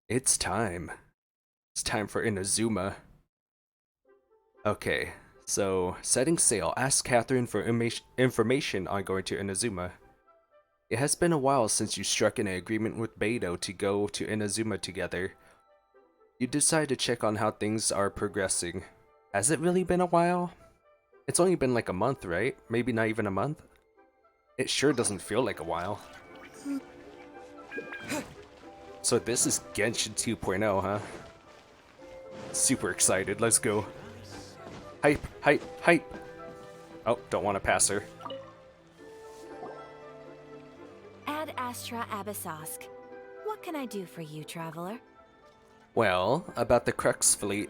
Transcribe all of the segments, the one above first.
It's time. It's time for Inazuma. Okay, so setting sail. Ask Catherine for information on going to Inazuma. It has been a while since you struck an agreement with Beidou to go to Inazuma together. You decide to check on how things are progressing. Has it really been a while? It's only been like a month, right? Maybe not even a month? It sure doesn't feel like a while. So this is Genshin 2.0, huh? Super excited, let's go. Hype, hype, hype! Oh, don't want to pass her. Ad Astra Abyssosk. What can I do for you, traveler? Well, about the Crux fleet.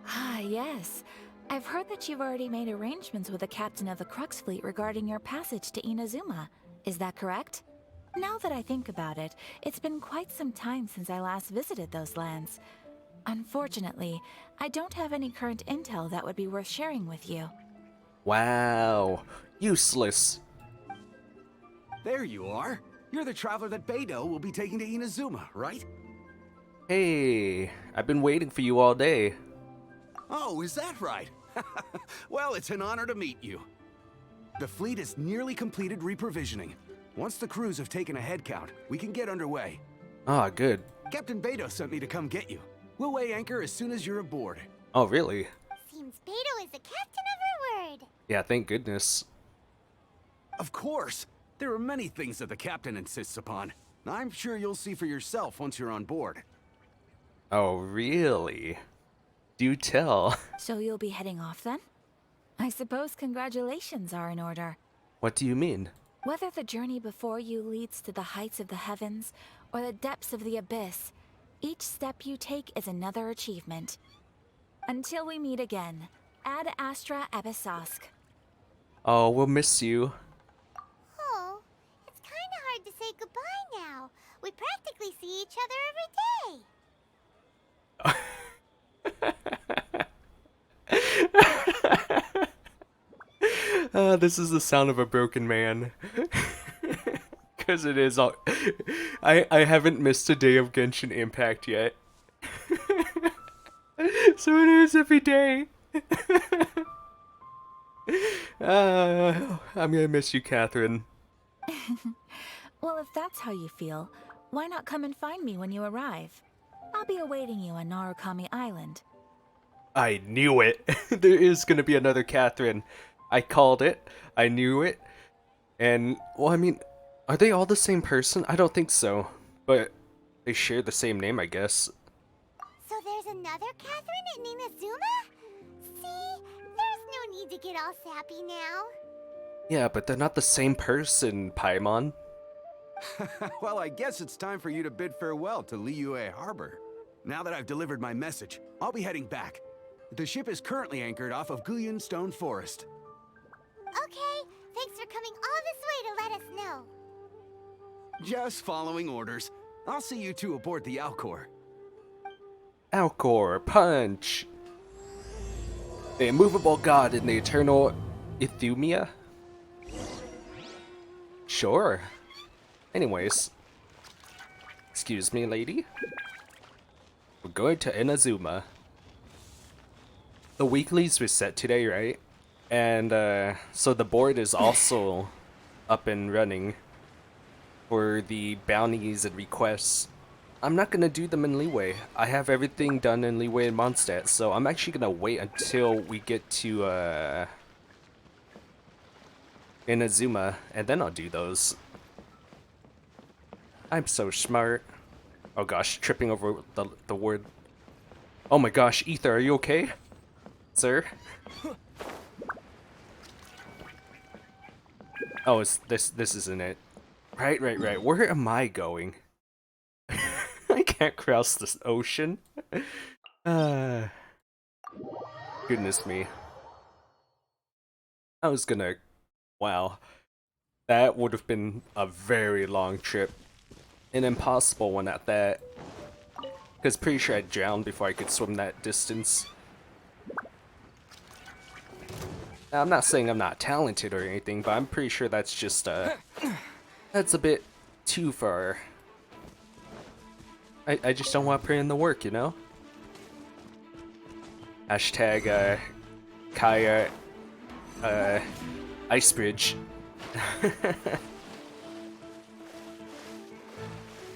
Ah, yes. I've heard that you've already made arrangements with the captain of the Crux fleet regarding your passage to Inazuma. Is that correct? Now that I think about it, it's been quite some time since I last visited those lands. Unfortunately, I don't have any current intel that would be worth sharing with you. Wow, useless. There you are. You're the traveler that Beidou will be taking to Inazuma, right? Hey, I've been waiting for you all day. Oh, is that right? Well, it's an honor to meet you. The fleet is nearly completed reprovisioning. Once the crews have taken a head count, we can get underway. Ah, good. Captain Beidou sent me to come get you. We'll weigh anchor as soon as you're aboard. Oh, really? Seems Beidou is the captain of her word. Yeah, thank goodness. Of course. There are many things that the captain insists upon. I'm sure you'll see for yourself once you're on board. Oh, really? Do tell. So you'll be heading off then? I suppose congratulations are in order. What do you mean? Whether the journey before you leads to the heights of the heavens or the depths of the abyss, each step you take is another achievement. Until we meet again, Ad Astra Abyssosk. Oh, we'll miss you. Oh, it's kind of hard to say goodbye now. We practically see each other every day. This is the sound of a broken man. Because it is all... I haven't missed a day of Genshin Impact yet. So it is every day. I'm gonna miss you, Catherine. Well, if that's how you feel, why not come and find me when you arrive? I'll be awaiting you on Narukami Island. I knew it. There is gonna be another Catherine. I called it. I knew it. And, well, I mean, are they all the same person? I don't think so. But they share the same name, I guess. So there's another Catherine in Inazuma? See? There's no need to get all sappy now. Yeah, but they're not the same person, Paimon. Well, I guess it's time for you to bid farewell to Liyue Harbor. Now that I've delivered my message, I'll be heading back. The ship is currently anchored off of Guyun Stone Forest. Okay, thanks for coming all this way to let us know. Just following orders. I'll see you two aboard the Alcor. Alcor, punch! The Immovable God in the Eternal Euthymia? Sure. Anyways. Excuse me, lady. We're going to Inazuma. The weeklies reset today, right? And so the board is also up and running for the bounties and requests. I'm not gonna do them in Leeway. I have everything done in Leeway and Mondstadt, so I'm actually gonna wait until we get to Inazuma, and then I'll do those. I'm so smart. Oh gosh, tripping over the word. Oh my gosh, Ether, are you okay? Sir? Oh, this isn't it. Right. Where am I going? I can't cross this ocean. Goodness me. I was gonna... Wow. That would have been a very long trip. An impossible one at that. Because pretty sure I'd drown before I could swim that distance. Now, I'm not saying I'm not talented or anything, but I'm pretty sure that's just, that's a bit too far. I just don't want to put in the work, you know? Hashtag, Kaya, Ice Bridge.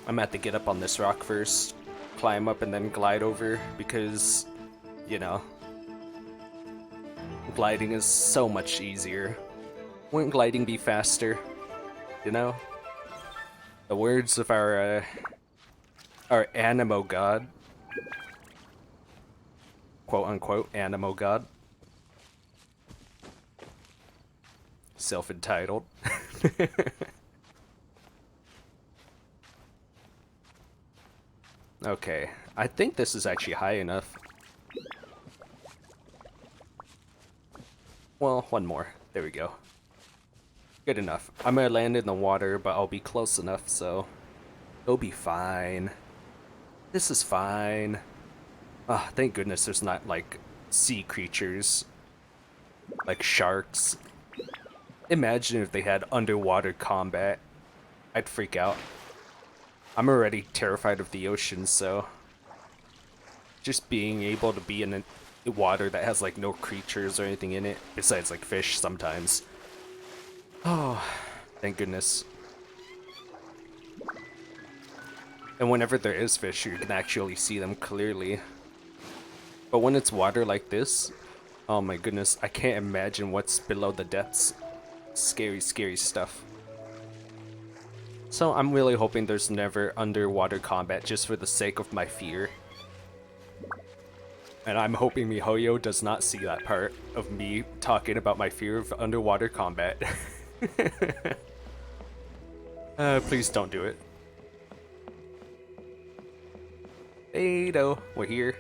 I'm gonna have to get up on this rock first, climb up and then glide over, because, you know, gliding is so much easier. Wouldn't gliding be faster? You know? The words of our Animo God. Quote unquote, Animo God. Self-entitled. Okay, I think this is actually high enough. Well, one more. There we go. Good enough. I'm gonna land in the water, but I'll be close enough, so it'll be fine. This is fine. Ah, thank goodness there's not, like, sea creatures. Like sharks. Imagine if they had underwater combat. I'd freak out. I'm already terrified of the ocean, so just being able to be in a water that has like no creatures or anything in it, besides like fish sometimes. Oh, thank goodness. And whenever there is fish, you can actually see them clearly. But when it's water like this, oh my goodness, I can't imagine what's below the depths. Scary, scary stuff. So I'm really hoping there's never underwater combat just for the sake of my fear. And I'm hoping MiHoYo does not see that part of me talking about my fear of underwater combat. Please don't do it. Beidou, we're here.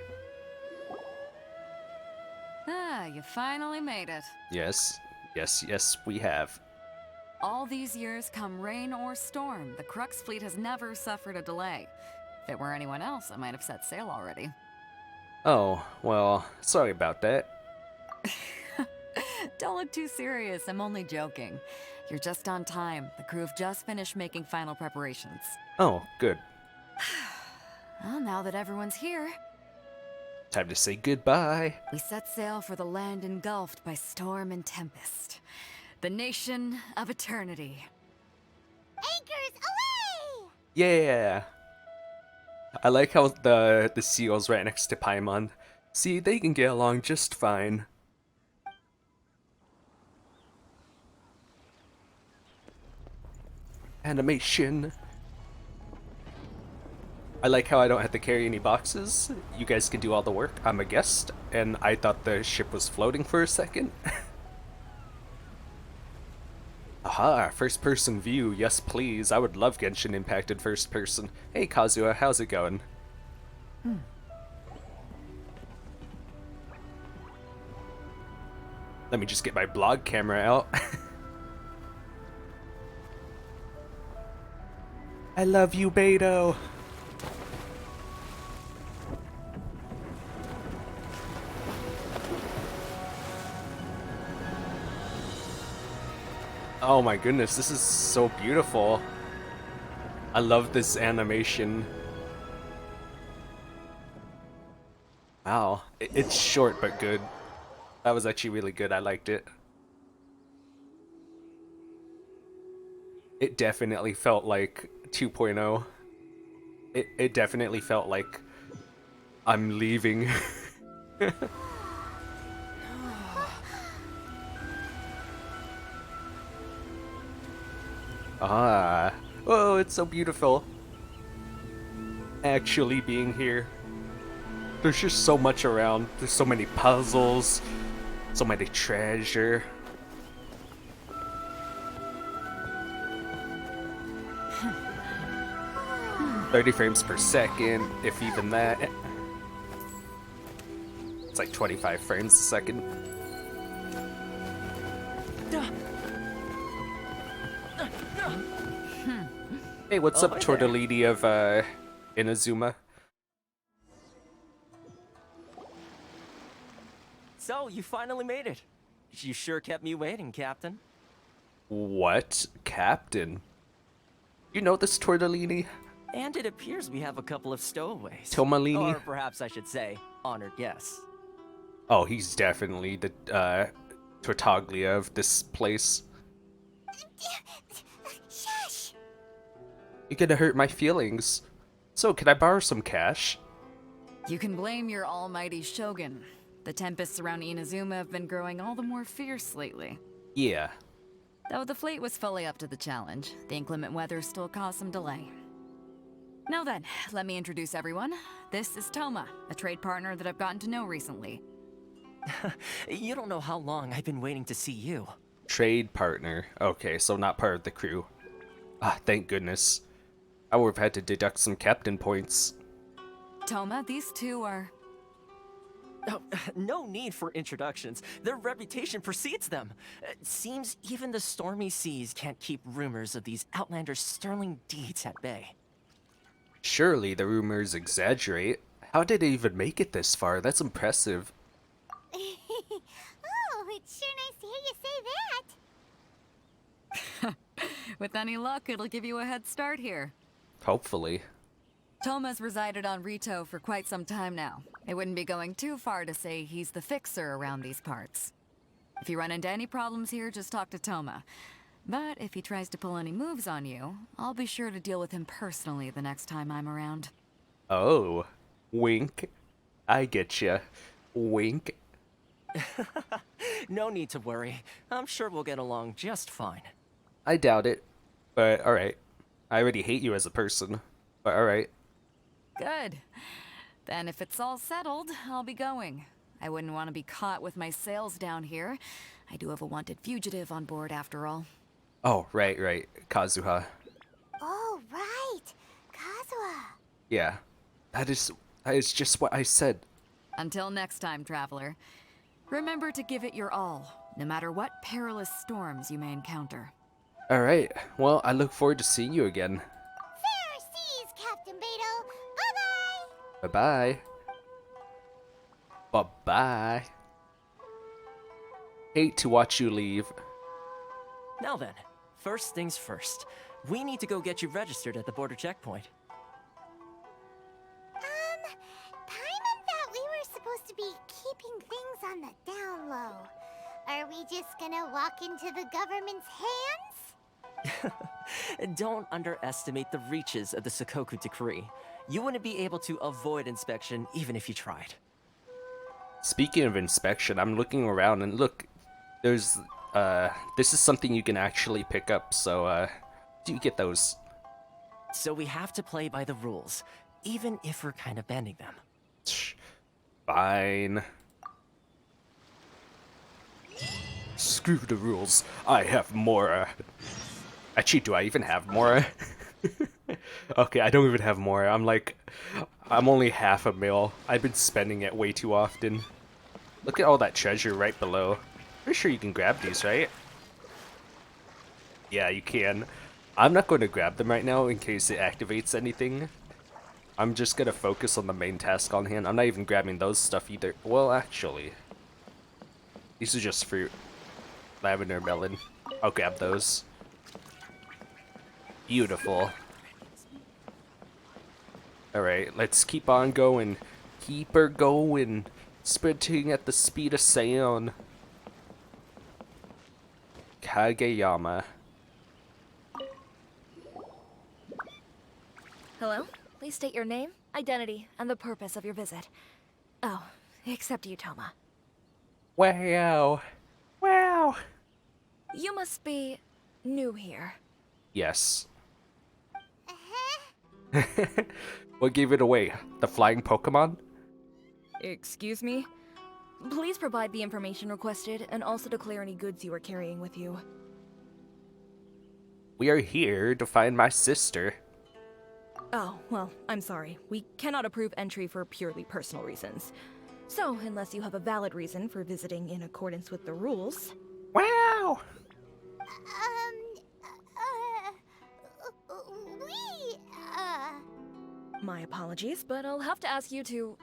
Ah, you finally made it. Yes, yes, yes, we have. All these years, come rain or storm, the Crux fleet has never suffered a delay. If it were anyone else, I might have set sail already. Oh, well, sorry about that. Don't look too serious, I'm only joking. You're just on time. The crew have just finished making final preparations. Oh, good. Well, now that everyone's here, Time to say goodbye. we set sail for the land engulfed by storm and tempest. The nation of eternity. Anchors away! Yeah. I like how the seal's right next to Paimon. See, they can get along just fine. Animation. I like how I don't have to carry any boxes. You guys can do all the work. I'm a guest, and I thought the ship was floating for a second. Aha, first person view, yes please. I would love Genshin Impacted first person. Hey Kazuha, how's it going? Let me just get my blog camera out. I love you, Beidou. Oh my goodness, this is so beautiful. I love this animation. Wow, it's short but good. That was actually really good, I liked it. It definitely felt like 2.0. It definitely felt like I'm leaving. Ah, oh, it's so beautiful. Actually being here. There's just so much around. There's so many puzzles, so many treasure. Hmm. 30 frames per second, if even that. It's like 25 frames a second. Hey, what's up, Tortellini of Inazuma? So, you finally made it. You sure kept me waiting, Captain. What? Captain? You know this, Tortellini? And it appears we have a couple of stowaways. Tomalini? Or perhaps I should say, honored guests. Oh, he's definitely the Tartaglia of this place. Shush! You're gonna hurt my feelings. So, can I borrow some cash? You can blame your almighty Shogun. The tempests around Inazuma have been growing all the more fierce lately. Yeah. Though the fleet was fully up to the challenge, the inclement weather still caused some delay. Now then, let me introduce everyone. This is Toma, a trade partner that I've gotten to know recently. You don't know how long I've been waiting to see you. Trade partner. Okay, so not part of the crew. Ah, thank goodness. I would have had to deduct some captain points. Toma, these two are... Oh, no need for introductions. Their reputation precedes them. It seems even the stormy seas can't keep rumors of these outlanders' sterling deeds at bay. Surely the rumors exaggerate. How did they even make it this far? That's impressive. Oh, it's sure nice to hear you say that. With any luck, it'll give you a head start here. Hopefully. Toma's resided on Rito for quite some time now. It wouldn't be going too far to say he's the fixer around these parts. If you run into any problems here, just talk to Toma. But if he tries to pull any moves on you, I'll be sure to deal with him personally the next time I'm around. Oh. Wink. I getcha. Wink. No need to worry. I'm sure we'll get along just fine. I doubt it. But alright. I already hate you as a person. But alright. Good. Then if it's all settled, I'll be going. I wouldn't want to be caught with my sails down here. I do have a wanted fugitive on board after all. Oh, right. Kazuha. Oh, right. Kazuha. Yeah. That is just what I said. Until next time, traveler. Remember to give it your all, no matter what perilous storms you may encounter. Alright. Well, I look forward to seeing you again. Fair seas, Captain Beto. Bye-bye. Bye-bye. Bye-bye. Hate to watch you leave. Now then, first things first. We need to go get you registered at the border checkpoint. Paimon thought we were supposed to be keeping things on the down low. Are we just gonna walk into the government's hands? Don't underestimate the reaches of the Sakoku decree. You wouldn't be able to avoid inspection even if you tried. Speaking of inspection, I'm looking around and look, there's, this is something you can actually pick up, so, do you get those? So we have to play by the rules, even if we're kind of bending them. Shh. Fine. Screw the rules. I have more. Actually, do I even have more? Okay, I don't even have more. I'm only half a mil. I've been spending it way too often. Look at all that treasure right below. Pretty sure you can grab these, right? Yeah, you can. I'm not going to grab them right now in case it activates anything. I'm just going to focus on the main task on hand. I'm not even grabbing those stuff either. Well, actually. These are just fruit. Lavender melon. I'll grab those. Beautiful. Alright, let's keep on going. Keep her going. Sprinting at the speed of sound. Kageyama. Hello? Please state your name, identity, and the purpose of your visit. Oh, except you, Toma. Wow. Wow. You must be new here. Yes. Uh-huh. What gave it away? The flying Pokemon? Excuse me? Please provide the information requested and also declare any goods you are carrying with you. We are here to find my sister. Oh, well, I'm sorry. We cannot approve entry for purely personal reasons. So, unless you have a valid reason for visiting in accordance with the rules... Wow! We, My apologies, but I'll have to ask you to...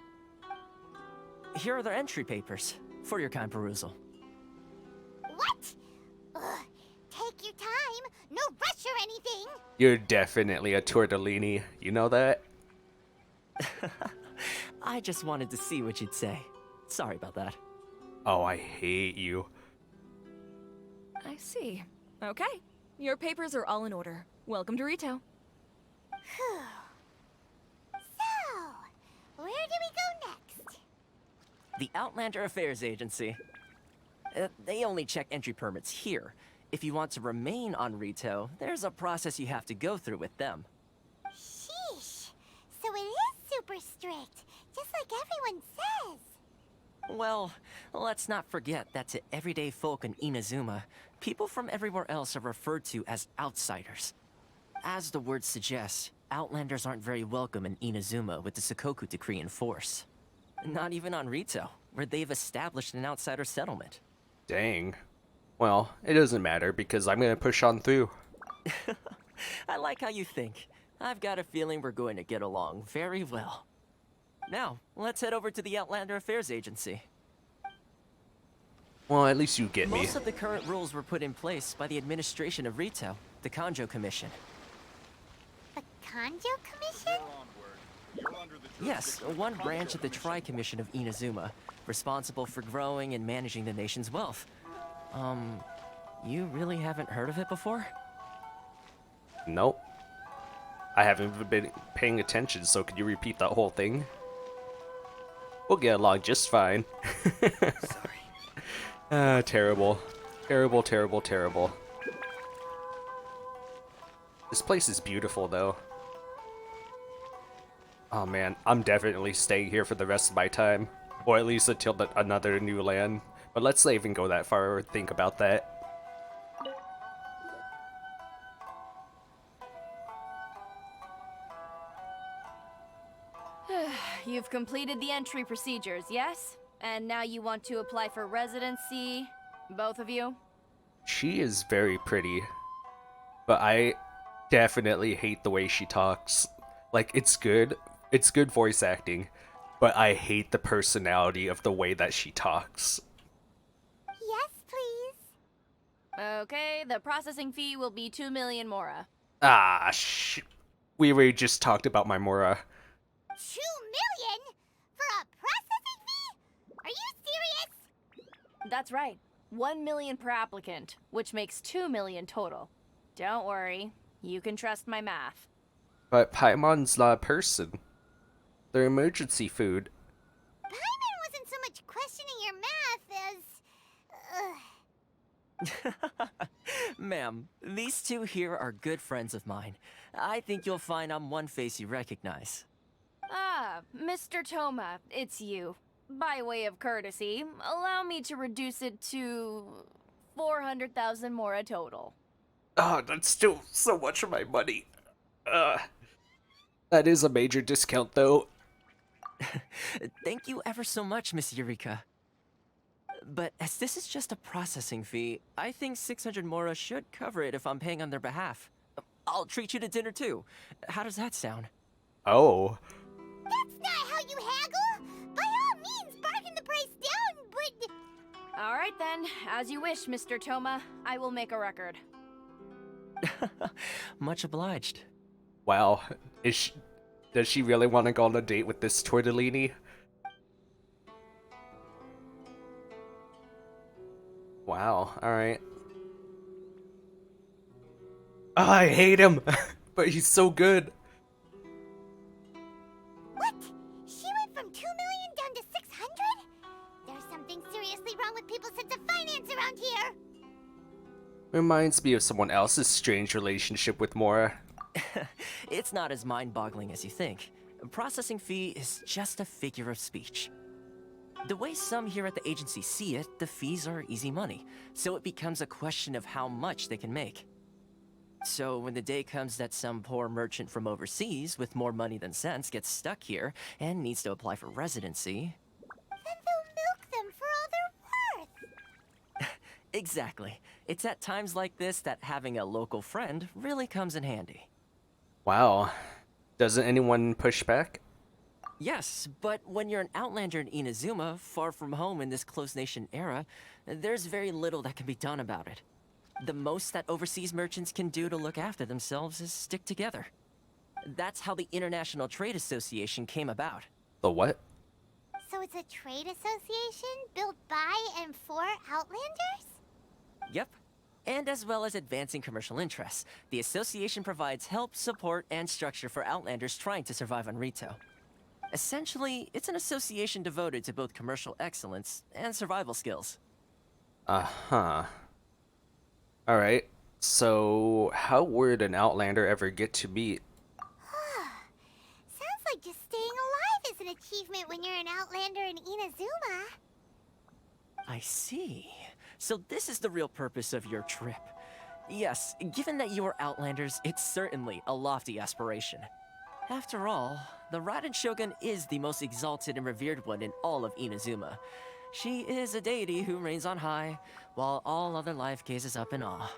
Here are their entry papers for your kind perusal. What? Take your time. No rush or anything. You're definitely a tortellini. You know that? I just wanted to see what you'd say. Sorry about that. Oh, I hate you. I see. Okay. Your papers are all in order. Welcome to Rito. Whew. So, where do we go next? The Outlander Affairs Agency. They only check entry permits here. If you want to remain on Rito, there's a process you have to go through with them. Sheesh. So it is super strict, just like everyone says. Well, let's not forget that to everyday folk in Inazuma, people from everywhere else are referred to as outsiders. As the word suggests, Outlanders aren't very welcome in Inazuma with the Sakoku Decree in force. Not even on Rito, where they've established an outsider settlement. Dang. Well, it doesn't matter because I'm gonna push on through. I like how you think. I've got a feeling we're going to get along very well. Now, let's head over to the Outlander Affairs Agency. Well, at least you get me. Most of the current rules were put in place by the administration of Rito, the Kanjo Commission. The Kanjo Commission? Yes, one branch of the Tri-Commission of Inazuma, responsible for growing and managing the nation's wealth. You really haven't heard of it before? Nope. I haven't even been paying attention, so could you repeat that whole thing? We'll get along just fine. Sorry. Terrible. Terrible, terrible, terrible. This place is beautiful, though. Oh man, I'm definitely staying here for the rest of my time. Or at least until another new land. But let's not even go that far or think about that. You've completed the entry procedures, yes? And now you want to apply for residency? Both of you? She is very pretty. But I definitely hate the way she talks. Like, it's good voice acting. But I hate the personality of the way that she talks. Yes, please. Okay, the processing fee will be 2 million mora. Ah, we already just talked about my Mora. 2 million? For a processing fee? Are you serious? That's right. 1 million per applicant, which makes 2 million total. Don't worry, you can trust my math. But Paimon's not a person. They're emergency food. Paimon wasn't so much questioning your math as... Ma'am, these two here are good friends of mine. I think you'll find I'm one face you recognize. Ah, Mr. Toma, it's you. By way of courtesy, allow me to reduce it to 400,000 mora total. Oh, that's still so much of my money. That is a major discount, though. Thank you ever so much, Miss Eureka. But as this is just a processing fee, I think 600 mora should cover it if I'm paying on their behalf. I'll treat you to dinner too. How does that sound? Oh. That's not how you haggle! By all means, bargain the price down, but... All right then, as you wish, Mr. Toma. I will make a record. Much obliged. Wow. Does she really want to go on a date with this tortellini? Wow, alright. Oh, I hate him! But he's so good! What? She went from 2 million down to 600? There's something seriously wrong with people's sense of finance around here! Reminds me of someone else's strange relationship with Mora. It's not as mind-boggling as you think. A processing fee is just a figure of speech. The way some here at the agency see it, the fees are easy money, so it becomes a question of how much they can make. So when the day comes that some poor merchant from overseas with more money than sense gets stuck here and needs to apply for residency... Then they'll milk them for all they're worth! Exactly. It's at times like this that having a local friend really comes in handy. Wow. Doesn't anyone push back? Yes, but when you're an outlander in Inazuma, far from home in this closed nation era, there's very little that can be done about it. The most that overseas merchants can do to look after themselves is stick together. That's how the International Trade Association came about. The what? So it's a trade association built by and for Outlanders? Yep. And as well as advancing commercial interests, the association provides help, support, and structure for Outlanders trying to survive on Rito. Essentially, it's an association devoted to both commercial excellence and survival skills. Uh-huh. Alright, so how would an Outlander ever get to meet? Sounds like just staying alive is an achievement when you're an Outlander in Inazuma. I see. So this is the real purpose of your trip. Yes, given that you are Outlanders, it's certainly a lofty aspiration. After all, the Raiden Shogun is the most exalted and revered one in all of Inazuma. She is a deity who reigns on high, while all other life gazes up in awe.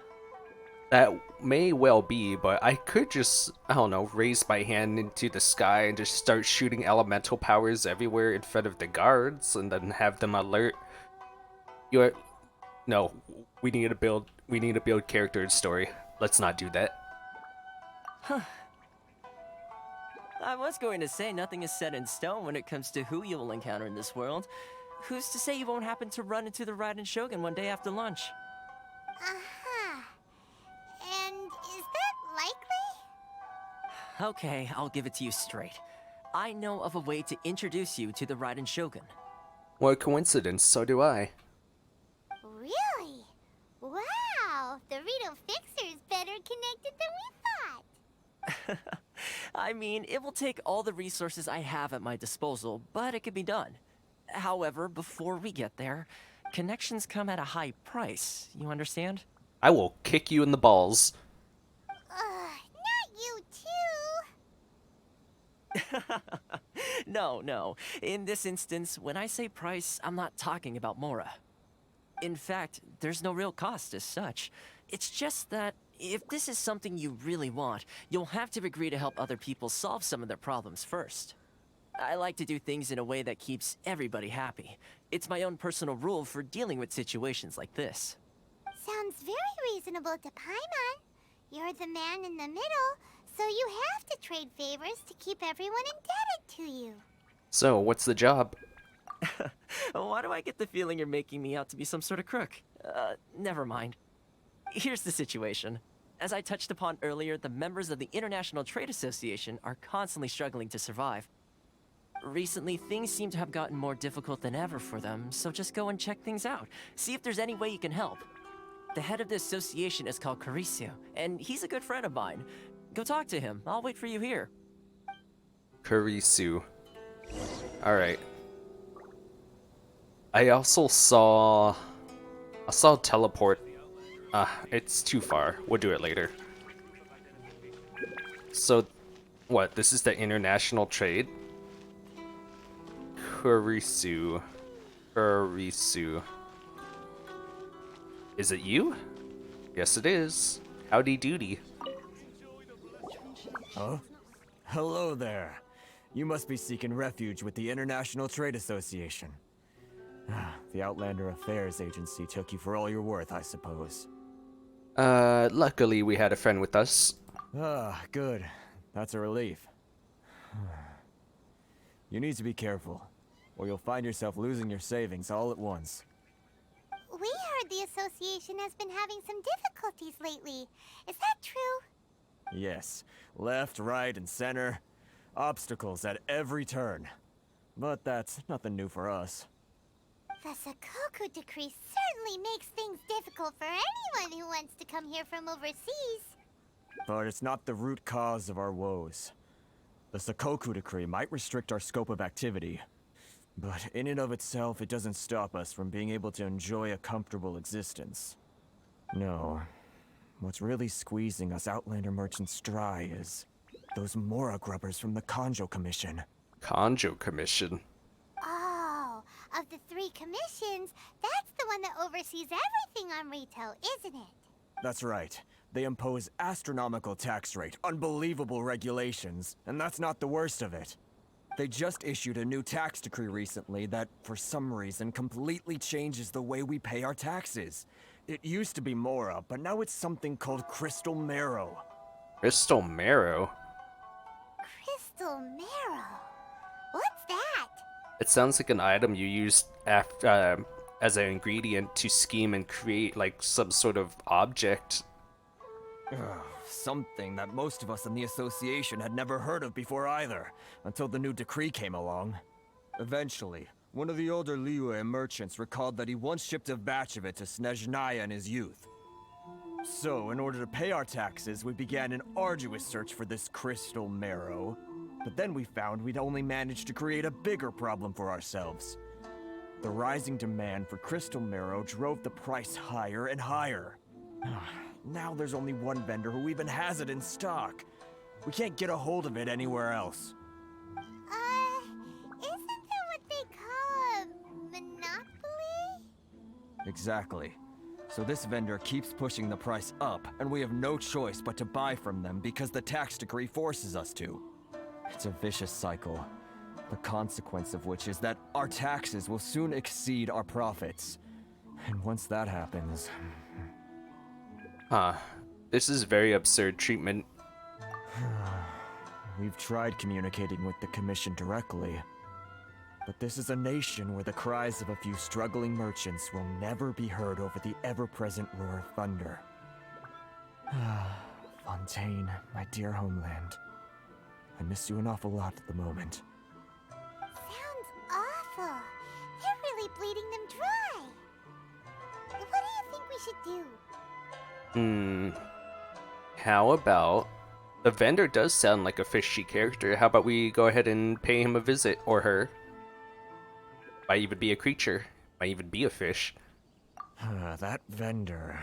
That may well be, but I could just, I don't know, raise my hand into the sky and just start shooting elemental powers everywhere in front of the guards and then have them alert. No, we need to build character and story. Let's not do that. I was going to say nothing is set in stone when it comes to who you will encounter in this world. Who's to say you won't happen to run into the Raiden Shogun one day after lunch? Uh-huh. And is that likely? Okay, I'll give it to you straight. I know of a way to introduce you to the Raiden Shogun. What a coincidence, so do I. Really? Wow, the Rito Fixer is better connected than we thought. I mean, it will take all the resources I have at my disposal, but it can be done. However, before we get there, connections come at a high price, you understand? I will kick you in the balls. Not you too. No. In this instance, when I say price, I'm not talking about Mora. In fact, there's no real cost as such. It's just that if this is something you really want, you'll have to agree to help other people solve some of their problems first. I like to do things in a way that keeps everybody happy. It's my own personal rule for dealing with situations like this. Sounds very reasonable to Paimon. You're the man in the middle, so you have to trade favors to keep everyone indebted to you. So, what's the job? Why do I get the feeling you're making me out to be some sort of crook? Never mind. Here's the situation. As I touched upon earlier, the members of the International Trade Association are constantly struggling to survive. Recently, things seem to have gotten more difficult than ever for them, so just go and check things out. See if there's any way you can help. The head of the association is called Kurisu, and he's a good friend of mine. Go talk to him. I'll wait for you here. Kurisu. Alright. I also saw teleport. It's too far. We'll do it later. So, what? This is the international trade? Kurisu. Is it you? Yes, it is. Howdy doody. Huh? Hello there. You must be seeking refuge with the International Trade Association. The Outlander Affairs Agency took you for all you're worth, I suppose. Luckily we had a friend with us. Ah, good. That's a relief. You need to be careful, or you'll find yourself losing your savings all at once. We heard the association has been having some difficulties lately. Is that true? Yes. Left, right, and center. Obstacles at every turn. But that's nothing new for us. The Sakoku decree certainly makes things difficult for anyone who wants to come here from overseas. But it's not the root cause of our woes. The Sakoku decree might restrict our scope of activity, but in and of itself, it doesn't stop us from being able to enjoy a comfortable existence. No. What's really squeezing us Outlander merchants dry is those Mora grubbers from the Kanjo Commission. Kanjo Commission? Oh, of the 3 commissions, that's the one that oversees everything on Rito, isn't it? That's right. They impose astronomical tax rate, unbelievable regulations, and that's not the worst of it. They just issued a new tax decree recently that, for some reason, completely changes the way we pay our taxes. It used to be Mora, but now it's something called Crystal Marrow. Crystal Marrow? Crystal marrow. What's that? It sounds like an item you use after, as an ingredient to scheme and create like some sort of object. Something that most of us in the association had never heard of before either, until the new decree came along. Eventually, one of the older Liyue merchants recalled that he once shipped a batch of it to Snezhnaya in his youth. So, in order to pay our taxes, we began an arduous search for this crystal marrow. But then we found we'd only managed to create a bigger problem for ourselves. The rising demand for crystal marrow drove the price higher and higher. Now there's only one vendor who even has it in stock. We can't get a hold of it anywhere else. Isn't that what they call a monopoly? Exactly. So this vendor keeps pushing the price up, and we have no choice but to buy from them because the tax decree forces us to. It's a vicious cycle, the consequence of which is that our taxes will soon exceed our profits. And once that happens... This is very absurd treatment. We've tried communicating with the Commission directly, but this is a nation where the cries of a few struggling merchants will never be heard over the ever-present roar of thunder. Fontaine, my dear homeland. I miss you an awful lot at the moment. Sounds awful. They're really bleeding them dry. What do you think we should do? How about... The vendor does sound like a fishy character. How about we go ahead and pay him a visit, or her? Might even be a creature. Might even be a fish. That vendor...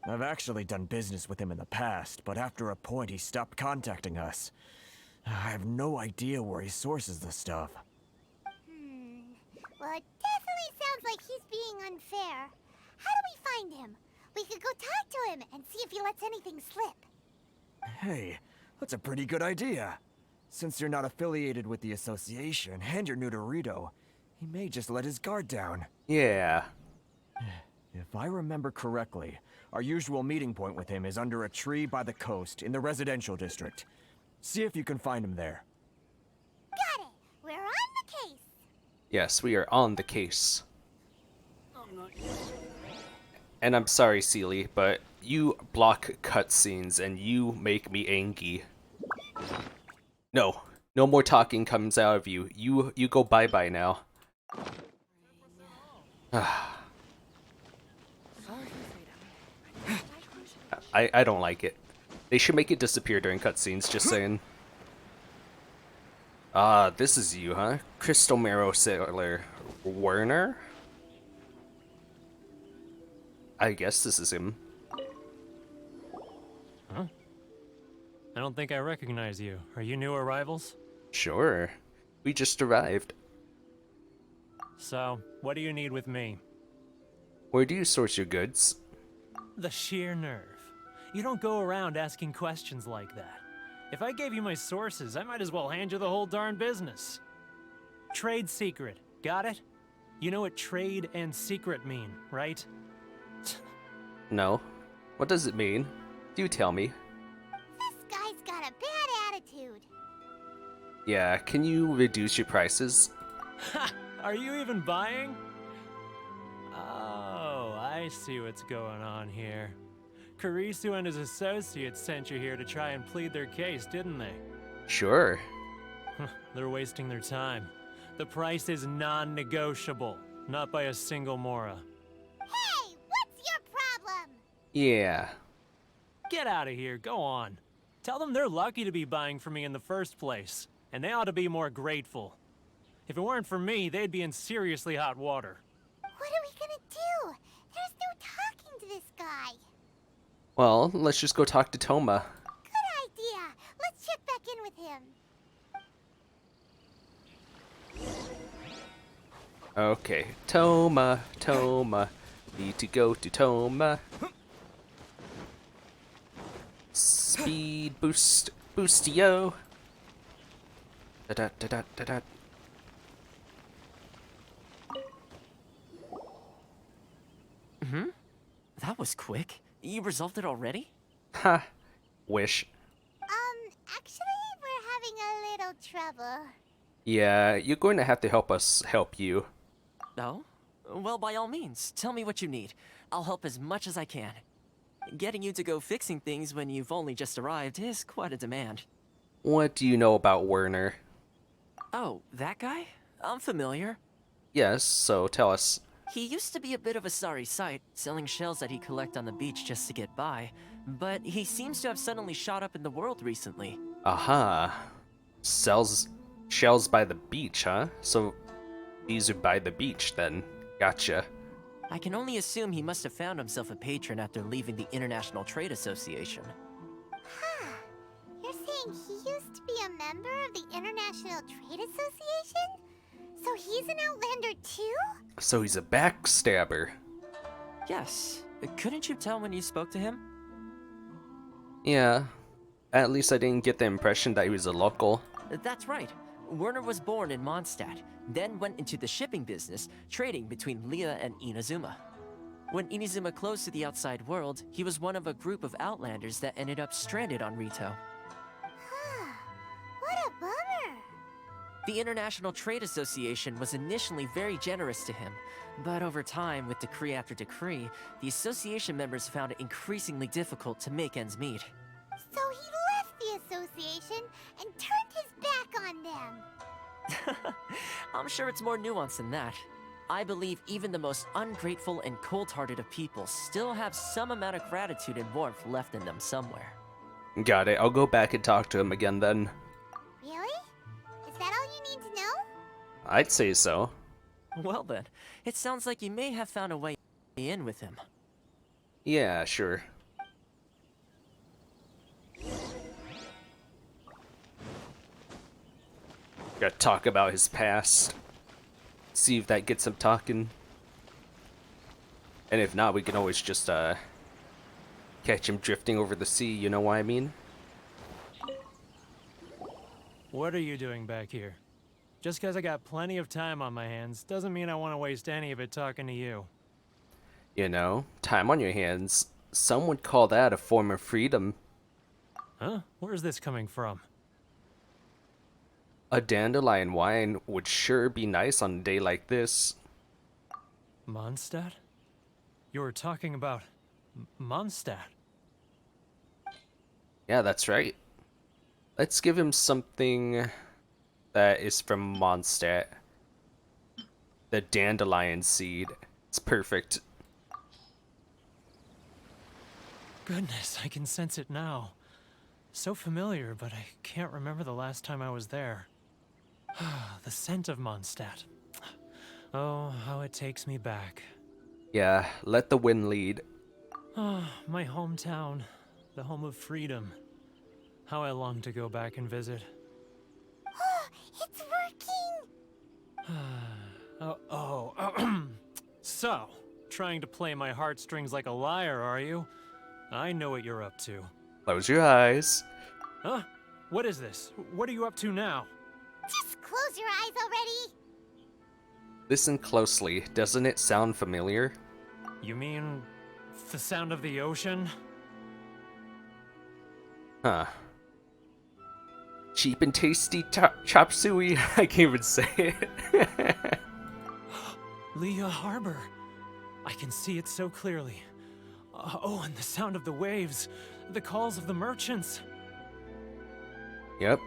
I've actually done business with him in the past, but after a point he stopped contacting us. I have no idea where he sources the stuff. Well, it definitely sounds like he's being unfair. How do we find him? We could go talk to him and see if he lets anything slip. Hey, that's a pretty good idea. Since you're not affiliated with the association and you're new to Rito, he may just let his guard down. Yeah. If I remember correctly, our usual meeting point with him is under a tree by the coast in the residential district. See if you can find him there. Got it! We're on the case! Yes, we are on the case. And I'm sorry, Seely, but you block cutscenes and you make me angry. No. No more talking comes out of you. You go bye-bye now. I don't like it. They should make it disappear during cutscenes, just saying. Ah, this is you, huh? Crystal Marrow Sailor Werner? I guess this is him. Huh? I don't think I recognize you. Are you new arrivals? Sure. We just arrived. So, what do you need with me? Where do you source your goods? The sheer nerve. You don't go around asking questions like that. If I gave you my sources, I might as well hand you the whole darn business. Trade secret. Got it? You know what trade and secret mean, right? No. What does it mean? Do tell me. This guy's got a bad attitude. Yeah, can you reduce your prices? Ha! Are you even buying? Oh, I see what's going on here. Kurisu and his associates sent you here to try and plead their case, didn't they? Sure. They're wasting their time. The price is non-negotiable, not by a single Mora. Hey, what's your problem? Yeah. Get out of here, go on. Tell them they're lucky to be buying from me in the first place, and they ought to be more grateful. If it weren't for me, they'd be in seriously hot water. What are we gonna do? There's no talking to this guy. Well, let's just go talk to Toma. Good idea. Let's check back in with him. Okay. Toma. Need to go to Toma. Speed boost. Boostio. Da-da-da-da-da-da. That was quick. You resolved it already? Ha. Wish. Actually, we're having a little trouble. Yeah, you're going to have to help us help you. Oh? Well, by all means, tell me what you need. I'll help as much as I can. Getting you to go fixing things when you've only just arrived is quite a demand. What do you know about Werner? Oh, that guy? I'm familiar. Yes, so tell us. He used to be a bit of a sorry sight, selling shells that he'd collect on the beach just to get by. But he seems to have suddenly shot up in the world recently. Aha. Sells shells by the beach, huh? So these are by the beach then. Gotcha. I can only assume he must have found himself a patron after leaving the International Trade Association. Huh. You're saying he used to be a member of the International Trade Association? So he's an Outlander too? So he's a backstabber. Yes. Couldn't you tell when you spoke to him? Yeah. At least I didn't get the impression that he was a local. That's right. Werner was born in Mondstadt, then went into the shipping business, trading between Leah and Inazuma. When Inazuma closed to the outside world, he was one of a group of Outlanders that ended up stranded on Rito. Huh. What a bummer. The International Trade Association was initially very generous to him, but over time, with decree after decree, the association members found it increasingly difficult to make ends meet. So he left the association and turned his back on them. I'm sure it's more nuanced than that. I believe even the most ungrateful and cold-hearted of people still have some amount of gratitude and warmth left in them somewhere. Got it. I'll go back and talk to him again then. Really? Is that all you need to know? I'd say so. Well then, it sounds like you may have found a way in with him. Yeah, sure. Gotta talk about his past. See if that gets him talking. And if not, we can always just, catch him drifting over the sea, you know what I mean? What are you doing back here? Just because I got plenty of time on my hands doesn't mean I want to waste any of it talking to you. You know, time on your hands. Some would call that a form of freedom. Huh? Where's this coming from? A dandelion wine would sure be nice on a day like this. Mondstadt? You were talking about Mondstadt. Yeah, that's right. Let's give him something that is from Mondstadt. The dandelion seed. It's perfect. Goodness, I can sense it now. So familiar, but I can't remember the last time I was there. The scent of Mondstadt. Oh, how it takes me back. Yeah, let the wind lead. Oh, my hometown. The home of freedom. How I long to go back and visit. It's working! So, trying to play my heartstrings like a liar, are you? I know what you're up to. Close your eyes. Huh? What is this? What are you up to now? Just close your eyes already! Listen closely. Doesn't it sound familiar? You mean the sound of the ocean? Huh. Cheap and tasty chop suey. I can't even say it. Leah Harbor. I can see it so clearly. Oh, and the sound of the waves. The calls of the merchants. Yep.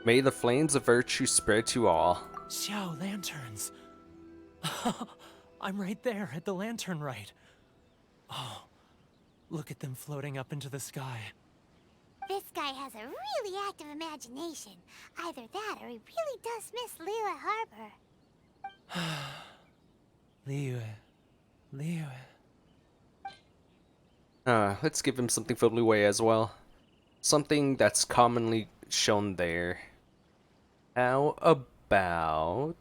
May the flames of virtue spread to all. Xiao lanterns. I'm right there at the lantern right. Oh, look at them floating up into the sky. This guy has a really active imagination. Either that or he really does miss Liyue Harbor. Liyue. Let's give him something for Liyue as well. Something that's commonly shown there. How about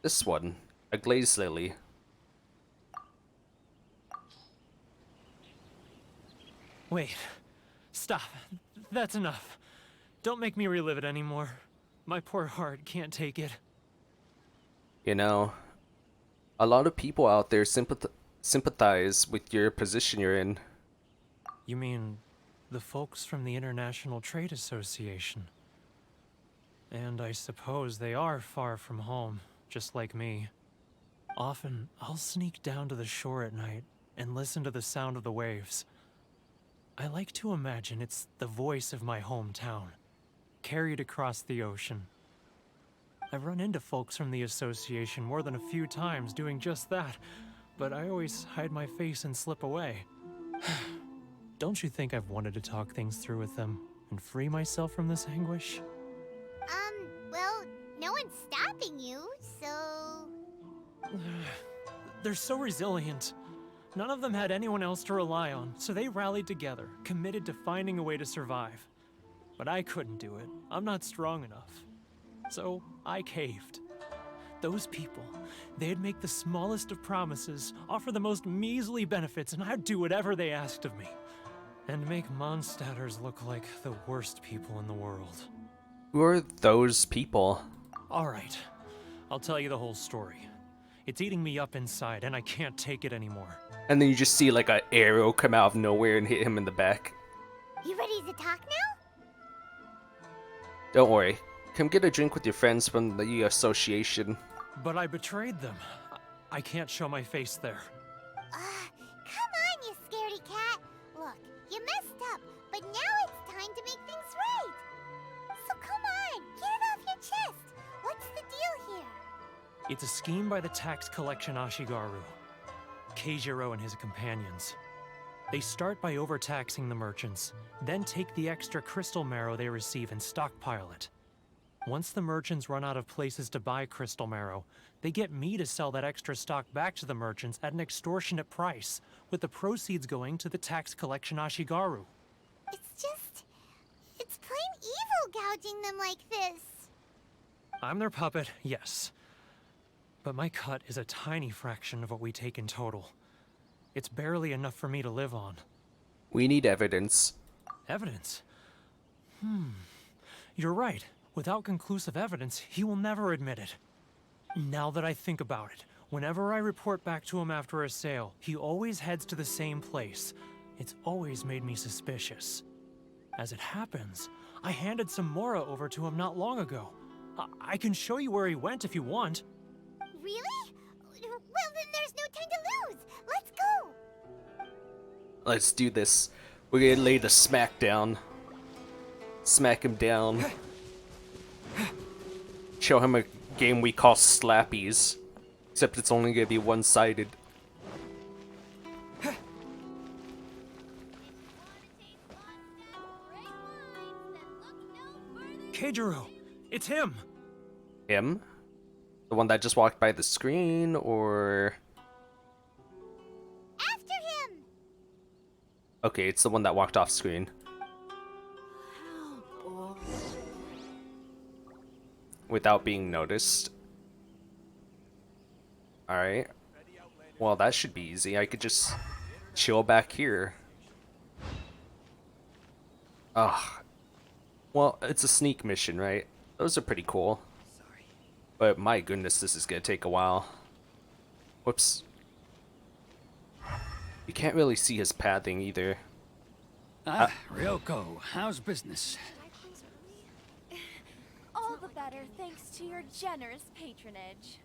this one? A glazed lily. Wait. Stop. That's enough. Don't make me relive it anymore. My poor heart can't take it. You know, A lot of people out there sympathize with your position you're in. You mean the folks from the International Trade Association? And I suppose they are far from home, just like me. Often, I'll sneak down to the shore at night and listen to the sound of the waves. I like to imagine it's the voice of my hometown, carried across the ocean. I've run into folks from the association more than a few times doing just that, but I always hide my face and slip away. Don't you think I've wanted to talk things through with them and free myself from this anguish? Well, no one's stopping you, so... They're so resilient. None of them had anyone else to rely on, so they rallied together, committed to finding a way to survive. But I couldn't do it. I'm not strong enough. So I caved. Those people, they'd make the smallest of promises, offer the most measly benefits, and I'd do whatever they asked of me. And make Mondstadters look like the worst people in the world. Who are those people? Alright, I'll tell you the whole story. It's eating me up inside, and I can't take it anymore. And then you just see like an arrow come out of nowhere and hit him in the back. You ready to talk now? Don't worry. Come get a drink with your friends from the association. But I betrayed them. I can't show my face there. Come on, you scaredy cat. Look, you messed up, but now it's time to make things right. So come on, get it off your chest. What's the deal here? It's a scheme by the tax collection Ashigaru, Keijiro and his companions. They start by overtaxing the merchants, then take the extra crystal marrow they receive and stockpile it. Once the merchants run out of places to buy crystal marrow, they get me to sell that extra stock back to the merchants at an extortionate price, with the proceeds going to the tax collection Ashigaru. It's plain evil gouging them like this. I'm their puppet, yes. But my cut is a tiny fraction of what we take in total. It's barely enough for me to live on. We need evidence. Evidence? You're right. Without conclusive evidence, he will never admit it. Now that I think about it, whenever I report back to him after a sale, he always heads to the same place. It's always made me suspicious. As it happens, I handed some Mora over to him not long ago. I can show you where he went if you want. Really? Well, then there's no time to lose. Let's go. Let's do this. We're gonna lay the smack down. Smack him down. Show him a game we call Slappies. Except it's only gonna be one-sided. Keijiro! It's him! Him? The one that just walked by the screen, or... After him! Okay, it's the one that walked off screen. Without being noticed. Alright. Well, that should be easy. I could just chill back here. Ugh. Well, it's a sneak mission, right? Those are pretty cool. But my goodness, this is gonna take a while. Whoops. You can't really see his pathing either. Ryoko, how's business? All the better thanks to your generous patronage.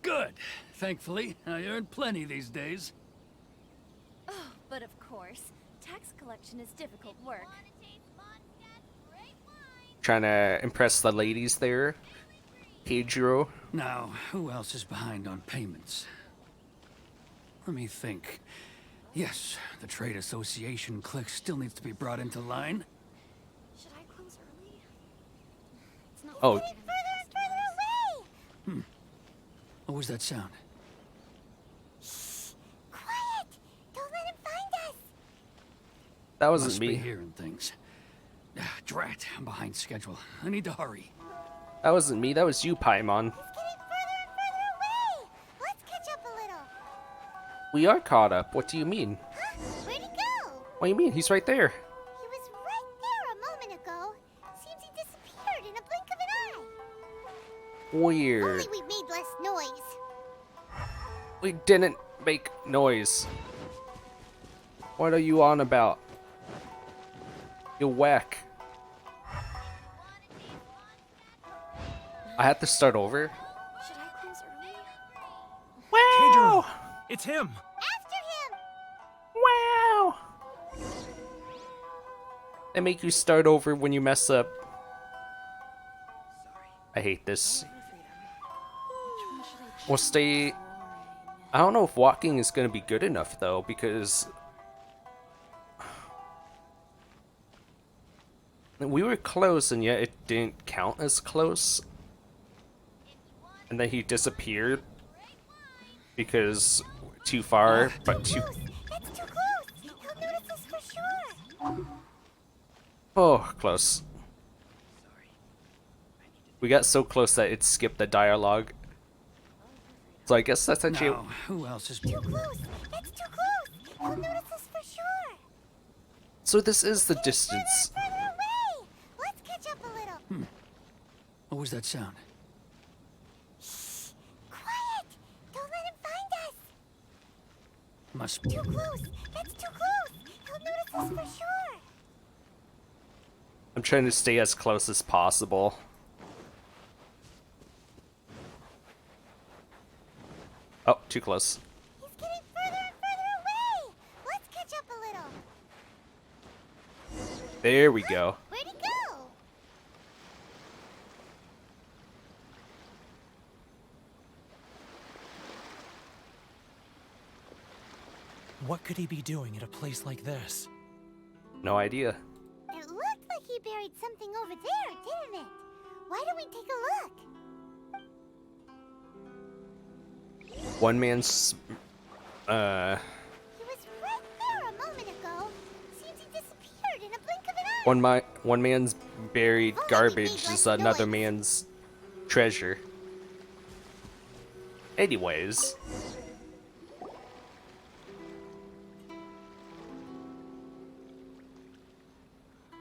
Good. Thankfully, I earn plenty these days. Oh, but of course, tax collection is difficult work. Trying to impress the ladies there. Keijiro. Now, who else is behind on payments? Let me think. Yes, the Trade Association clique still needs to be brought into line. Should I close early? It's not Oh. Further and further away! What was that sound? Quiet! Don't let him find us! That wasn't Must be me. hearing things. Drat, I'm behind schedule. I need to hurry. That wasn't me. That was you, Paimon. He's getting further and further away! Let's catch up a little. We are caught up. What do you mean? Huh? Where'd he go? What do you mean? He's right there. He was right there a moment ago. Seems he disappeared in a blink of an eye. Weird. Only we made less noise. We didn't make noise. What are you on about? You whack. I had to start over. Should I close early? Wow! It's him! After him! Wow! They make you start over when you mess up. I hate this. We'll stay. I don't know if walking is going to be good enough though, because we were close and yet it didn't count as close. And then he disappeared because too far, but too. That's too close! He'll notice us for sure! Oh, close. We got so close that it skipped the dialogue. So I guess that's actually. Now, who else is... Too close! That's too close! He'll notice us for sure! So this is the distance. Further away! Let's catch up a little. What was that sound? Shh! Quiet! Don't let him find us! Must be... Too close! That's too close! He'll notice us for sure! I'm trying to stay as close as possible. Oh, too close. He's getting further and further away! Let's catch up a little. There we go. Where'd he go? What could he be doing at a place like this? No idea. It looked like he buried something over there, didn't it? Why don't we take a look? One man's. He was right there a moment ago. Seems he disappeared in a blink of an eye. One man's buried garbage is another man's treasure. Anyways.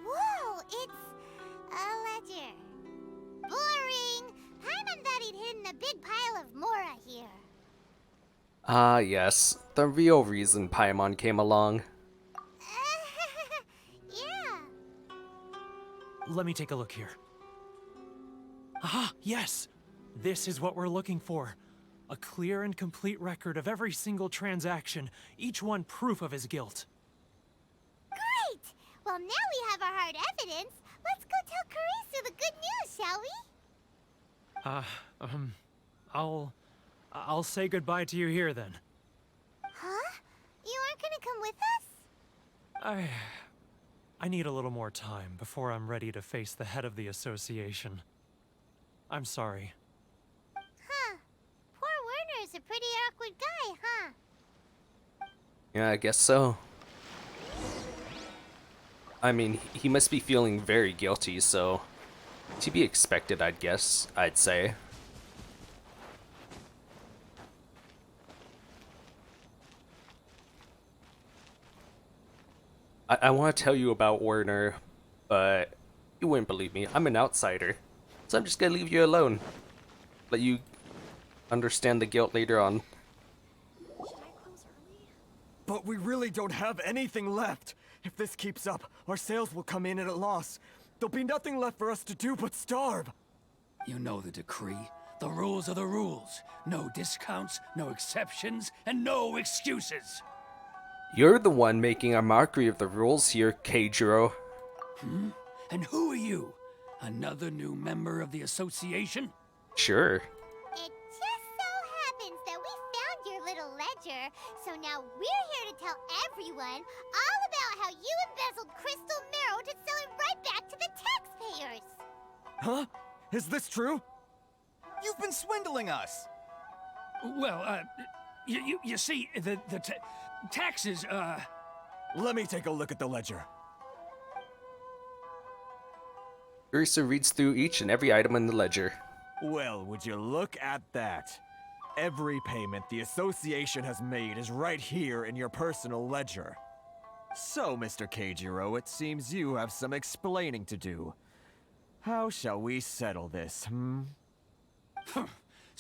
Whoa, it's a ledger. Boring. Paimon thought he'd hidden a big pile of Mora here. Ah, yes. The real reason Paimon came along. Yeah. Let me take a look here. Ah, yes! This is what we're looking for. A clear and complete record of every single transaction, each one proof of his guilt. Great! Well, now we have our hard evidence. Let's go tell Karisu the good news, shall we? I'll say goodbye to you here then. Huh? You aren't gonna come with us? I need a little more time before I'm ready to face the head of the association. I'm sorry. Huh. Poor Werner's a pretty awkward guy, huh? Yeah, I guess so. I mean, he must be feeling very guilty, so to be expected, I'd say. I want to tell you about Werner, but you wouldn't believe me. I'm an outsider, so I'm just gonna leave you alone. Let you understand the guilt later on. But we really don't have anything left. If this keeps up, our sales will come in at a loss. There'll be nothing left for us to do but starve. You know the decree. The rules are the rules. No discounts, no exceptions, and no excuses. You're the one making a mockery of the rules here, Keijiro. And who are you? Another new member of the association? Sure. It just so happens that we found your little ledger, so now we're here to tell everyone all about how you embezzled crystal marrow to sell it right back to the taxpayers. Huh? Is this true? You've been swindling us! Well, you see, the taxes, Let me take a look at the ledger. Ursa reads through each and every item in the ledger. Well, would you look at that? Every payment the association has made is right here in your personal ledger. So, Mr. Keijiro, it seems you have some explaining to do. How shall we settle this,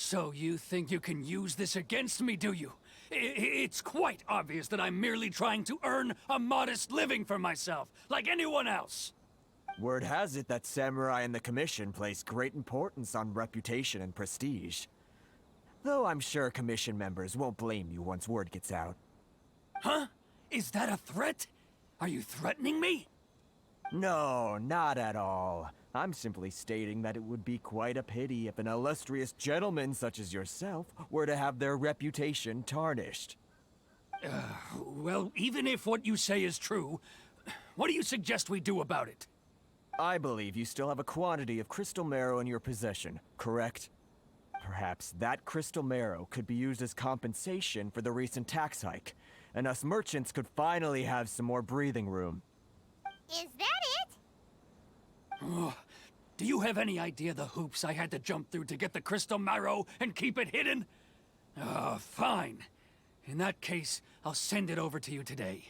So you think you can use this against me, do you? It's quite obvious that I'm merely trying to earn a modest living for myself, like anyone else. Word has it that Samurai and the Commission place great importance on reputation and prestige. Though I'm sure Commission members won't blame you once word gets out. Huh? Is that a threat? Are you threatening me? No, not at all. I'm simply stating that it would be quite a pity if an illustrious gentleman such as yourself were to have their reputation tarnished. Well, even if what you say is true, what do you suggest we do about it? I believe you still have a quantity of crystal marrow in your possession, correct? Perhaps that crystal marrow could be used as compensation for the recent tax hike, and us merchants could finally have some more breathing room. Is that it? Oh, do you have any idea the hoops I had to jump through to get the crystal marrow and keep it hidden? Fine. In that case, I'll send it over to you today.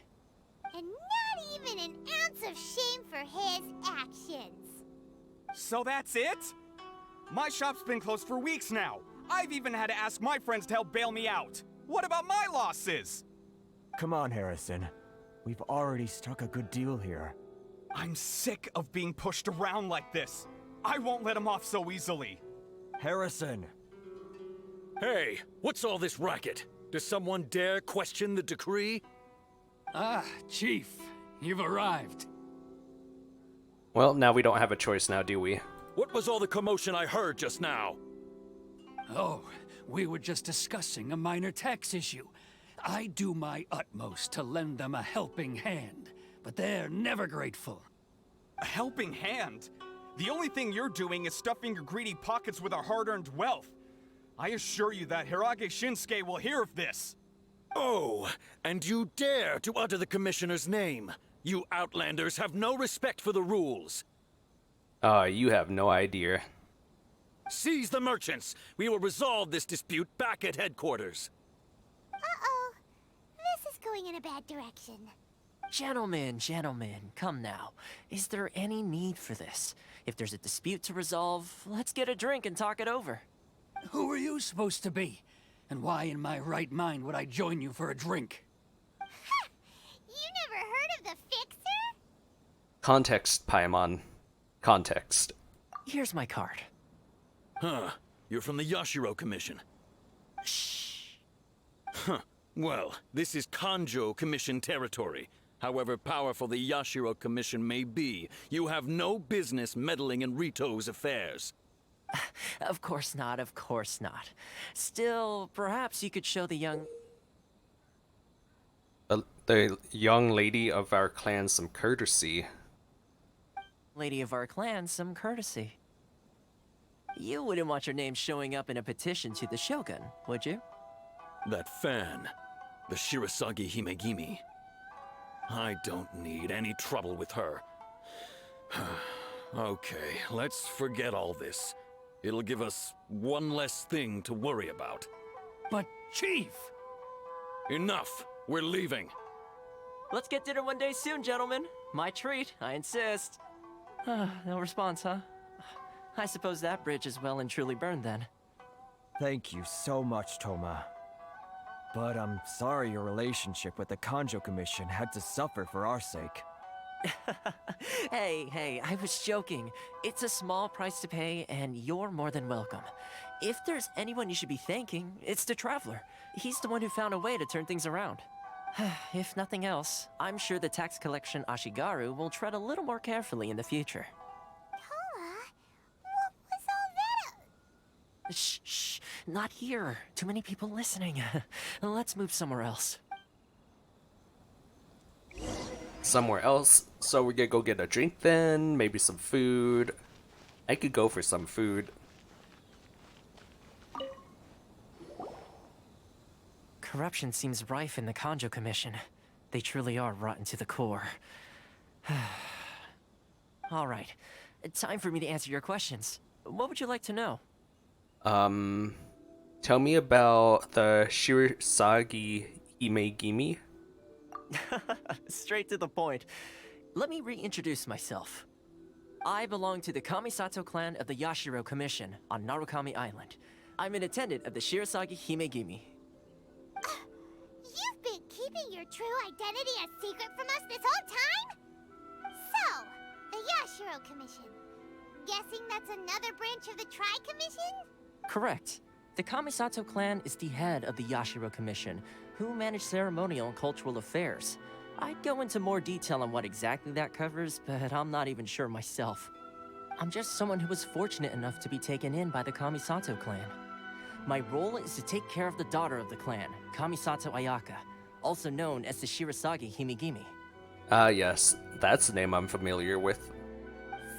And not even an ounce of shame for his actions. So that's it? My shop's been closed for weeks now. I've even had to ask my friends to help bail me out. What about my losses? Come on, Harrison. We've already struck a good deal here. I'm sick of being pushed around like this. I won't let him off so easily. Harrison! Hey, what's all this racket? Does someone dare question the decree? Ah, Chief, you've arrived. Well, now we don't have a choice now, do we? What was all the commotion I heard just now? Oh, we were just discussing a minor tax issue. I do my utmost to lend them a helping hand, but they're never grateful. A helping hand? The only thing you're doing is stuffing your greedy pockets with our hard-earned wealth. I assure you that Hirage Shinsuke will hear of this. Oh, and you dare to utter the Commissioner's name. You Outlanders have no respect for the rules. You have no idea. Seize the merchants. We will resolve this dispute back at headquarters. Uh-oh. This is going in a bad direction. Gentlemen, come now. Is there any need for this? If there's a dispute to resolve, let's get a drink and talk it over. Who are you supposed to be? And why in my right mind would I join you for a drink? Ha! You never heard of the Fixer? Context, Paimon. Context. Here's my card. Huh. You're from the Yashiro Commission. Shh. Huh. Well, this is Kanjo Commission territory. However powerful the Yashiro Commission may be, you have no business meddling in Rito's affairs. Of course not, of course not. Still, perhaps you could show the young lady of our clan some courtesy. lady of our clan some courtesy. You wouldn't want your name showing up in a petition to the Shogun, would you? That fan, the Shirasagi Himegimi. I don't need any trouble with her. Okay, let's forget all this. It'll give us one less thing to worry about. But, Chief! Enough! We're leaving. Let's get dinner one day soon, gentlemen. My treat, I insist. No response, huh? I suppose that bridge is well and truly burned then. Thank you so much, Toma. But I'm sorry your relationship with the Kanjo Commission had to suffer for our sake. Hey, I was joking. It's a small price to pay, and you're more than welcome. If there's anyone you should be thanking, it's the Traveler. He's the one who found a way to turn things around. If nothing else, I'm sure the tax collection Ashigaru will tread a little more carefully in the future. Toma, what was all that? Shh, not here. Too many people listening. Let's move somewhere else. Somewhere else? So we're gonna go get a drink then? Maybe some food? I could go for some food. Corruption seems rife in the Kanjo Commission. They truly are rotten to the core. All right. Time for me to answer your questions. What would you like to know? Tell me about the Shirasagi Himegimi. Straight to the point. Let me reintroduce myself. I belong to the Kamisato clan of the Yashiro Commission on Narukami Island. I'm an attendant of the Shirasagi Himegimi. You've been keeping your true identity a secret from us this whole time? So, the Yashiro Commission. Guessing that's another branch of the Tri-Commission? Correct. The Kamisato clan is the head of the Yashiro Commission, who manage ceremonial and cultural affairs. I'd go into more detail on what exactly that covers, but I'm not even sure myself. I'm just someone who was fortunate enough to be taken in by the Kamisato clan. My role is to take care of the daughter of the clan, Kamisato Ayaka, also known as the Shirasagi Himegimi. Ah, yes, that's a name I'm familiar with.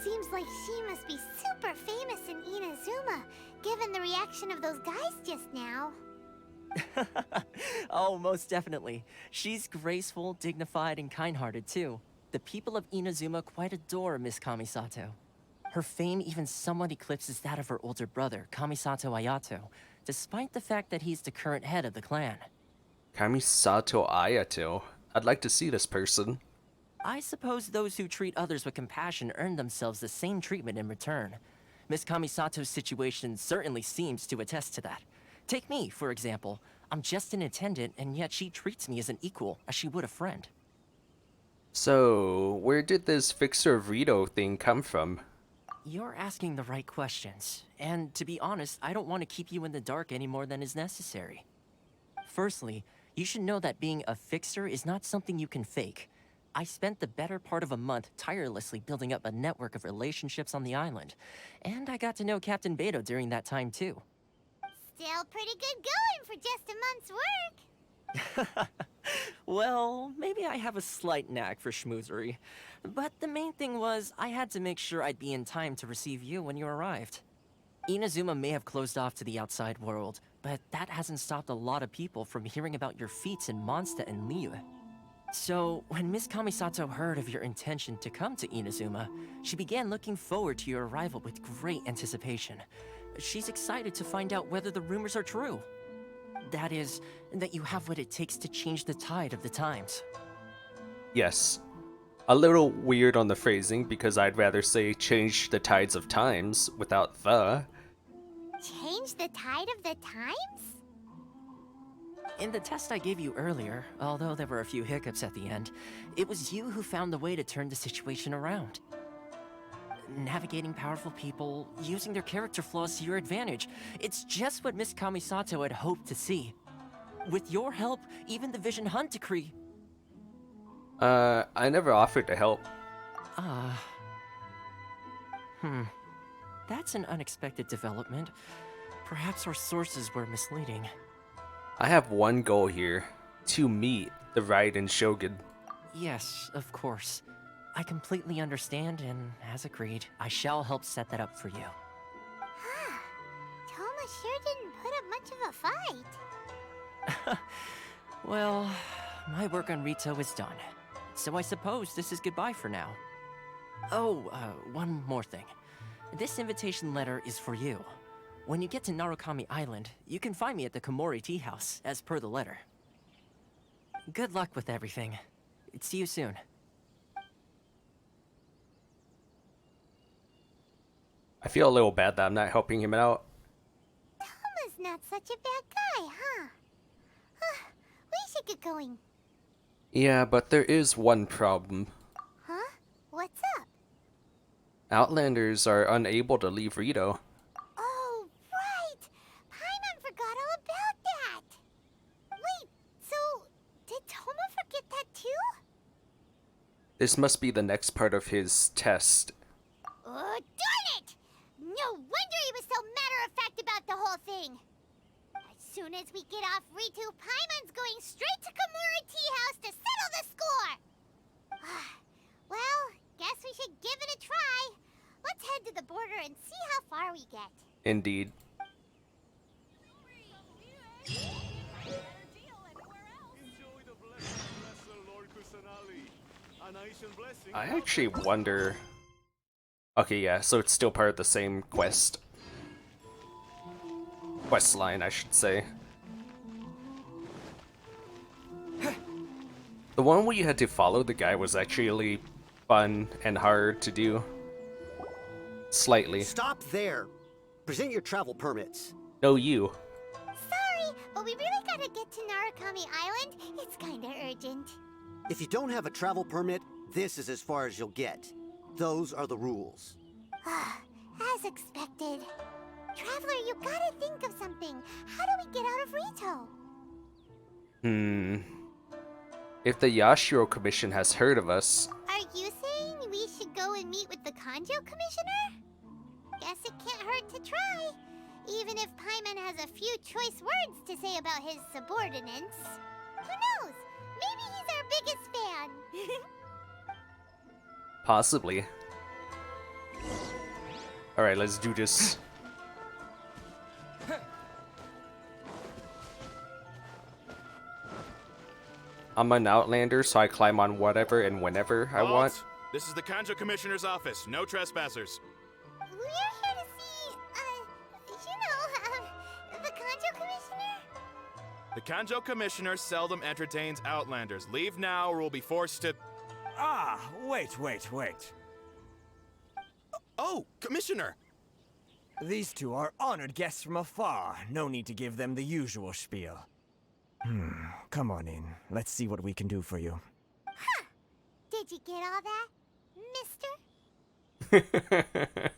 Seems like she must be super famous in Inazuma, given the reaction of those guys just now. Oh, most definitely. She's graceful, dignified, and kind-hearted too. The people of Inazuma quite adore Miss Kamisato. Her fame even somewhat eclipses that of her older brother, Kamisato Ayato, despite the fact that he's the current head of the clan. Kamisato Ayato. I'd like to see this person. I suppose those who treat others with compassion earn themselves the same treatment in return. Miss Kamisato's situation certainly seems to attest to that. Take me, for example. I'm just an attendant, and yet she treats me as an equal, as she would a friend. So, where did this Fixer of Rito thing come from? You're asking the right questions, and to be honest, I don't want to keep you in the dark any more than is necessary. Firstly, you should know that being a fixer is not something you can fake. I spent the better part of a month tirelessly building up a network of relationships on the island, and I got to know Captain Beto during that time too. Still pretty good going for just a month's work. Well, maybe I have a slight knack for schmoozery. But the main thing was, I had to make sure I'd be in time to receive you when you arrived. Inazuma may have closed off to the outside world, but that hasn't stopped a lot of people from hearing about your feats in Mondstadt and Liyue. So, when Miss Kamisato heard of your intention to come to Inazuma, she began looking forward to your arrival with great anticipation. She's excited to find out whether the rumors are true. That is, that you have what it takes to change the tide of the times. Yes. A little weird on the phrasing, because I'd rather say change the tides of times without the. Change the tide of the times? In the test I gave you earlier, although there were a few hiccups at the end, it was you who found the way to turn the situation around. Navigating powerful people, using their character flaws to your advantage. It's just what Miss Kamisato had hoped to see. With your help, even the Vision Hunt decree. I never offered to help. That's an unexpected development. Perhaps our sources were misleading. I have one goal here. To meet the Raiden Shogun. Yes, of course. I completely understand, and as agreed, I shall help set that up for you. Toma sure didn't put up much of a fight. Well, my work on Rito is done. So I suppose this is goodbye for now. Oh, one more thing. This invitation letter is for you. When you get to Narukami Island, you can find me at the Komori Tea House, as per the letter. Good luck with everything. See you soon. I feel a little bad that I'm not helping him out. Toma's not such a bad guy, huh? We should get going. Yeah, but there is one problem. Huh? What's up? Outlanders are unable to leave Rito. Oh, right! Paimon forgot all about that! Wait, so did Toma forget that too? This must be the next part of his test. Oh, darn it! No wonder he was so matter-of-fact about the whole thing! As soon as we get off Ritu, Paimon's going straight to Komori Tea House to settle the score! Well, guess we should give it a try. Let's head to the border and see how far we get. Indeed. I actually wonder... Okay, yeah, so it's still part of the same quest. Quest line, I should say. The one where you had to follow the guy was actually fun and hard to do. Slightly. Stop there. Present your travel permits. No, you. Sorry, but we really gotta get to Narukami Island. It's kinda urgent. If you don't have a travel permit, this is as far as you'll get. Those are the rules. As expected. Traveler, you gotta think of something. How do we get out of Rito? If the Yashiro Commission has heard of us... Are you saying we should go and meet with the Kanjo Commissioner? Guess it can't hurt to try. Even if Paimon has a few choice words to say about his subordinates. Who knows? Maybe he's our biggest fan. Possibly. Alright, let's do this. I'm an Outlander, so I climb on whatever and whenever I want. This is the Kanjo Commissioner's office. No trespassers. We're here to see, the Kanjo Commissioner? The Kanjo Commissioner seldom entertains Outlanders. Leave now or we'll be forced to... Ah, wait. Oh, Commissioner! These two are honored guests from afar. No need to give them the usual spiel. Come on in. Let's see what we can do for you. Huh! Did you get all that, mister?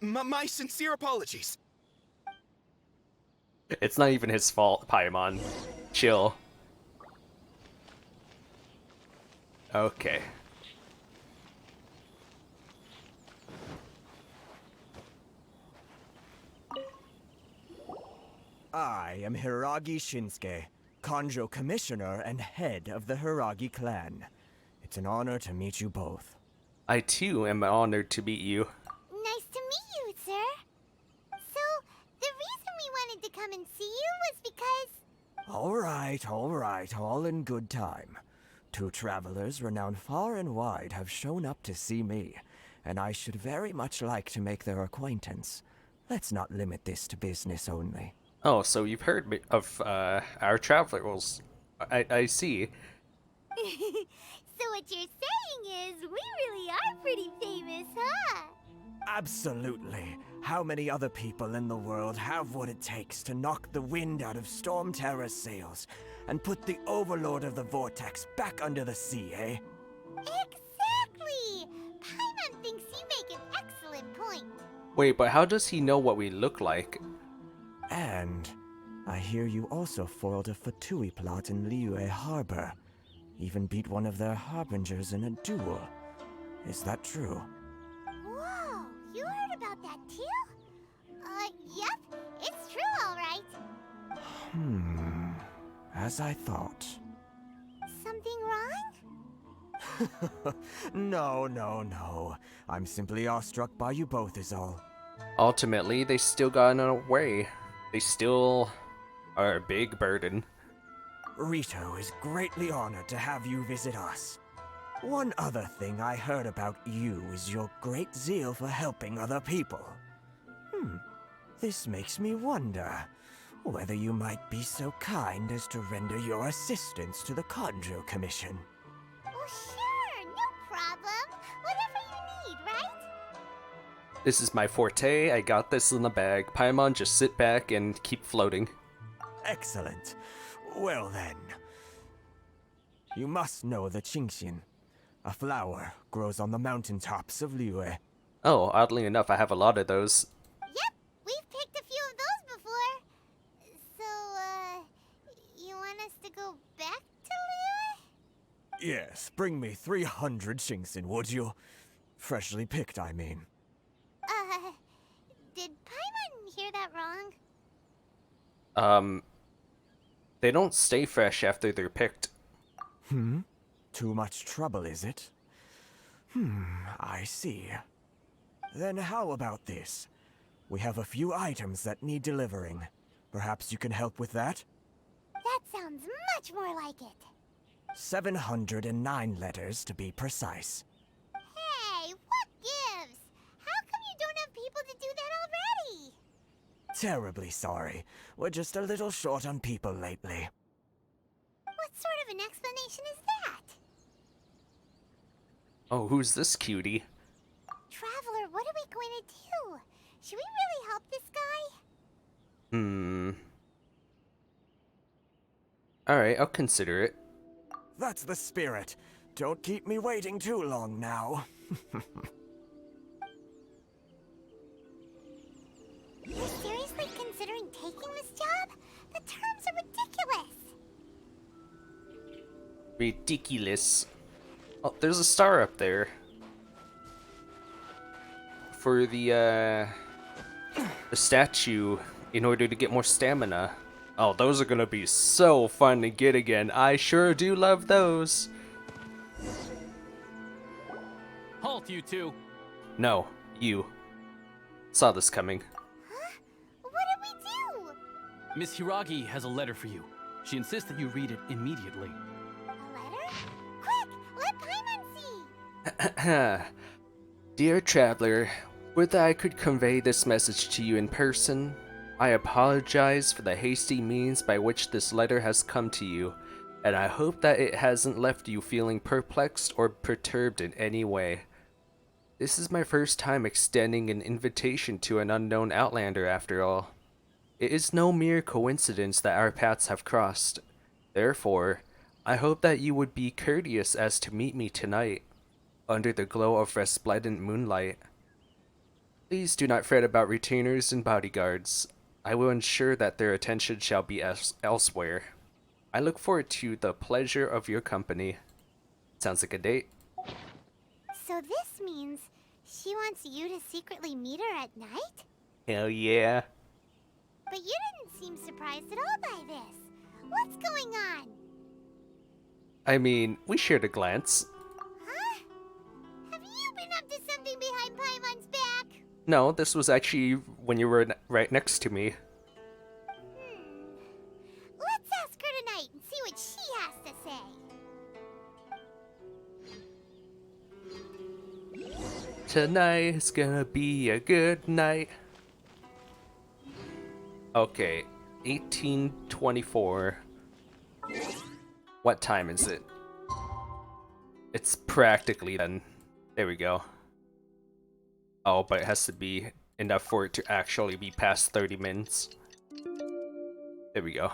My sincere apologies. It's not even his fault, Paimon. Chill. Okay. I am Hiragi Shinsuke, Kanjo Commissioner and head of the Hiragi clan. It's an honor to meet you both. I too am honored to meet you. Nice to meet you, sir. So, the reason we wanted to come and see you was because... All right, all in good time. Two travelers renowned far and wide have shown up to see me, and I should very much like to make their acquaintance. Let's not limit this to business only. Oh, so you've heard of our travelers. I see. So what you're saying is, we really are pretty famous, huh? Absolutely. How many other people in the world have what it takes to knock the wind out of Storm Terror's sails and put the Overlord of the Vortex back under the sea, eh? Exactly! Paimon thinks you make an excellent point. Wait, but how does he know what we look like? And I hear you also foiled a Fatui plot in Liyue Harbor. Even beat one of their harbingers in a duel. Is that true? Whoa, you heard about that too? Yep, it's true, all right. As I thought. Something wrong? No. I'm simply awestruck by you both is all. Ultimately, they still got in our way. They still are a big burden. Rito is greatly honored to have you visit us. One other thing I heard about you is your great zeal for helping other people. This makes me wonder whether you might be so kind as to render your assistance to the Kanjo Commission. Oh, sure, no problem. Whatever you need, right? This is my forte. I got this in the bag. Paimon, just sit back and keep floating. Excellent. Well then. You must know the Qingxin. A flower grows on the mountaintops of Liyue. Oh, oddly enough, I have a lot of those. Yep, we've picked a few of those before. So, you want us to go back to Liyue? Yes, bring me 300 Qingxin, would you? Freshly picked, I mean. Did Paimon hear that wrong? They don't stay fresh after they're picked. Too much trouble, is it? I see. Then how about this? We have a few items that need delivering. Perhaps you can help with that? That sounds much more like it. 709 letters to be precise. Hey, what gives? How come you don't have people to do that already? Terribly sorry. We're just a little short on people lately. What sort of an explanation is that? Oh, who's this cutie? Traveler, what are we going to do? Should we really help this guy? Alright, I'll consider it. That's the spirit. Don't keep me waiting too long now. You're seriously considering taking this job? The terms are ridiculous. Ridiculous. Oh, there's a star up there. For the statue, in order to get more stamina. Oh, those are gonna be so fun to get again. I sure do love those. Halt, you two! No, you. Saw this coming. Huh? What did we do? Miss Hiragi has a letter for you. She insists that you read it immediately. A letter? Quick, let Paimon see! Dear traveler, would that I could convey this message to you in person. I apologize for the hasty means by which this letter has come to you, and I hope that it hasn't left you feeling perplexed or perturbed in any way. This is my first time extending an invitation to an unknown outlander after all. It is no mere coincidence that our paths have crossed. Therefore, I hope that you would be courteous as to meet me tonight, under the glow of resplendent moonlight. Please do not fret about retainers and bodyguards. I will ensure that their attention shall be elsewhere. I look forward to the pleasure of your company. Sounds like a date. So this means she wants you to secretly meet her at night? Hell yeah. But you didn't seem surprised at all by this. What's going on? I mean, we shared a glance. Huh? Have you been up to something behind Paimon's back? No, this was actually when you were right next to me. Let's ask her tonight and see what she has to say. Tonight's gonna be a good night. Okay, 1824. What time is it? It's practically then. There we go. Oh, but it has to be enough for it to actually be past 30 minutes. There we go.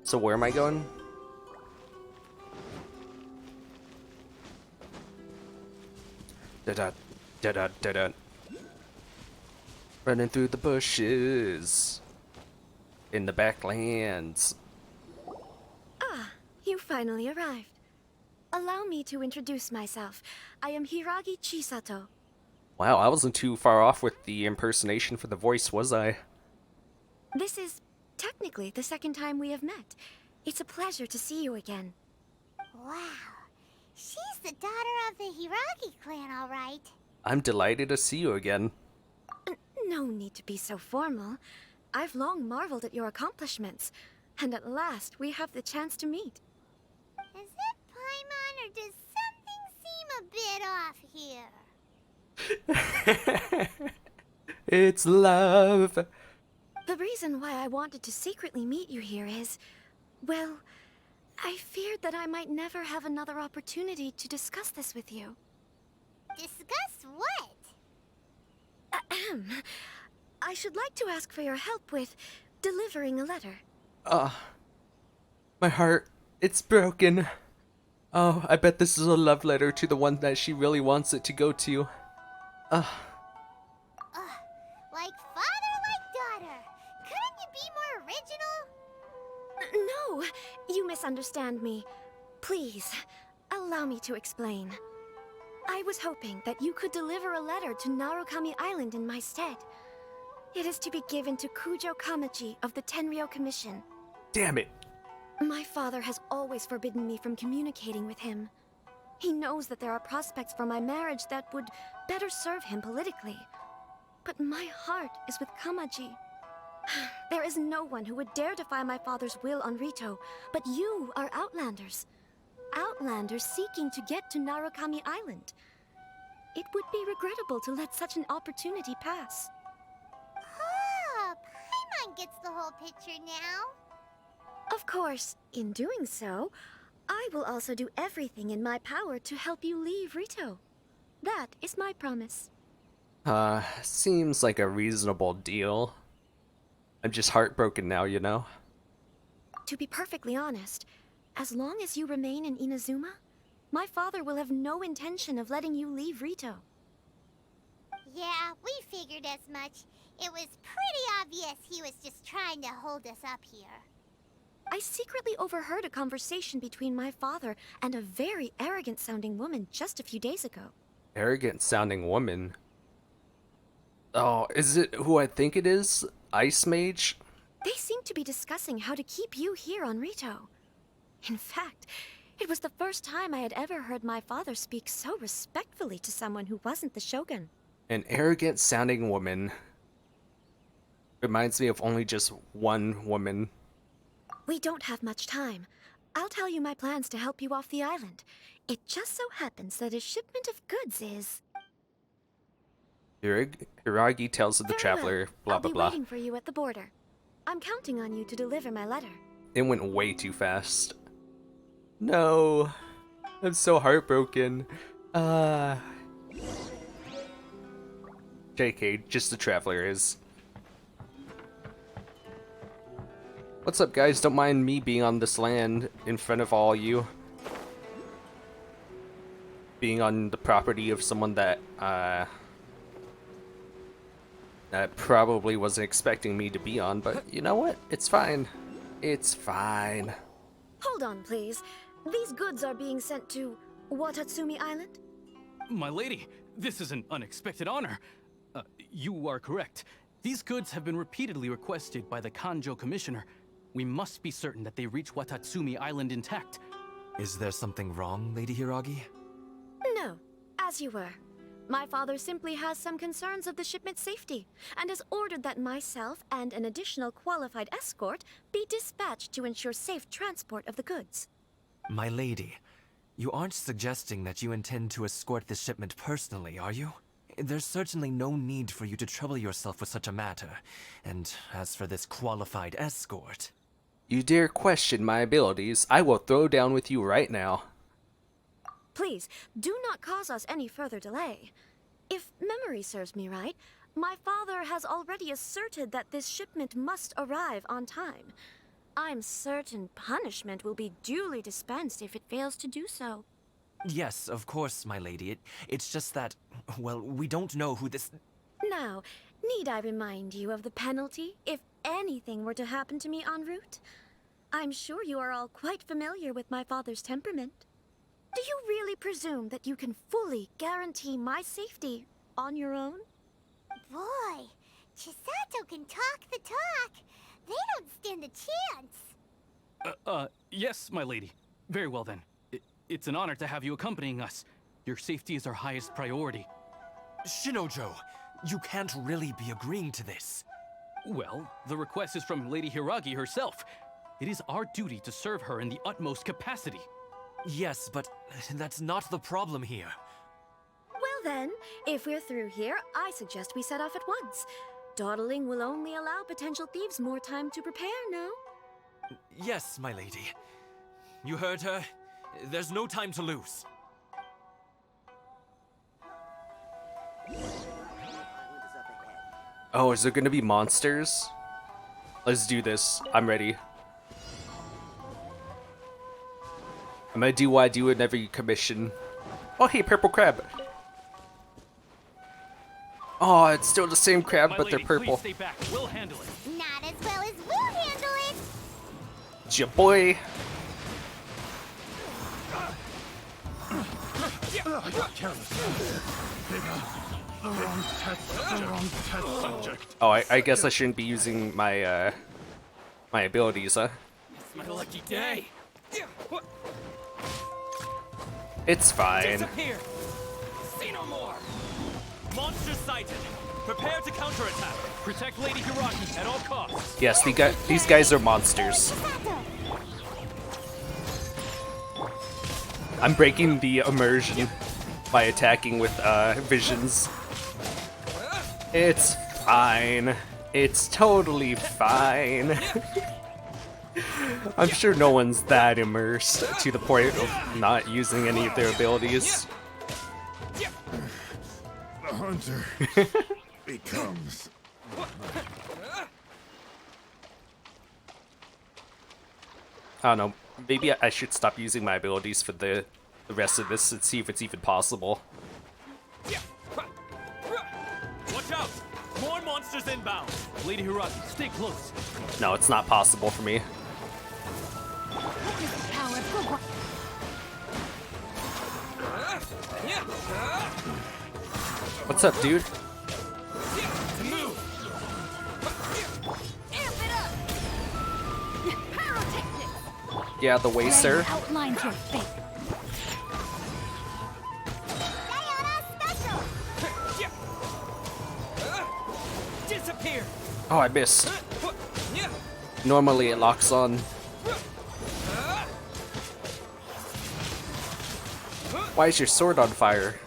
So where am I going? Da-da, da-da, da-da. Running through the bushes. In the backlands. Ah, you finally arrived. Allow me to introduce myself. I am Hiragi Chisato. Wow, I wasn't too far off with the impersonation for the voice, was I? This is technically the second time we have met. It's a pleasure to see you again. Wow. She's the daughter of the Hiragi clan, all right. I'm delighted to see you again. No need to be so formal. I've long marveled at your accomplishments, and at last we have the chance to meet. Is it Paimon, or does something seem a bit off here? It's love. The reason why I wanted to secretly meet you here is, well, I feared that I might never have another opportunity to discuss this with you. Discuss what? Ahem. I should like to ask for your help with delivering a letter. My heart, it's broken. Oh, I bet this is a love letter to the one that she really wants it to go to. Like father, like daughter. Couldn't you be more original? No, you misunderstand me. Please, allow me to explain. I was hoping that you could deliver a letter to Narukami Island in my stead. It is to be given to Kujo Kamaji of the Tenryou Commission. Damn it. My father has always forbidden me from communicating with him. He knows that there are prospects for my marriage that would better serve him politically. But my heart is with Kamaji. There is no one who would dare defy my father's will on Rito, but you are Outlanders. Outlanders seeking to get to Narukami Island. It would be regrettable to let such an opportunity pass. Oh, Paimon gets the whole picture now. Of course, in doing so, I will also do everything in my power to help you leave Rito. That is my promise. Seems like a reasonable deal. I'm just heartbroken now, you know? To be perfectly honest, as long as you remain in Inazuma, my father will have no intention of letting you leave Rito. Yeah, we figured as much. It was pretty obvious he was just trying to hold us up here. I secretly overheard a conversation between my father and a very arrogant-sounding woman just a few days ago. Arrogant sounding woman. Oh, is it who I think it is? Ice Mage? They seem to be discussing how to keep you here on Rito. In fact, it was the first time I had ever heard my father speak so respectfully to someone who wasn't the Shogun. An arrogant sounding woman. Reminds me of only just one woman. We don't have much time. I'll tell you my plans to help you off the island. It just so happens that a shipment of goods is... Hiragi tells of the Very traveler, well. blah I'll blah be blah. waiting for you at the border. I'm counting on you to deliver my letter. It went way too fast. No. I'm so heartbroken. JK, just the traveler is. What's up, guys? Don't mind me being on this land in front of all you. Being on the property of someone that probably wasn't expecting me to be on, but you know what? It's fine. It's fine. Hold on, please. These goods are being sent to Watatsumi Island? My lady, this is an unexpected honor. You are correct. These goods have been repeatedly requested by the Kanjo Commissioner. We must be certain that they reach Watatsumi Island intact. Is there something wrong, Lady Hiragi? No, as you were. My father simply has some concerns of the shipment's safety, and has ordered that myself and an additional qualified escort be dispatched to ensure safe transport of the goods. My lady, you aren't suggesting that you intend to escort this shipment personally, are you? There's certainly no need for you to trouble yourself with such a matter. And as for this qualified escort... You dare question my abilities, I will throw down with you right now. Please, do not cause us any further delay. If memory serves me right, my father has already asserted that this shipment must arrive on time. I'm certain punishment will be duly dispensed if it fails to do so. Yes, of course, my lady. It's just that, well, we don't know who this... Now, need I remind you of the penalty if anything were to happen to me en route? I'm sure you are all quite familiar with my father's temperament. Do you really presume that you can fully guarantee my safety on your own? Boy, Chisato can talk the talk. They don't stand a chance. Yes, my lady. Very well then. It's an honor to have you accompanying us. Your safety is our highest priority. Shinojo, you can't really be agreeing to this. Well, the request is from Lady Hiragi herself. It is our duty to serve her in the utmost capacity. Yes, but that's not the problem here. Well then, if we're through here, I suggest we set off at once. Dawdling will only allow potential thieves more time to prepare, no? Yes, my lady. You heard her. There's no time to lose. Oh, is there gonna be monsters? Let's do this. I'm ready. I'm gonna do what I do in every commission. Oh, hey, purple crab. Oh, it's still the same crab, but they're purple. Please stay back. We'll handle it. Not as well as we'll handle it. It's your boy. Oh, I guess I shouldn't be using my my abilities, huh? It's my lucky day. It's fine. Disappear. See no more. Monster sighted. Prepare to counterattack. Protect Lady Hiragi at all costs. Yes, these guys are monsters. I'm breaking the immersion by attacking with visions. It's fine. It's totally fine. I'm sure no one's that immersed to the point of not using any of their abilities. The hunter becomes I don't know. Maybe I should stop using my abilities for the rest of this and see if it's even possible. Watch out! More monsters inbound! Lady Hiragi, stay close. No, it's not possible for me. What's up, dude? Yeah, the waster. Outlines your fate. Disappear. Oh, I missed. Normally it locks on. Why is your sword on fire?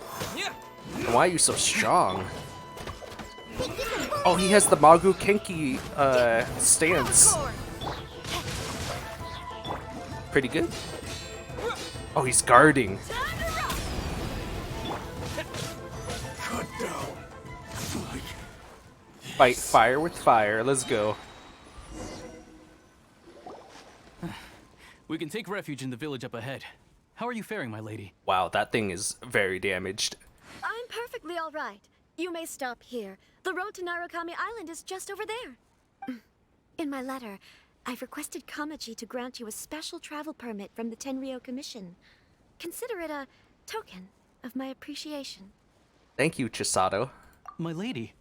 And why are you so strong? Oh, he has the Magu Kenki stance. Pretty good. Oh, he's guarding. Fight fire with fire. Let's go. We can take refuge in the village up ahead. How are you faring, my lady? Wow, that thing is very damaged. I'm perfectly all right. You may stop here. The road to Narukami Island is just over there. In my letter, I've requested Kamaji to grant you a special travel permit from the Tenryou Commission. Consider it a token of my appreciation. Thank you, Chisato. My lady.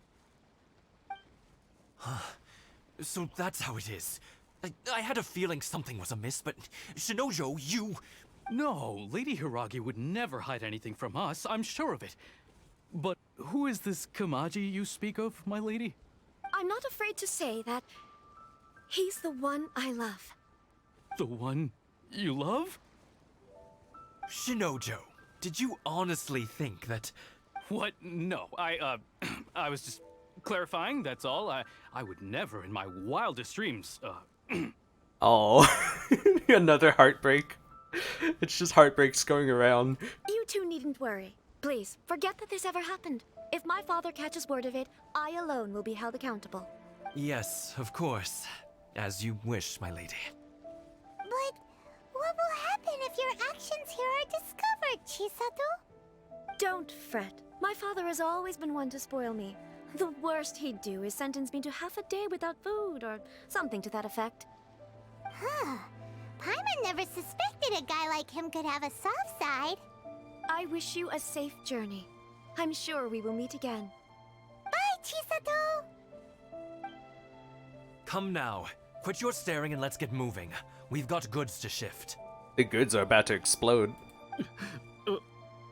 So that's how it is. I had a feeling something was amiss, but Shinojo, you... No, Lady Hiragi would never hide anything from us, I'm sure of it. But who is this Kamaji you speak of, my lady? I'm not afraid to say that he's the one I love. The one you love? Shinojo, did you honestly think that... What? No, I was just clarifying, that's all. I would never in my wildest dreams, Oh, another heartbreak. It's just heartbreaks going around. You two needn't worry. Please, forget that this ever happened. If my father catches word of it, I alone will be held accountable. Yes, of course. As you wish, my lady. But what will happen if your actions here are discovered, Chisato? Don't fret. My father has always been one to spoil me. The worst he'd do is sentence me to half a day without food, or something to that effect. Huh. Paimon never suspected a guy like him could have a soft side. I wish you a safe journey. I'm sure we will meet again. Bye, Chisato! Come now. Quit your staring and let's get moving. We've got goods to shift. The goods are about to explode.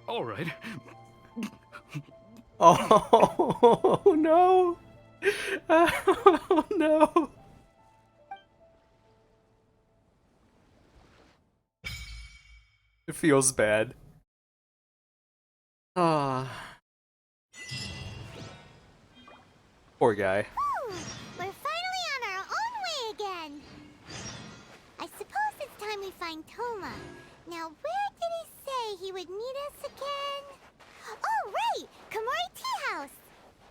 All right. Oh no! Oh no! It feels bad. Ah. Poor guy. Whew, we're finally on our own way again. I suppose it's time we find Toma. Now, where did he say he would meet us again? Oh, right! Komori Tea House!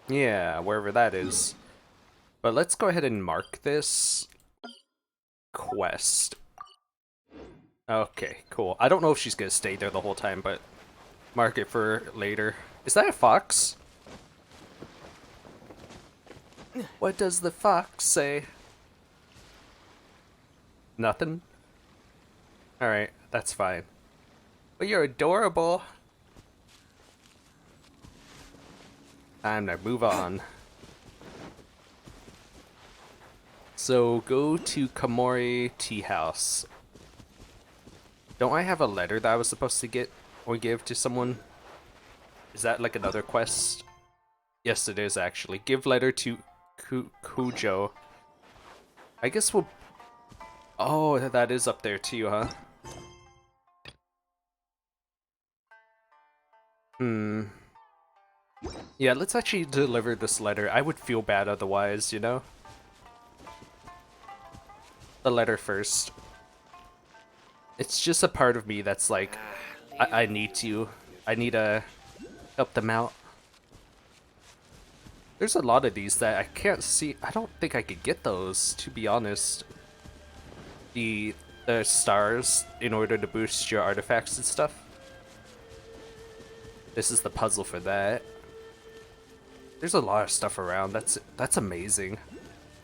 Yeah, wherever that is. But let's go ahead and mark this quest. Okay, cool. I don't know if she's gonna stay there the whole time, but mark it for later. Is that a fox? What does the fox say? Nothing? Alright, that's fine. But you're adorable. Time to move on. So go to Komori Tea House. Don't I have a letter that I was supposed to get or give to someone? Is that like another quest? Yes, it is actually. Give letter to Kujo. I guess we'll... Oh, that is up there too, huh? Yeah, let's actually deliver this letter. I would feel bad otherwise, you know? The letter first. It's just a part of me that's like, I need to help them out. There's a lot of these that I can't see. I don't think I could get those, to be honest. The the stars in order to boost your artifacts and stuff. This is the puzzle for that. There's a lot of stuff around. That's amazing.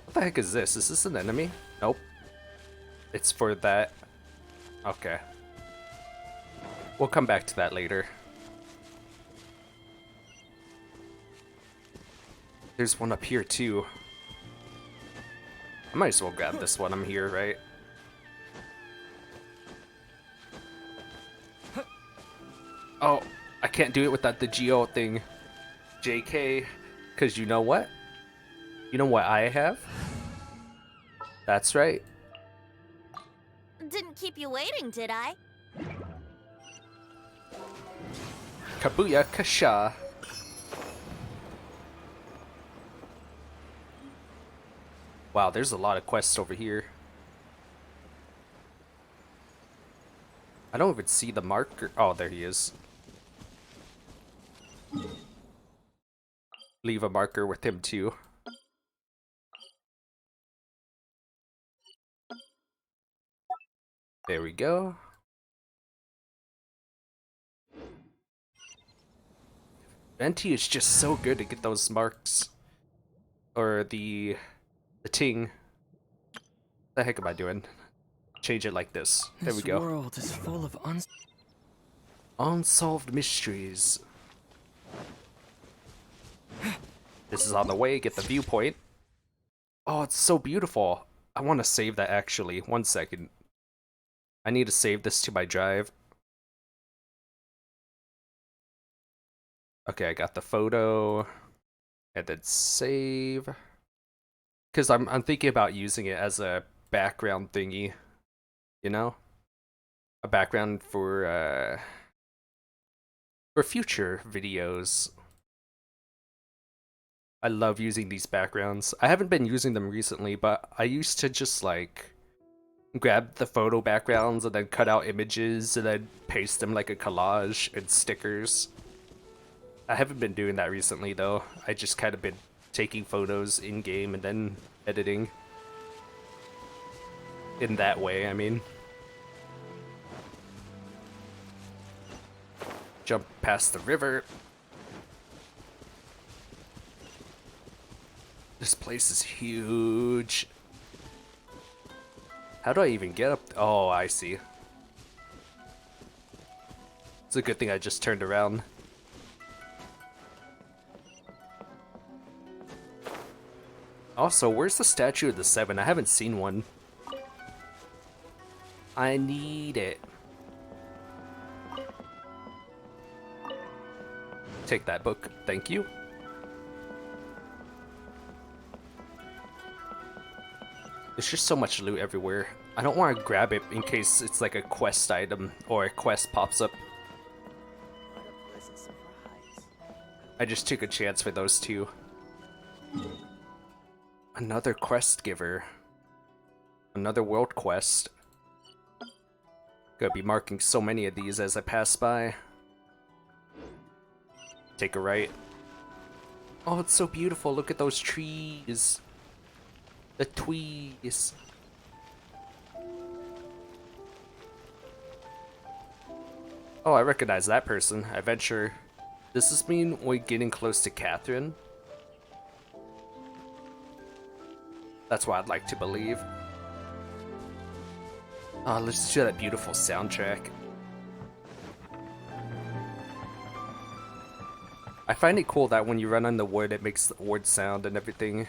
What the heck is this? Is this an enemy? Nope. It's for that. Okay. We'll come back to that later. There's one up here too. I might as well grab this one. I'm here, right? Oh, I can't do it without the Geo thing. JK, because you know what? You know what I have? That's right. Didn't keep you waiting, did I? Kabuya Kasha. Wow, there's a lot of quests over here. I don't even see the marker. Oh, there he is. Leave a marker with him too. There we go. Venti is just so good to get those marks. Or the ting. What the heck am I doing? Change it like this. There we go. This world is full of unsolved mysteries. This is on the way. Get the viewpoint. Oh, it's so beautiful. I want to save that actually. 1 second. I need to save this to my drive. Okay, I got the photo. And then save. Because I'm thinking about using it as a background thingy. You know? A background for future videos. I love using these backgrounds. I haven't been using them recently, but I used to just like grab the photo backgrounds and then cut out images and then paste them like a collage and stickers. I haven't been doing that recently though. I just kind of been taking photos in game and then editing. In that way, I mean. Jump past the river. This place is huge. How do I even get up? Oh, I see. It's a good thing I just turned around. Also, where's the Statue of the Seven? I haven't seen one. I need it. Take that book, thank you. There's just so much loot everywhere. I don't want to grab it in case it's like a quest item or a quest pops up. I just took a chance for those two. Another quest giver. Another world quest. Gonna be marking so many of these as I pass by. Take a right. Oh, it's so beautiful. Look at those trees. The tweez. Oh, I recognize that person. Adventure. Does this mean we're getting close to Catherine? That's what I'd like to believe. Oh, listen to that beautiful soundtrack. I find it cool that when you run on the wood, it makes the wood sound and everything.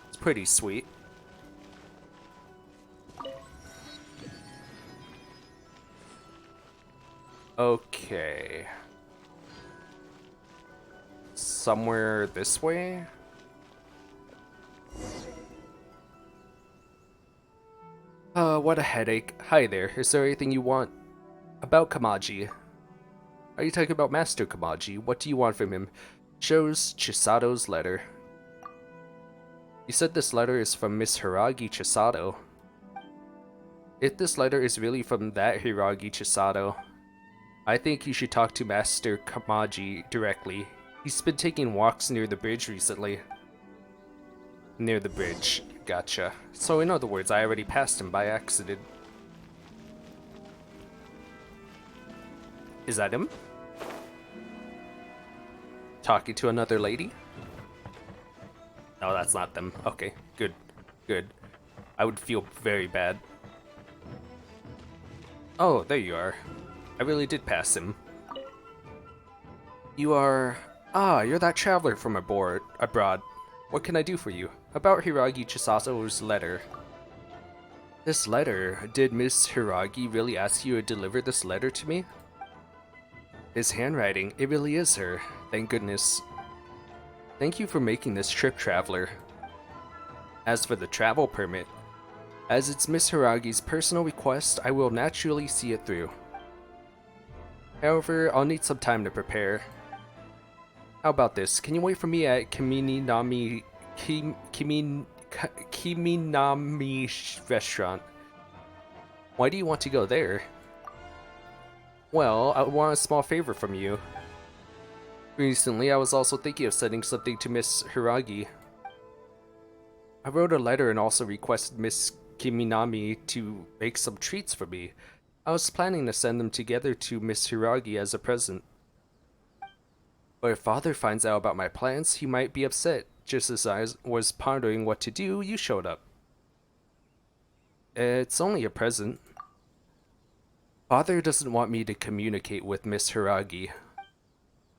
It's pretty sweet. Okay. Somewhere this way? What a headache. Hi there, is there anything you want? About Kamaji. Are you talking about Master Kamaji? What do you want from him? Shows Chisato's letter. You said this letter is from Miss Hiragi Chisato. If this letter is really from that Hiragi Chisato, I think you should talk to Master Kamaji directly. He's been taking walks near the bridge recently. Near the bridge. Gotcha. So in other words, I already passed him by accident. Is that him? Talking to another lady? No, that's not them. Okay, good. Good. I would feel very bad. Oh, there you are. I really did pass him. You are... Ah, you're that traveler from abroad. What can I do for you? About Hiragi Chisato's letter. This letter? Did Miss Hiragi really ask you to deliver this letter to me? His handwriting, it really is her. Thank goodness. Thank you for making this trip, traveler. As for the travel permit, as it's Miss Hiragi's personal request, I will naturally see it through. However, I'll need some time to prepare. How about this? Can you wait for me at Kiminami restaurant? Why do you want to go there? Well, I want a small favor from you. Recently, I was also thinking of sending something to Miss Hiragi. I wrote a letter and also requested Miss Kiminami to make some treats for me. I was planning to send them together to Miss Hiragi as a present. But if Father finds out about my plans, he might be upset. Just as I was pondering what to do, you showed up. It's only a present. Father doesn't want me to communicate with Miss Hiragi.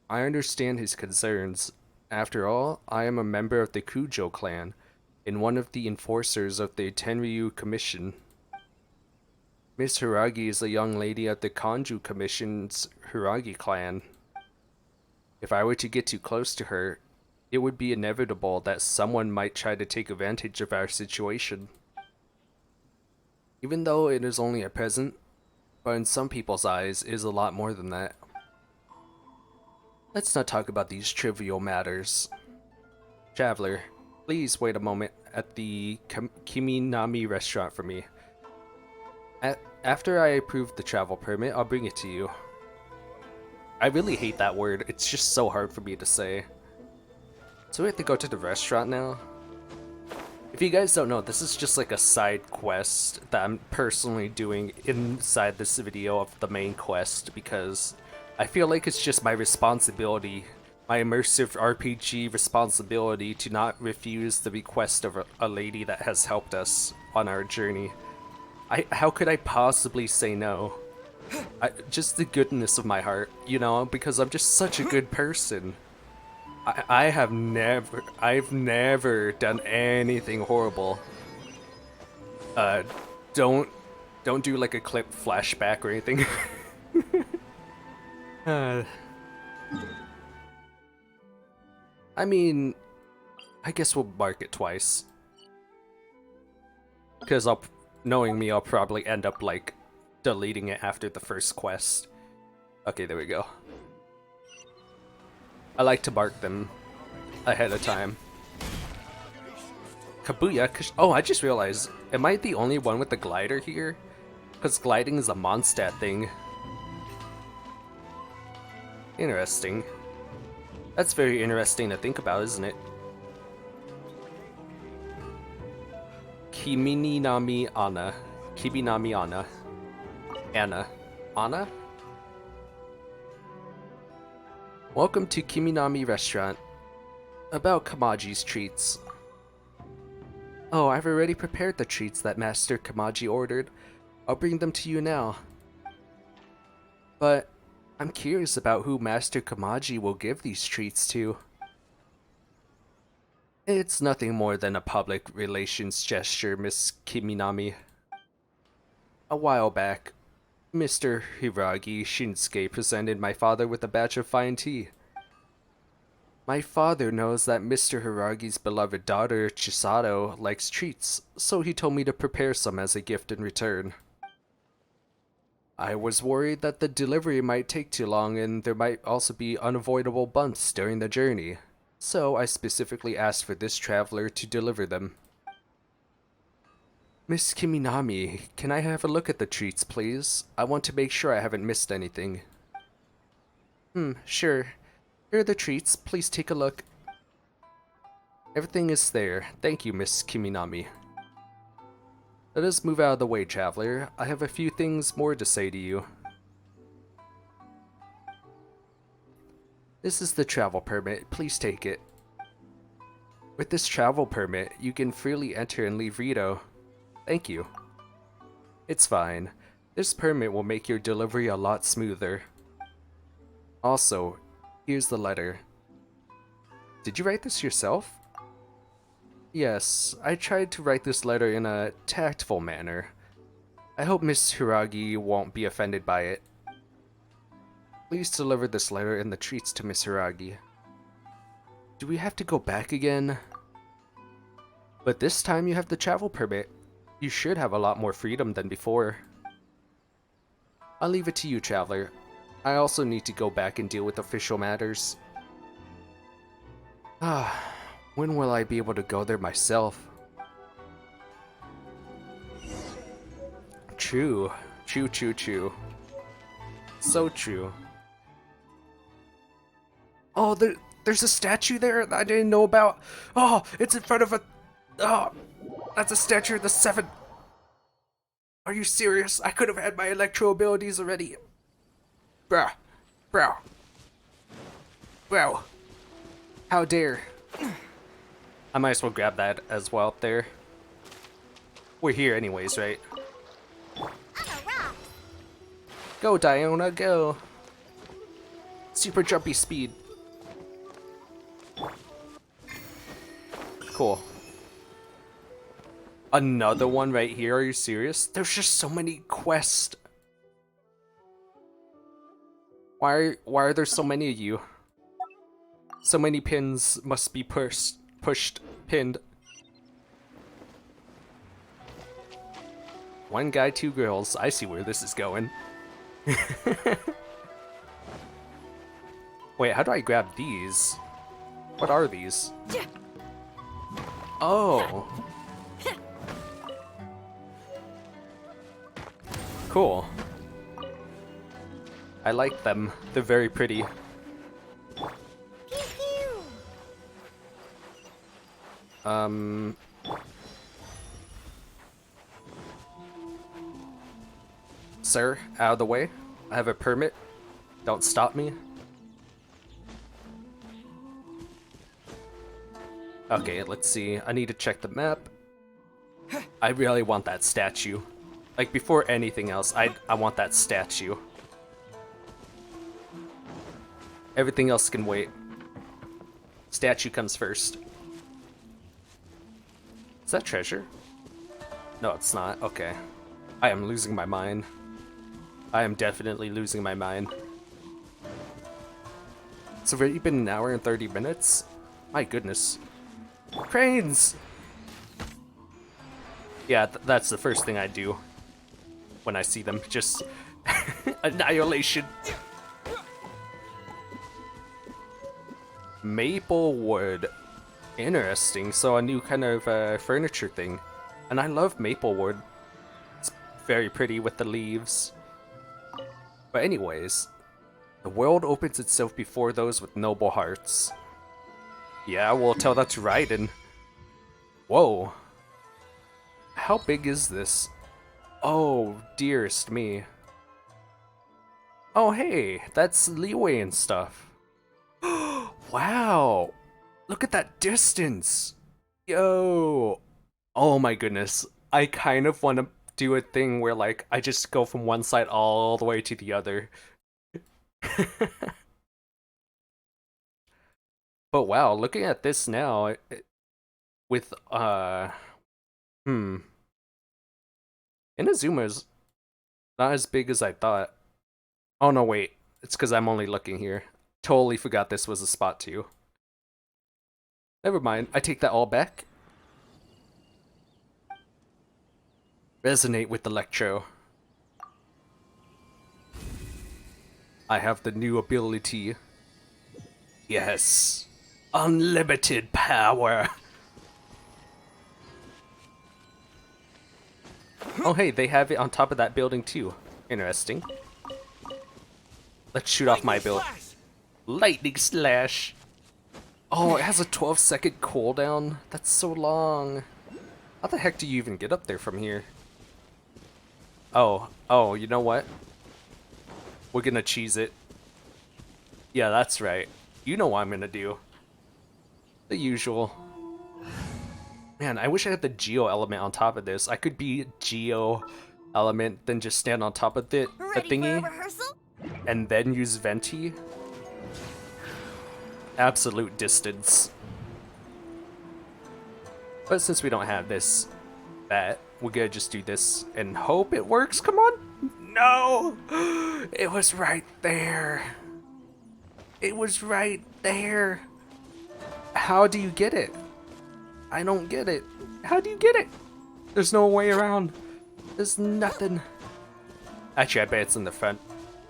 I understand his concerns. After all, I am a member of the Kujo clan, and one of the enforcers of the Tenryu Commission. Miss Hiragi is a young lady at the Kanju Commission's Hiragi clan. If I were to get too close to her, it would be inevitable that someone might try to take advantage of our situation. Even though it is only a present, but in some people's eyes, it is a lot more than that. Let's not talk about these trivial matters. Traveler, please wait a moment at the Kiminami restaurant for me. After I approve the travel permit, I'll bring it to you. I really hate that word. It's just so hard for me to say. So we have to go to the restaurant now? If you guys don't know, this is just like a side quest that I'm personally doing inside this video of the main quest because I feel like it's just my responsibility, my immersive RPG responsibility to not refuse the request of a lady that has helped us on our journey. How could I possibly say no? Just the goodness of my heart, you know, because I'm just such a good person. I've never done anything horrible. Don't do like a clip flashback or anything. I mean, I guess we'll mark it twice. Because knowing me, I'll probably end up like deleting it after the first quest. Okay, there we go. I like to mark them ahead of time. Kabuya, oh, I just realized, am I the only one with the glider here? Because gliding is a Mondstadt thing. Interesting. That's very interesting to think about, isn't it? Kiminami Anna. Kiminami Anna. Anna. Anna? Welcome to Kiminami Restaurant. About Kamaji's treats. Oh, I've already prepared the treats that Master Kamaji ordered. I'll bring them to you now. But I'm curious about who Master Kamaji will give these treats to. It's nothing more than a public relations gesture, Miss Kiminami. A while back, Mr. Hiragi Shinsuke presented my father with a batch of fine tea. My father knows that Mr. Hiragi's beloved daughter, Chisato, likes treats, so he told me to prepare some as a gift in return. I was worried that the delivery might take too long and there might also be unavoidable bumps during the journey, so I specifically asked for this traveler to deliver them. Miss Kiminami, can I have a look at the treats, please? I want to make sure I haven't missed anything. Sure. Here are the treats. Please take a look. Everything is there. Thank you, Miss Kiminami. Let us move out of the way, traveler. I have a few things more to say to you. This is the travel permit. Please take it. With this travel permit, you can freely enter and leave Rito. Thank you. It's fine. This permit will make your delivery a lot smoother. Also, here's the letter. Did you write this yourself? Yes, I tried to write this letter in a tactful manner. I hope Miss Hiragi won't be offended by it. Please deliver this letter and the treats to Miss Hiragi. Do we have to go back again? But this time you have the travel permit. You should have a lot more freedom than before. I'll leave it to you, traveler. I also need to go back and deal with official matters. When will I be able to go there myself? True. True. So true. Oh, there's a statue there that I didn't know about. Oh, it's in front of a... Oh, that's a statue of the Seven. Are you serious? I could have had my electro abilities already. Bruh. How dare. I might as well grab that as well up there. We're here anyways, right? Go, Diona, go. Super jumpy speed. Cool. Another one right here, are you serious? There's just so many quests. Why are there so many of you? So many pins must be pinned. One guy, two girls. I see where this is going. Wait, how do I grab these? What are these? Oh. Cool. I like them. They're very pretty. Sir, out of the way. I have a permit. Don't stop me. Okay, let's see. I need to check the map. I really want that statue. Like, before anything else, I want that statue. Everything else can wait. Statue comes first. Is that treasure? No, it's not. Okay. I am losing my mind. I am definitely losing my mind. It's already been an hour and 30 minutes? My goodness. Cranes! Yeah, that's the first thing I do when I see them. Just annihilation. Maple wood. Interesting. So a new kind of furniture thing. And I love maple wood. It's very pretty with the leaves. But anyways, the world opens itself before those with noble hearts. Yeah, we'll tell that to Raiden. Whoa. How big is this? Oh, dearest me. Oh, hey, that's leeway and stuff. Wow. Look at that distance. Yo. Oh my goodness. I kind of want to do a thing where, like, I just go from one side all the way to the other. But wow, looking at this now, with, Inazuma's not as big as I thought. Oh no, wait. It's because I'm only looking here. Totally forgot this was a spot too. Never mind, I take that all back. Resonate with Electro. I have the new ability. Yes. Unlimited power. Oh hey, they have it on top of that building too. Interesting. Let's shoot off my build. Lightning slash. Oh, it has a 12-second cooldown? That's so long. How the heck do you even get up there from here? Oh, you know what? We're gonna cheese it. Yeah, that's right. You know what I'm gonna do. The usual. Man, I wish I had the Geo element on top of this. I could be Geo element, then just stand on top of the thingy, and then use Venti. Absolute distance. But since we don't have that, we're gonna just do this and hope it works. Come on! No! It was right there. It was right there. How do you get it? I don't get it. How do you get it? There's no way around. There's nothing. Actually, I bet it's in the front.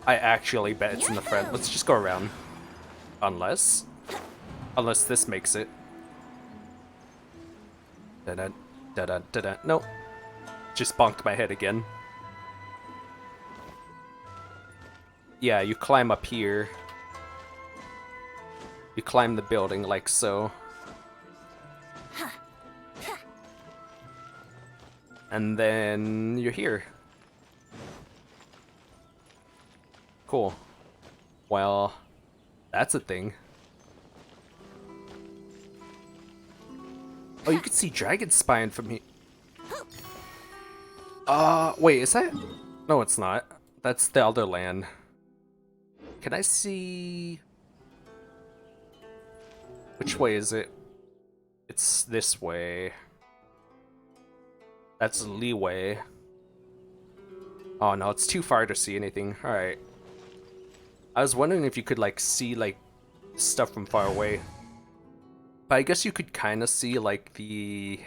I actually bet it's in the front. Let's just go around. Unless this makes it. Da-da, da-da, da-da. Nope. Just bonked my head again. Yeah, you climb up here. You climb the building like so. And then you're here. Cool. Well, that's a thing. Oh, you can see Dragon Spine from here. Wait, is that? No, it's not. That's the other land. Can I see? Which way is it? It's this way. That's leeway. Oh no, it's too far to see anything. Alright. I was wondering if you could like see like stuff from far away. But I guess you could kind of see like the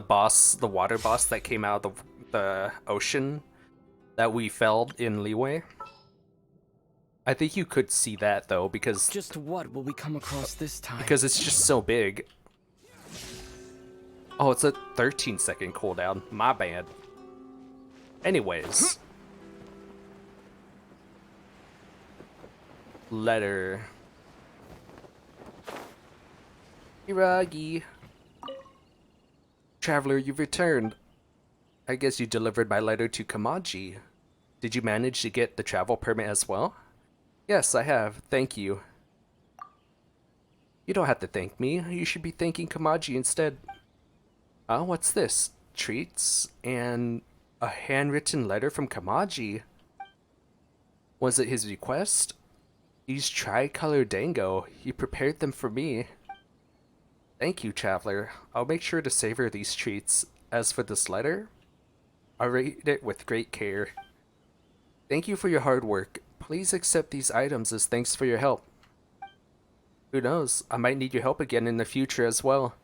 boss, the water boss that came out of the ocean that we felled in leeway. I think you could see that though, because just what will we come across this time? Because it's just so big. Oh, it's a 13-second cooldown. My bad. Anyways. Letter. Hiragi. Traveler, you've returned. I guess you delivered my letter to Kamaji. Did you manage to get the travel permit as well? Yes, I have. Thank you. You don't have to thank me. You should be thanking Kamaji instead. Oh, what's this? Treats and a handwritten letter from Kamaji. Was it his request? These tricolor dango. He prepared them for me. Thank you, traveler. I'll make sure to savor these treats. As for this letter, I'll read it with great care. Thank you for your hard work. Please accept these items as thanks for your help. Who knows? I might need your help again in the future as well.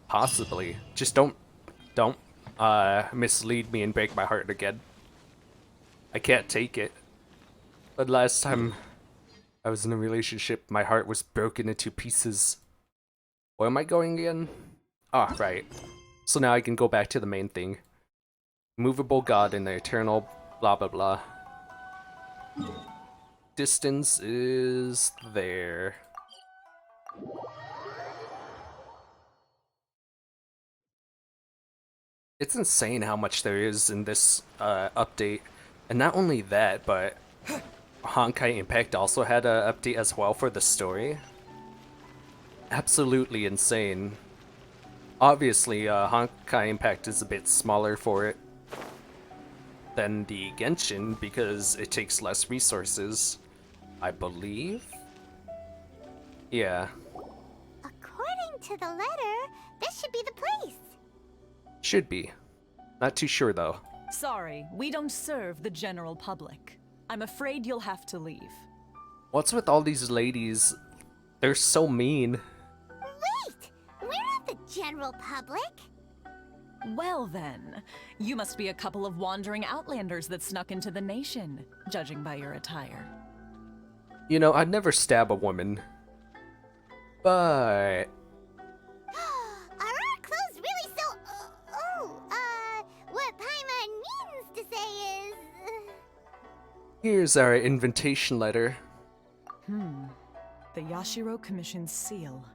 Possibly. Just don't mislead me and break my heart again. I can't take it. But last time I was in a relationship, my heart was broken into pieces. Where am I going again? Ah, right. So now I can go back to the main thing. Immovable God and the Eternal blah blah blah. Distance is there. It's insane how much there is in this update. And not only that, but Honkai Impact also had an update as well for the story. Absolutely insane. Obviously, Honkai Impact is a bit smaller for it than the Genshin because it takes less resources, I believe. Yeah. According to the letter, this should be the place. Should be. Not too sure though. Sorry, we don't serve the general public. I'm afraid you'll have to leave. What's with all these ladies? They're so mean. Wait! We're not the general public. Well then, you must be a couple of wandering outlanders that snuck into the nation, judging by your attire. You know, I'd never stab a woman. But... Are our clothes really so... what Paimon means to say is... Here's our invitation letter. The Yashiro Commission's seal.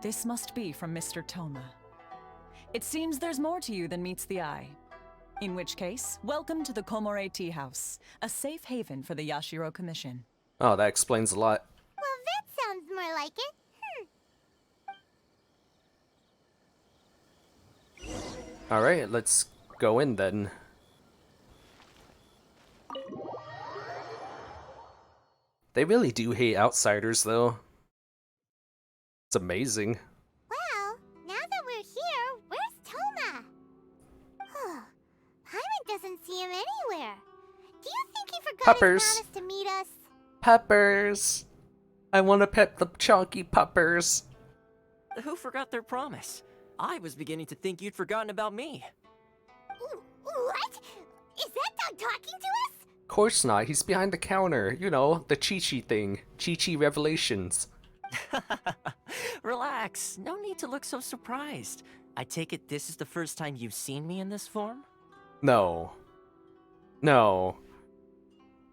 This must be from Mr. Toma. It seems there's more to you than meets the eye. In which case, welcome to the Komore Tea House, a safe haven for the Yashiro Commission. Oh, that explains a lot. Well, that sounds more like it. Alright, let's go in then. They really do hate outsiders, though. It's amazing. Well, now that we're here, where's Toma? Paimon doesn't see him anywhere. Do you think he forgot Puppers. his promise to meet us? Puppers! I want to pet the chunky puppers. Who forgot their promise? I was beginning to think you'd forgotten about me. What? Is that dog talking to us? Of course not, he's behind the counter. You know, the Chi-Chi thing. Chi-Chi Revelations. Relax, no need to look so surprised. I take it this is the first time you've seen me in this form? No. No.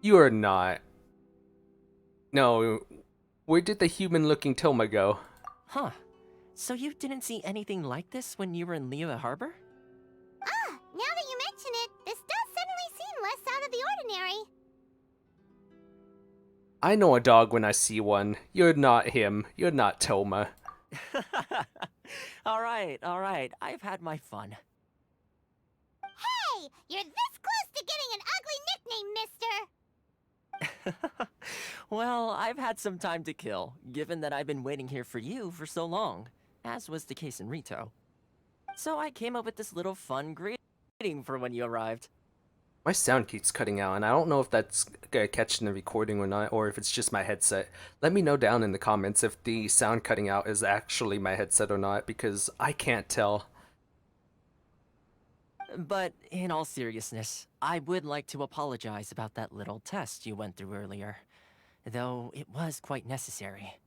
You are not. No. Where did the human-looking Toma go? Huh. So you didn't see anything like this when you were in Liyue Harbor? Now that you mention it, this does suddenly seem less out of the ordinary. I know a dog when I see one. You're not him. You're not Toma. Alright, I've had my fun. Hey! You're this close to getting an ugly nickname, mister! Well, I've had some time to kill, given that I've been waiting here for you for so long, as was the case in Rito. So I came up with this little fun greeting for when you arrived. My sound keeps cutting out, and I don't know if that's gonna catch in the recording or not, or if it's just my headset. Let me know down in the comments if the sound cutting out is actually my headset or not, because I can't tell. But in all seriousness, I would like to apologize about that little test you went through earlier, though it was quite necessary.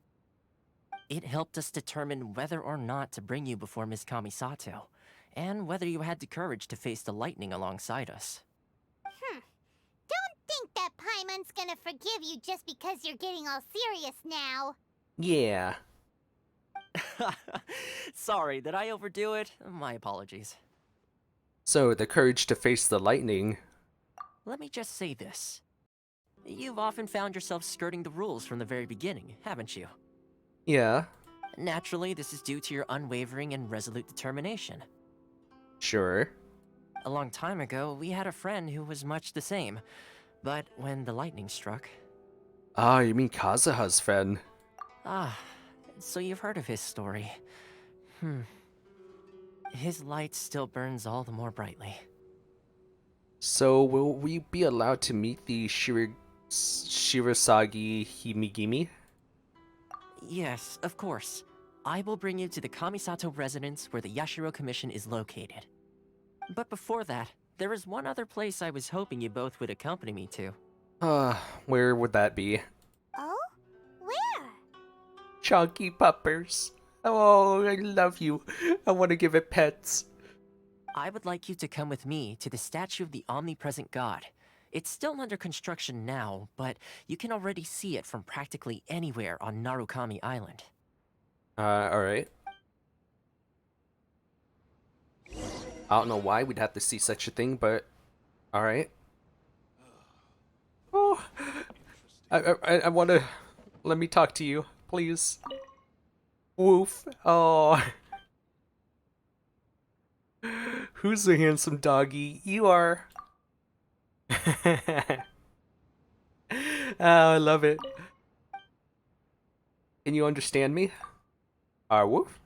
It helped us determine whether or not to bring you before Miss Kamisato, and whether you had the courage to face the lightning alongside us. Don't think that Paimon's gonna forgive you just because you're getting all serious now. Yeah. Sorry, did I overdo it? My apologies. So, the courage to face the lightning. Let me just say this. You've often found yourself skirting the rules from the very beginning, haven't you? Yeah. Naturally, this is due to your unwavering and resolute determination. Sure. A long time ago, we had a friend who was much the same. But when the lightning struck... Ah, you mean Kazuha's friend. Ah, so you've heard of his story. His light still burns all the more brightly. So, will we be allowed to meet the Shirasagi Himigimi? Yes, of course. I will bring you to the Kamisato residence where the Yashiro Commission is located. But before that, there is one other place I was hoping you both would accompany me to. Where would that be? Oh? Where? Chunky puppers. Oh, I love you. I want to give it pets. I would like you to come with me to the statue of the omnipresent god. It's still under construction now, but you can already see it from practically anywhere on Narukami Island. Alright. I don't know why we'd have to see such a thing, but alright. Oh, I want to... Let me talk to you, please. Woof. Oh. Who's the handsome doggy? You are. Oh, I love it. Can you understand me? Woof.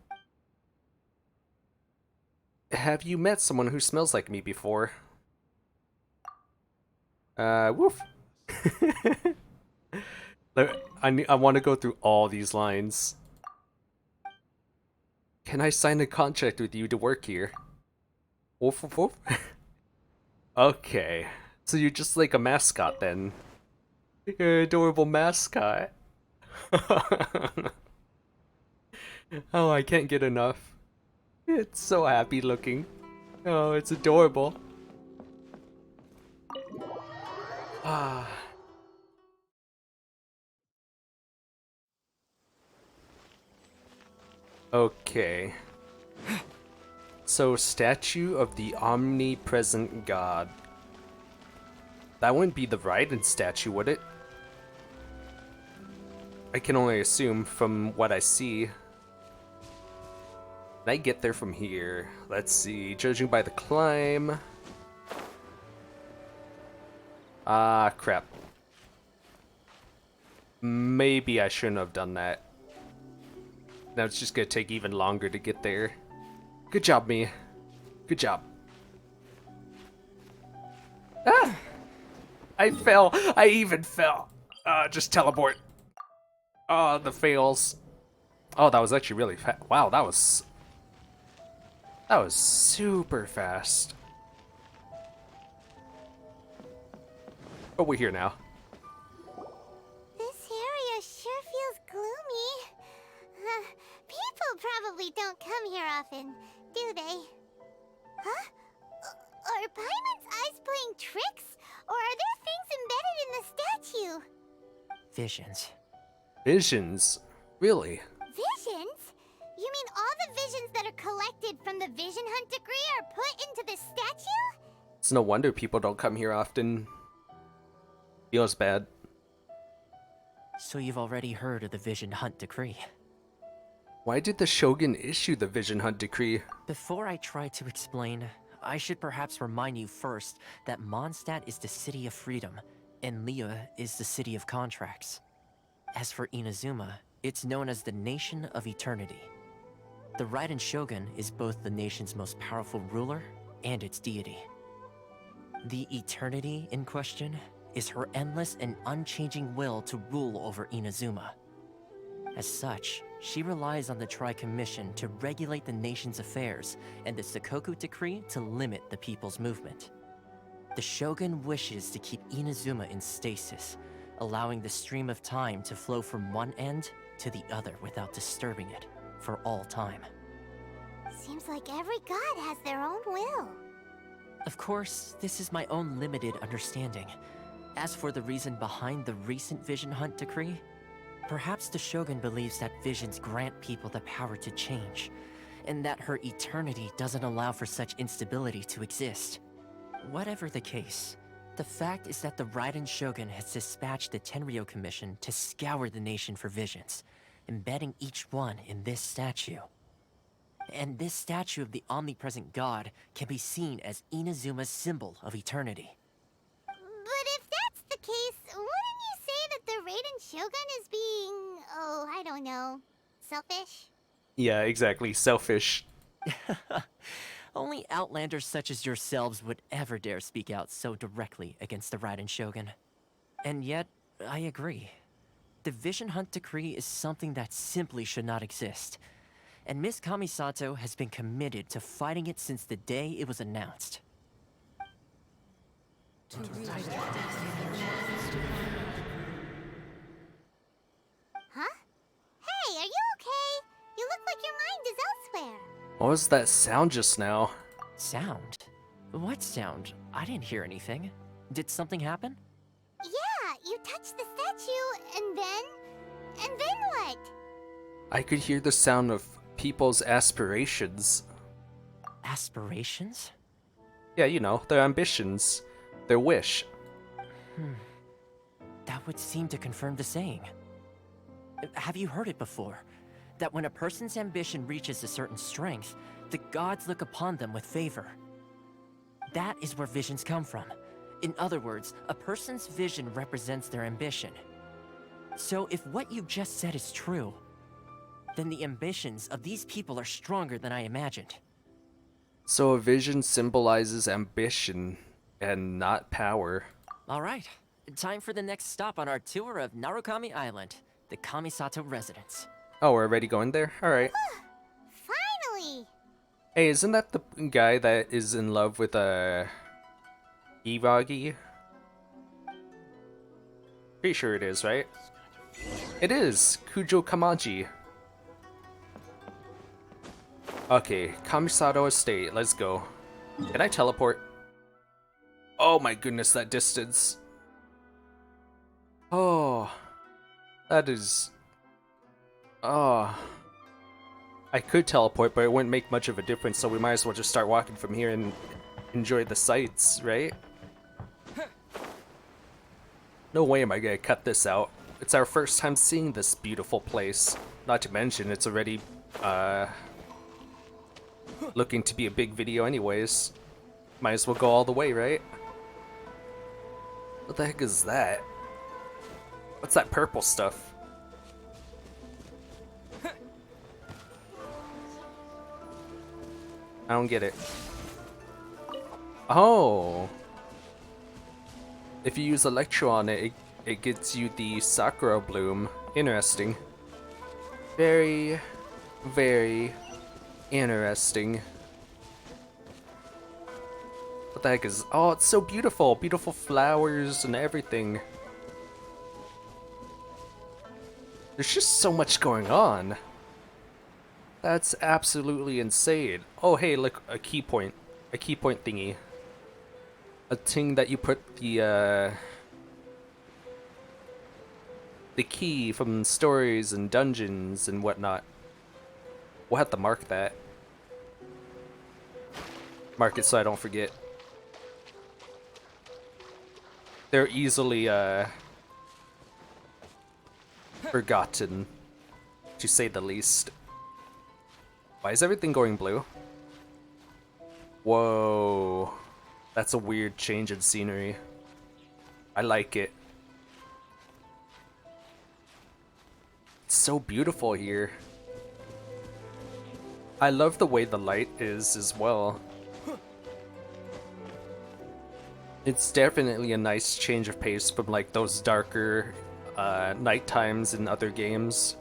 Have you met someone who smells like me before? Woof. I want to go through all these lines. Can I sign a contract with you to work here? Woof, woof, woof. Okay. So you're just like a mascot then. You're an adorable mascot. Oh, I can't get enough. It's so happy looking. Oh, it's adorable. Ah. Okay. So, statue of the omnipresent god. That wouldn't be the Raiden statue, would it? I can only assume from what I see. Can I get there from here? Let's see. Judging by the climb. Ah, crap. Maybe I shouldn't have done that. Now it's just gonna take even longer to get there. Good job, me. Good job. Ah! I fell. I even fell. Just teleport. Oh, the fails. Oh, that was actually really fast. Wow, that was super fast. Oh, we're here now. This area sure feels gloomy. People probably don't come here often, do they? Huh? Are Paimon's eyes playing tricks? Or are there things embedded in the statue? Visions. Visions? Really? Visions? You mean all the visions that are collected from the Vision Hunt decree are put into the statue? It's no wonder people don't come here often. Feels bad. So you've already heard of the Vision Hunt decree? Why did the Shogun issue the Vision Hunt decree? Before I try to explain, I should perhaps remind you first that Mondstadt is the city of freedom, and Liyue is the city of contracts. As for Inazuma, it's known as the Nation of Eternity. The Raiden Shogun is both the nation's most powerful ruler and its deity. The Eternity in question is her endless and unchanging will to rule over Inazuma. As such, she relies on the Tri-Commission to regulate the nation's affairs and the Sakoku Decree to limit the people's movement. The Shogun wishes to keep Inazuma in stasis, allowing the stream of time to flow from one end to the other without disturbing it for all time. Seems like every god has their own will. Of course, this is my own limited understanding. As for the reason behind the recent Vision Hunt decree, perhaps the Shogun believes that visions grant people the power to change, and that her eternity doesn't allow for such instability to exist. Whatever the case, the fact is that the Raiden Shogun has dispatched the Tenryou Commission to scour the nation for visions, embedding each one in this statue. And this statue of the omnipresent god can be seen as Inazuma's symbol of eternity. But if that's the case, wouldn't you say that the Raiden Shogun is being, oh, I don't know, selfish? Yeah, exactly. Selfish. Only outlanders such as yourselves would ever dare speak out so directly against the Raiden Shogun. And yet, I agree. The Vision Hunt decree is something that simply should not exist. And Miss Kamisato has been committed to fighting it since the day it was announced. Huh? Hey, are you okay? You look like your mind is elsewhere. What was that sound just now? Sound? What sound? I didn't hear anything. Did something happen? Yeah, you touched the statue, and then what? I could hear the sound of people's aspirations. Aspirations? Yeah, you know, their ambitions. Their wish. That would seem to confirm the saying. Have you heard it before? That when a person's ambition reaches a certain strength, the gods look upon them with favor. That is where visions come from. In other words, a person's vision represents their ambition. So if what you just said is true, then the ambitions of these people are stronger than I imagined. So a vision symbolizes ambition and not power. All right, time for the next stop on our tour of Narukami Island, the Kamisato residence. Oh, we're already going there? Alright. Finally! Hey, isn't that the guy that is in love with, Ivagi? Pretty sure it is, right? It is! Kujo Kamaji. Okay, Kamisato Estate, let's go. Can I teleport? Oh my goodness, that distance. Oh. That is... Oh. I could teleport, but it wouldn't make much of a difference, so we might as well just start walking from here and enjoy the sights, right? No way am I gonna cut this out. It's our first time seeing this beautiful place. Not to mention, it's already, looking to be a big video anyways. Might as well go all the way, right? What the heck is that? What's that purple stuff? I don't get it. Oh! If you use Electro on it, it gets you the Sakura Bloom. Interesting. Very, very interesting. What the heck is... Oh, it's so beautiful! Beautiful flowers and everything. There's just so much going on. That's absolutely insane. Oh, hey, look, a key point. A key point thingy. A thing that you put the key from stories and dungeons and whatnot. We'll have to mark that. Mark it so I don't forget. They're easily, forgotten, to say the least. Why is everything going blue? Whoa. That's a weird change in scenery. I like it. It's so beautiful here. I love the way the light is as well. It's definitely a nice change of pace from like those darker night times in other games.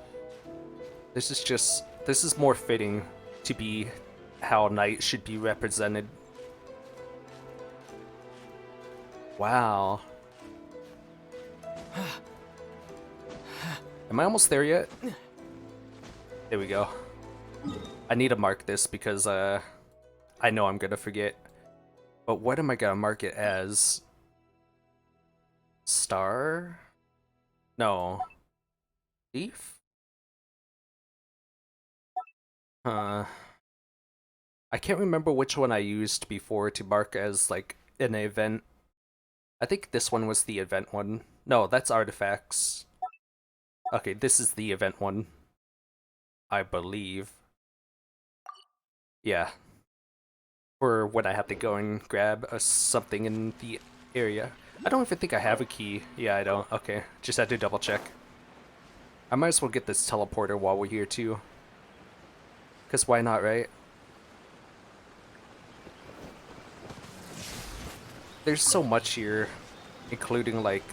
This is more fitting to be how night should be represented. Wow. Am I almost there yet? There we go. I need to mark this because I know I'm gonna forget. But what am I gonna mark it as? Star? No. Thief? I can't remember which one I used before to mark as like an event. I think this one was the event one. No, that's artifacts. Okay, this is the event one. I believe. Yeah. For when I have to go and grab something in the area. I don't even think I have a key. Yeah, I don't. Okay, just had to double check. I might as well get this teleporter while we're here too. Because why not, right? There's so much here, including like,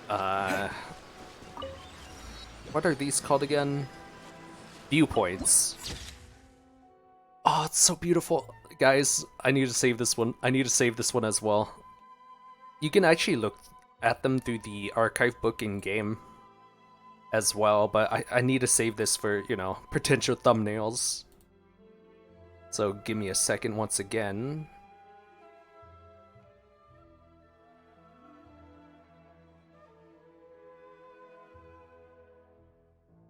what are these called again? Viewpoints. Oh, it's so beautiful. Guys, I need to save this one. I need to save this one as well. You can actually look at them through the archive book in game as well, but I need to save this for, you know, potential thumbnails. So give me a second once again.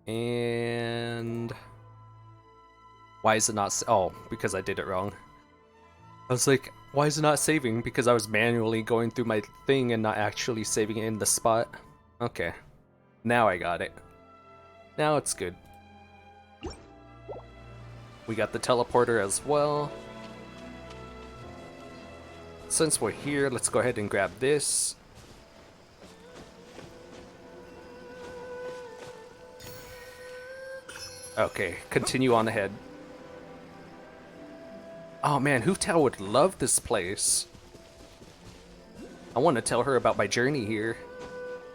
And why is it not? Oh, because I did it wrong. I was like, why is it not saving? Because I was manually going through my thing and not actually saving it in the spot. Okay, now I got it. Now it's good. We got the teleporter as well. Since we're here, let's go ahead and grab this. Okay, continue on ahead. Oh man, Hooftao would love this place. I want to tell her about my journey here.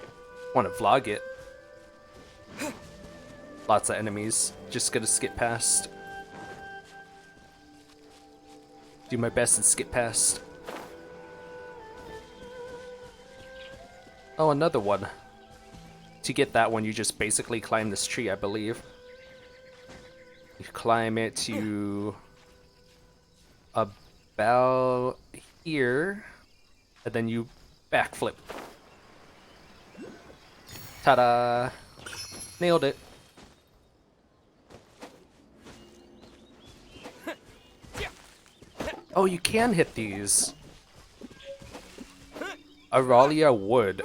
I want to vlog it. Lots of enemies. Just gonna skip past. Do my best and skip past. Oh, another one. To get that one, you just basically climb this tree, I believe. You climb it to about here, and then you backflip. Ta-da! Nailed it. Oh, you can hit these. Auralia wood.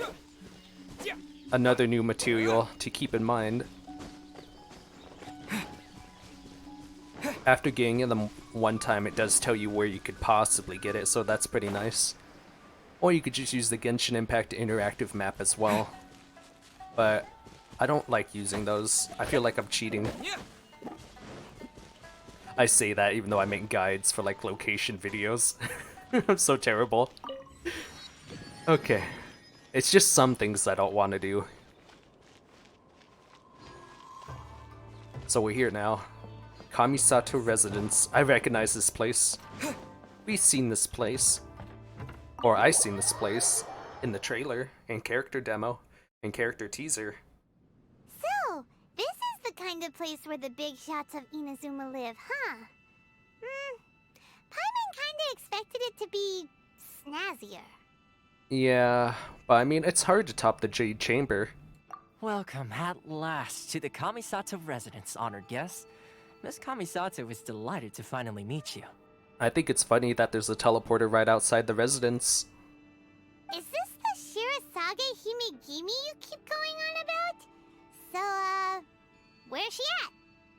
Another new material to keep in mind. After getting them one time, it does tell you where you could possibly get it, so that's pretty nice. Or you could just use the Genshin Impact interactive map as well. But I don't like using those. I feel like I'm cheating. I say that even though I make guides for like location videos. I'm so terrible. Okay. It's just some things I don't want to do. So we're here now. Kamisato Residence. I recognize this place. We've seen this place. Or I've seen this place in the trailer, and character demo, and character teaser. So, this is the kind of place where the big shots of Inazuma live, huh? Paimon kinda expected it to be snazzier. Yeah, but I mean, it's hard to top the Jade Chamber. Welcome at last to the Kamisato residence, honored guests. Miss Kamisato is delighted to finally meet you. I think it's funny that there's a teleporter right outside the residence. Is this the Shirasage Himegimi you keep going on about? So, where's she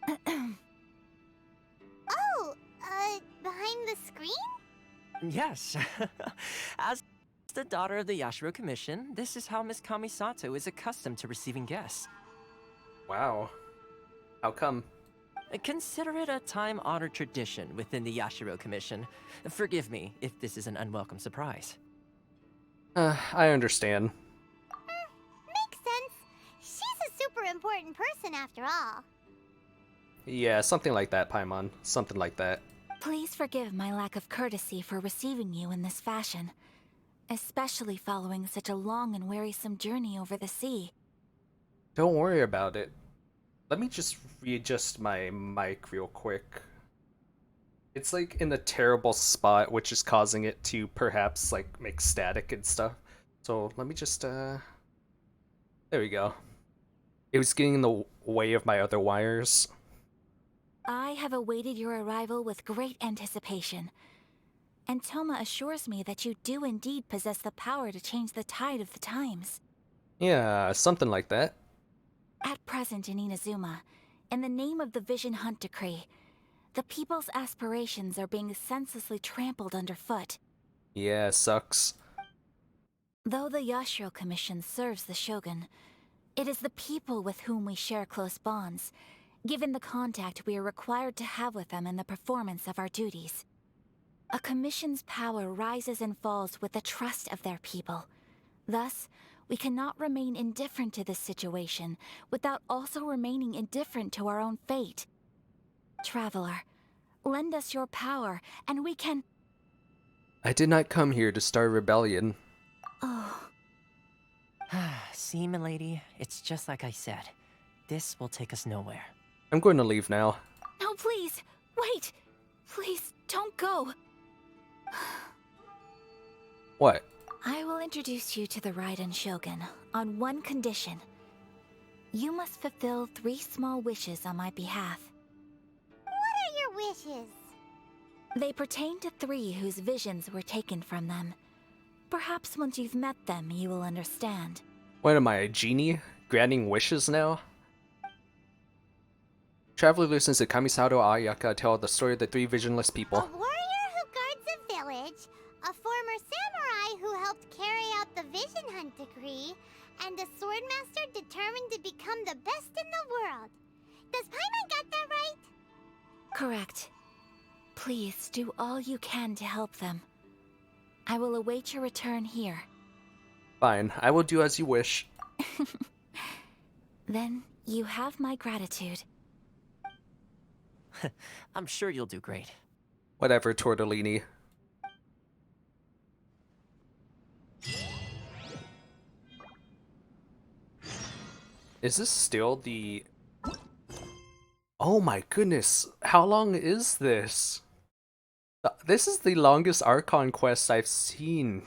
at? Oh, behind the screen? Yes. As the daughter of the Yashiro Commission, this is how Miss Kamisato is accustomed to receiving guests. Wow. How come? Consider it a time-honored tradition within the Yashiro Commission. Forgive me if this is an unwelcome surprise. I understand. Makes sense. She's a super important person after all. Yeah, something like that, Paimon. Something like that. Please forgive my lack of courtesy for receiving you in this fashion, especially following such a long and wearisome journey over the sea. Don't worry about it. Let me just readjust my mic real quick. It's like in a terrible spot, which is causing it to perhaps like make static and stuff. So let me just there we go. It was getting in the way of my other wires. I have awaited your arrival with great anticipation, and Toma assures me that you do indeed possess the power to change the tide of the times. Yeah, something like that. At present in Inazuma, in the name of the Vision Hunt Decree, the people's aspirations are being senselessly trampled underfoot. Yeah, sucks. Though the Yashiro Commission serves the Shogun, it is the people with whom we share close bonds, given the contact we are required to have with them in the performance of our duties. A commission's power rises and falls with the trust of their people. Thus, we cannot remain indifferent to this situation without also remaining indifferent to our own fate. Traveler, lend us your power, and we can... I did not come here to start rebellion. Oh. See, milady, it's just like I said. This will take us nowhere. I'm going to leave now. No, please! Wait! Please, don't go! What? I will introduce you to the Raiden Shogun on one condition. You must fulfill 3 small wishes on my behalf. What are your wishes? They pertain to 3 whose visions were taken from them. Perhaps once you've met them, you will understand. What am I, a genie? Granting wishes now? Traveler listens to Kamisato Ayaka tell the story of the 3 visionless people. A warrior who guards a village, a former samurai who helped carry out the Vision Hunt Decree, and a swordmaster determined to become the best in the world. Does Paimon got that right? Correct. Please do all you can to help them. I will await your return here. Fine, I will do as you wish. Then you have my gratitude. I'm sure you'll do great. Whatever, Tortellini. Is this still the... Oh my goodness, how long is this? This is the longest Archon quest I've seen.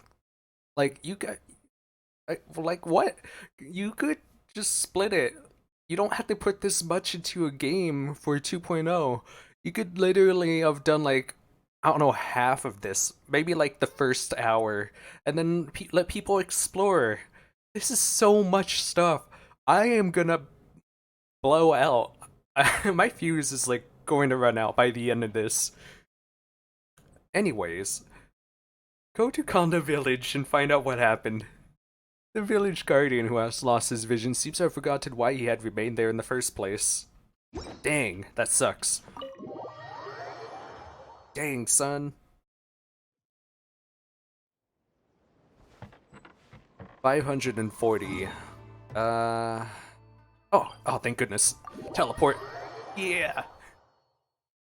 Like, you got... Like, what? You could just split it. You don't have to put this much into a game for 2.0. You could literally have done, like, I don't know, half of this, maybe like the first hour, and then let people explore. This is so much stuff. I am gonna blow out. My fuse is like going to run out by the end of this. Anyways, go to Konda Village and find out what happened. The village guardian who has lost his vision seems to have forgotten why he had remained there in the first place. Dang, that sucks. Dang, son. 540. Oh, thank goodness. Teleport. Yeah.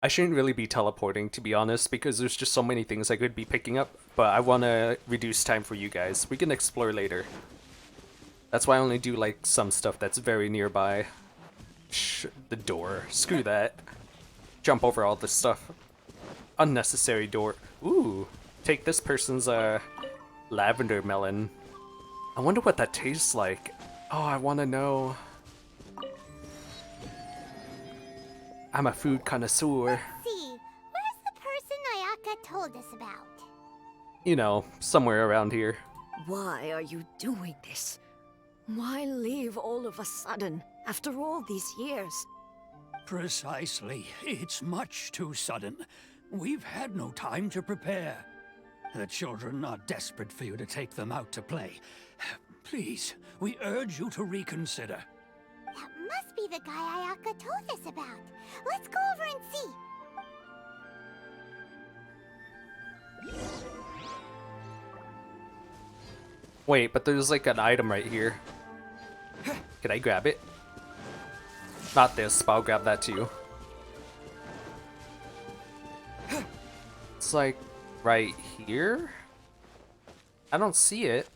I shouldn't really be teleporting, to be honest, because there's just so many things I could be picking up, but I want to reduce time for you guys. We can explore later. That's why I only do, like, some stuff that's very nearby. The door. Screw that. Jump over all this stuff. Unnecessary door. Ooh. Take this person's, lavender melon. I wonder what that tastes like. Oh, I want to know. I'm a food connoisseur. Let's see. Where's the person Ayaka told us about? You know, somewhere around here. Why are you doing this? Why leave all of a sudden, after all these years? Precisely. It's much too sudden. We've had no time to prepare. The children are desperate for you to take them out to play. Please, we urge you to reconsider. That must be the guy Ayaka told us about. Let's go over and see. Wait, but there's like an item right here. Can I grab it? Not this, but I'll grab that too. It's like right here? I don't see it.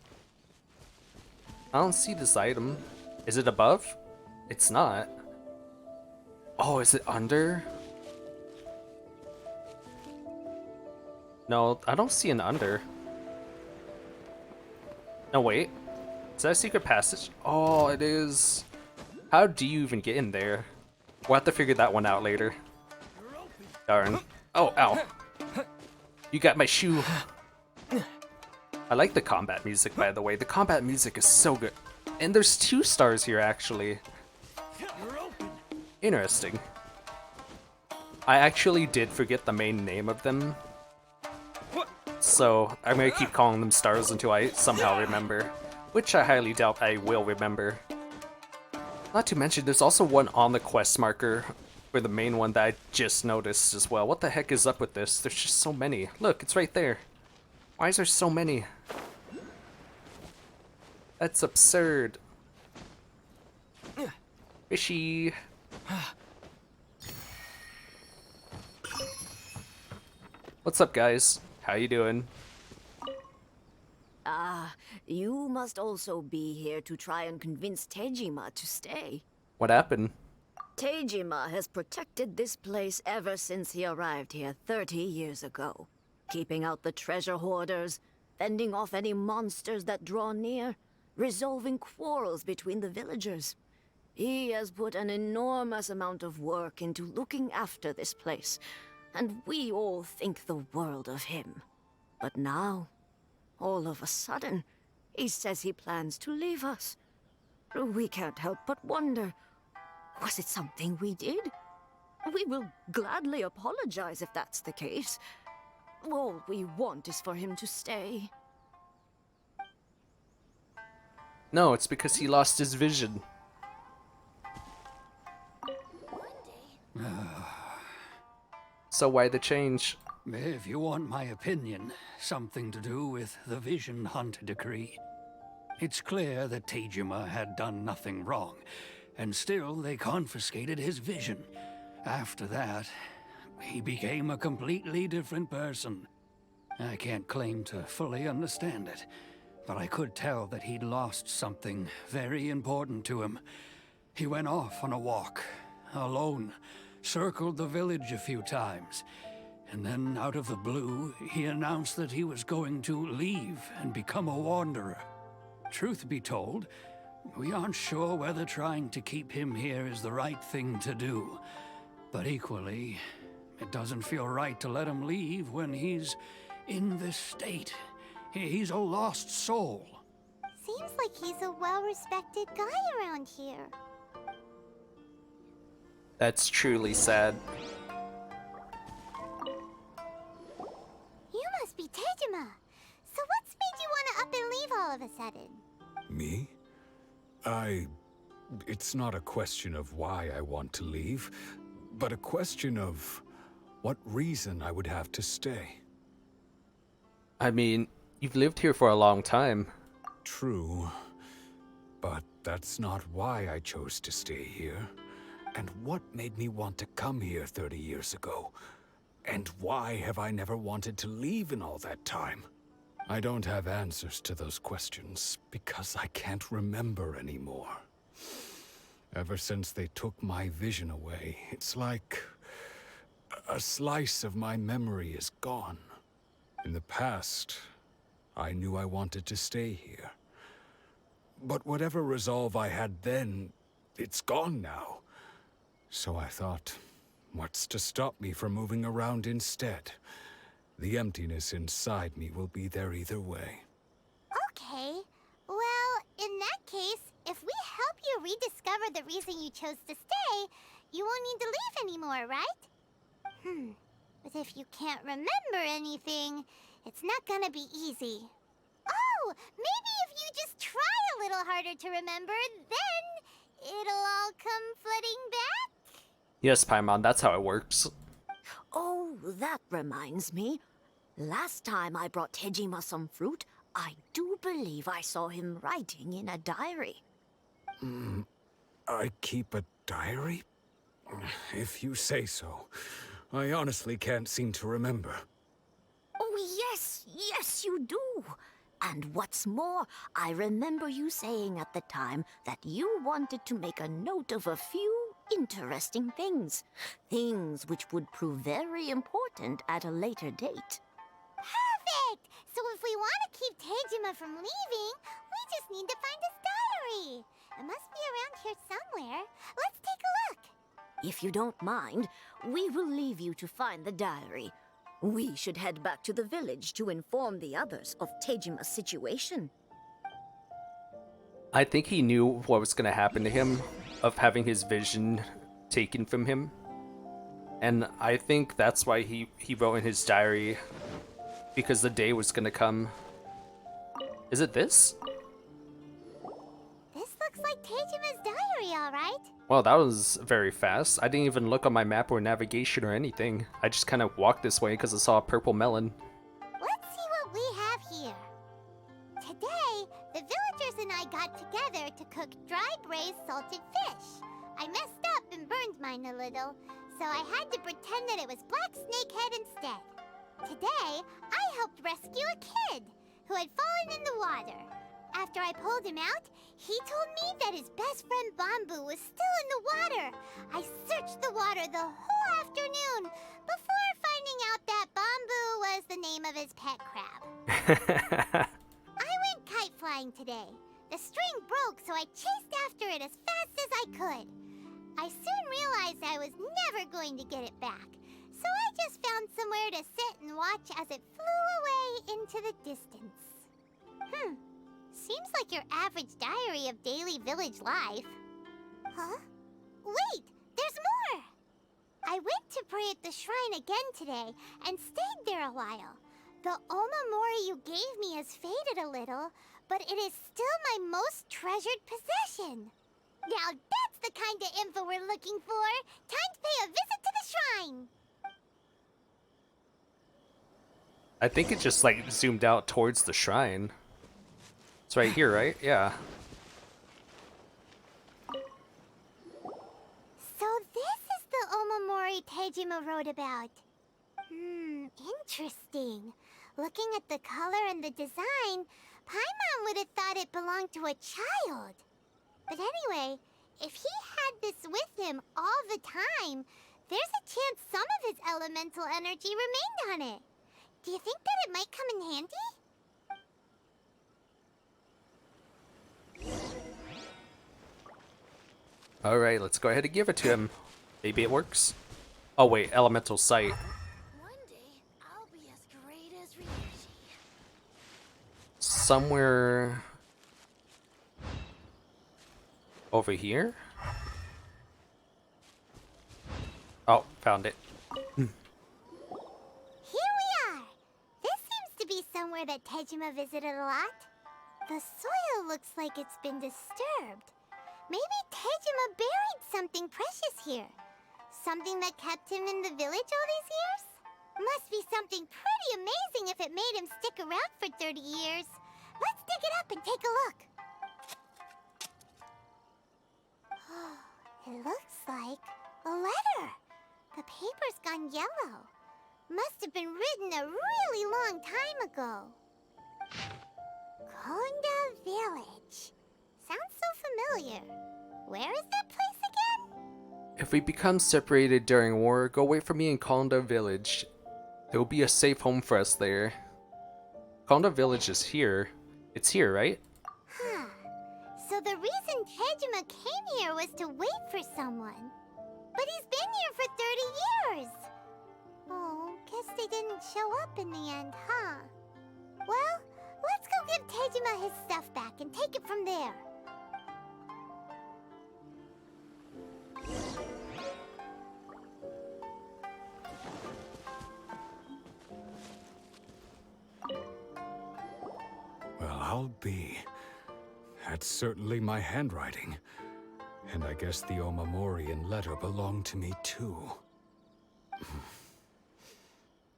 I don't see this item. Is it above? It's not. Oh, is it under? No, I don't see an under. No, wait. Is that a secret passage? Oh, it is. How do you even get in there? We'll have to figure that one out later. Darn. Oh, ow. You got my shoe. I like the combat music, by the way. The combat music is so good. And there's 2 stars here, actually. Interesting. I actually did forget the main name of them. So, I'm gonna keep calling them stars until I somehow remember. Which I highly doubt I will remember. Not to mention, there's also one on the quest marker for the main one that I just noticed as well. What the heck is up with this? There's just so many. Look, it's right there. Why is there so many? That's absurd. Fishy. What's up, guys? How you doing? Ah, you must also be here to try and convince Tejima to stay. What happened? Tejima has protected this place ever since he arrived here 30 years ago. Keeping out the treasure hoarders, fending off any monsters that draw near, resolving quarrels between the villagers. He has put an enormous amount of work into looking after this place, and we all think the world of him. But now, all of a sudden, he says he plans to leave us. We can't help but wonder, was it something we did? We will gladly apologize if that's the case. All we want is for him to stay. No, it's because he lost his vision. So why the change? If you want my opinion, something to do with the Vision Hunt decree. It's clear that Tejima had done nothing wrong, and still they confiscated his vision. After that, he became a completely different person. I can't claim to fully understand it, but I could tell that he'd lost something very important to him. He went off on a walk, alone, circled the village a few times, and then out of the blue, he announced that he was going to leave and become a wanderer. Truth be told, we aren't sure whether trying to keep him here is the right thing to do. But equally, It doesn't feel right to let him leave when he's in this state. He's a lost soul. Seems like he's a well-respected guy around here. That's truly sad. You must be Tejima. So what's made you want to up and leave all of a sudden? Me? It's not a question of why I want to leave, but a question of what reason I would have to stay. I mean, you've lived here for a long time. True, but that's not why I chose to stay here. And what made me want to come here 30 years ago? And why have I never wanted to leave in all that time? I don't have answers to those questions because I can't remember anymore. Ever since they took my vision away, it's like a slice of my memory is gone. In the past, I knew I wanted to stay here. But whatever resolve I had then, it's gone now. So I thought, what's to stop me from moving around instead? The emptiness inside me will be there either way. Okay. Well, in that case, if we help you rediscover the reason you chose to stay, you won't need to leave anymore, right? But if you can't remember anything, it's not gonna be easy. Oh, maybe if you just try a little harder to remember, then it'll all come flooding back? Yes, Paimon, that's how it works. Oh, that reminds me. Last time I brought Tejima some fruit, I do believe I saw him writing in a diary. I keep a diary? If you say so. I honestly can't seem to remember. Oh, yes, you do. And what's more, I remember you saying at the time that you wanted to make a note of a few interesting things. Things which would prove very important at a later date. Perfect! So if we want to keep Tejima from leaving, we just need to find his diary. It must be around here somewhere. Let's take a look. If you don't mind, we will leave you to find the diary. We should head back to the village to inform the others of Tejima's situation. I think he knew what was going to happen to him, of having his vision taken from him. And I think that's why he wrote in his diary, because the day was going to come. Is it this? This looks like Tejima's diary, all right. Well, that was very fast. I didn't even look on my map or navigation or anything. I just kind of walked this way because I saw a purple melon. Let's see what we have here. Today, the villagers and I got together to cook dry braised salted fish. I messed up and burned mine a little, so I had to pretend that it was black snakehead instead. Today, I helped rescue a kid who had fallen in the water. After I pulled him out, he told me that his best friend Bamboo was still in the water. I searched the water the whole afternoon before finding out that Bamboo was the name of his pet crab. I went kite flying today. The string broke, so I chased after it as fast as I could. I soon realized I was never going to get it back, so I just found somewhere to sit and watch as it flew away into the distance. Seems like your average diary of daily village life. Huh? Wait, there's more! I went to pray at the shrine again today and stayed there a while. The Omamori you gave me has faded a little, but it is still my most treasured possession. Now that's the kind of info we're looking for. Time to pay a visit to the shrine. I think it just like zoomed out towards the shrine. It's right here, right? Yeah. So this is the Omamori Tejima wrote about. Interesting. Looking at the color and the design, Paimon would have thought it belonged to a child. But anyway, if he had this with him all the time, there's a chance some of his elemental energy remained on it. Do you think that it might come in handy? Alright, let's go ahead and give it to him. Maybe it works. Oh wait, elemental sight. Somewhere over here? Oh, found it. Here we are! This seems to be somewhere that Tejima visited a lot. The soil looks like it's been disturbed. Maybe Tejima buried something precious here. Something that kept him in the village all these years? Must be something pretty amazing if it made him stick around for 30 years. Let's dig it up and take a look. It looks like a letter. The paper's gone yellow. Must have been written a really long time ago. Konda Village. Sounds so familiar. Where is that place again? If we become separated during war, go wait for me in Konda Village. There will be a safe home for us there. Konda Village is here. It's here, right? Huh. So the reason Tejima came here was to wait for someone. But he's been here for 30 years. Oh, guess they didn't show up in the end, huh? Well, let's go give Tejima his stuff back and take it from there. Well, I'll be. That's certainly my handwriting. And I guess the Omamorian letter belonged to me too.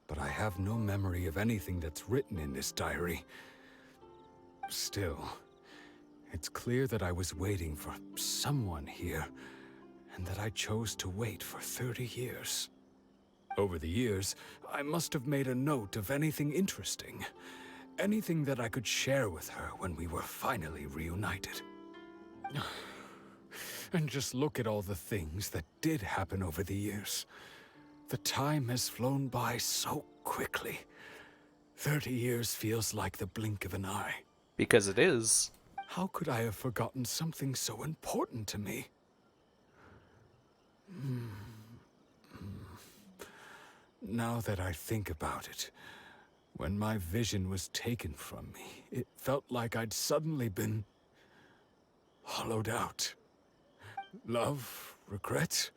But I have no memory of anything that's written in this diary. Still, it's clear that I was waiting for someone here, and that I chose to wait for 30 years. Over the years, I must have made a note of anything interesting. Anything that I could share with her when we were finally reunited. And just look at all the things that did happen over the years. The time has flown by so quickly. 30 years feels like the blink of an eye. Because it is. How could I have forgotten something so important to me? Now that I think about it, when my vision was taken from me, it felt like I'd suddenly been hollowed out. Love, regret,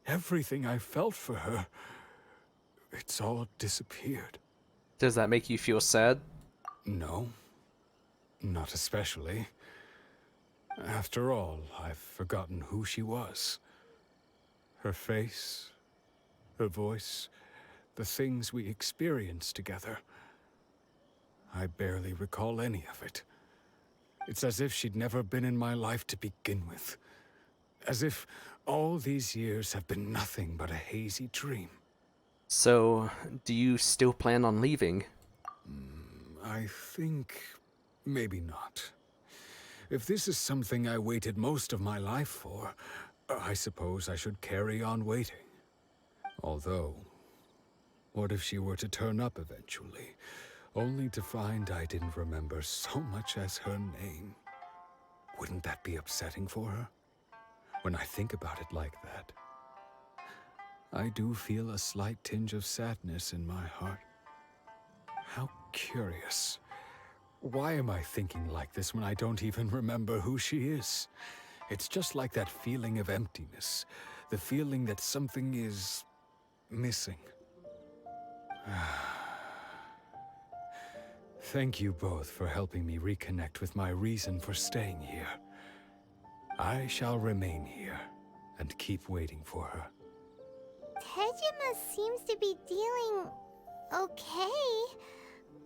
everything I felt for her, it's all disappeared. Does that make you feel sad? No, not especially. After all, I've forgotten who she was. Her face, her voice, the things we experienced together. I barely recall any of it. It's as if she'd never been in my life to begin with. As if all these years have been nothing but a hazy dream. So, do you still plan on leaving? I think maybe not. If this is something I waited most of my life for, I suppose I should carry on waiting. Although, what if she were to turn up eventually, only to find I didn't remember so much as her name? Wouldn't that be upsetting for her? When I think about it like that, I do feel a slight tinge of sadness in my heart. How curious. Why am I thinking like this when I don't even remember who she is? It's just like that feeling of emptiness, the feeling that something is missing. Thank you both for helping me reconnect with my reason for staying here. I shall remain here and keep waiting for her. Tejima seems to be dealing okay,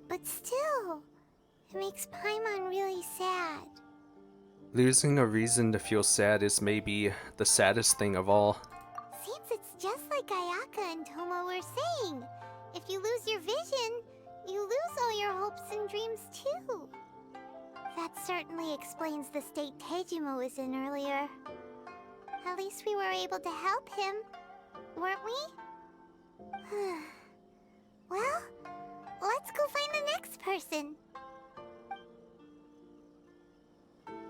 but still, it makes Paimon really sad. Losing a reason to feel sad is maybe the saddest thing of all. Seems it's just like Ayaka and Toma were saying. If you lose your vision, you lose all your hopes and dreams too. That certainly explains the state Tejima was in earlier. At least we were able to help him, weren't we? Well, let's go find the next person.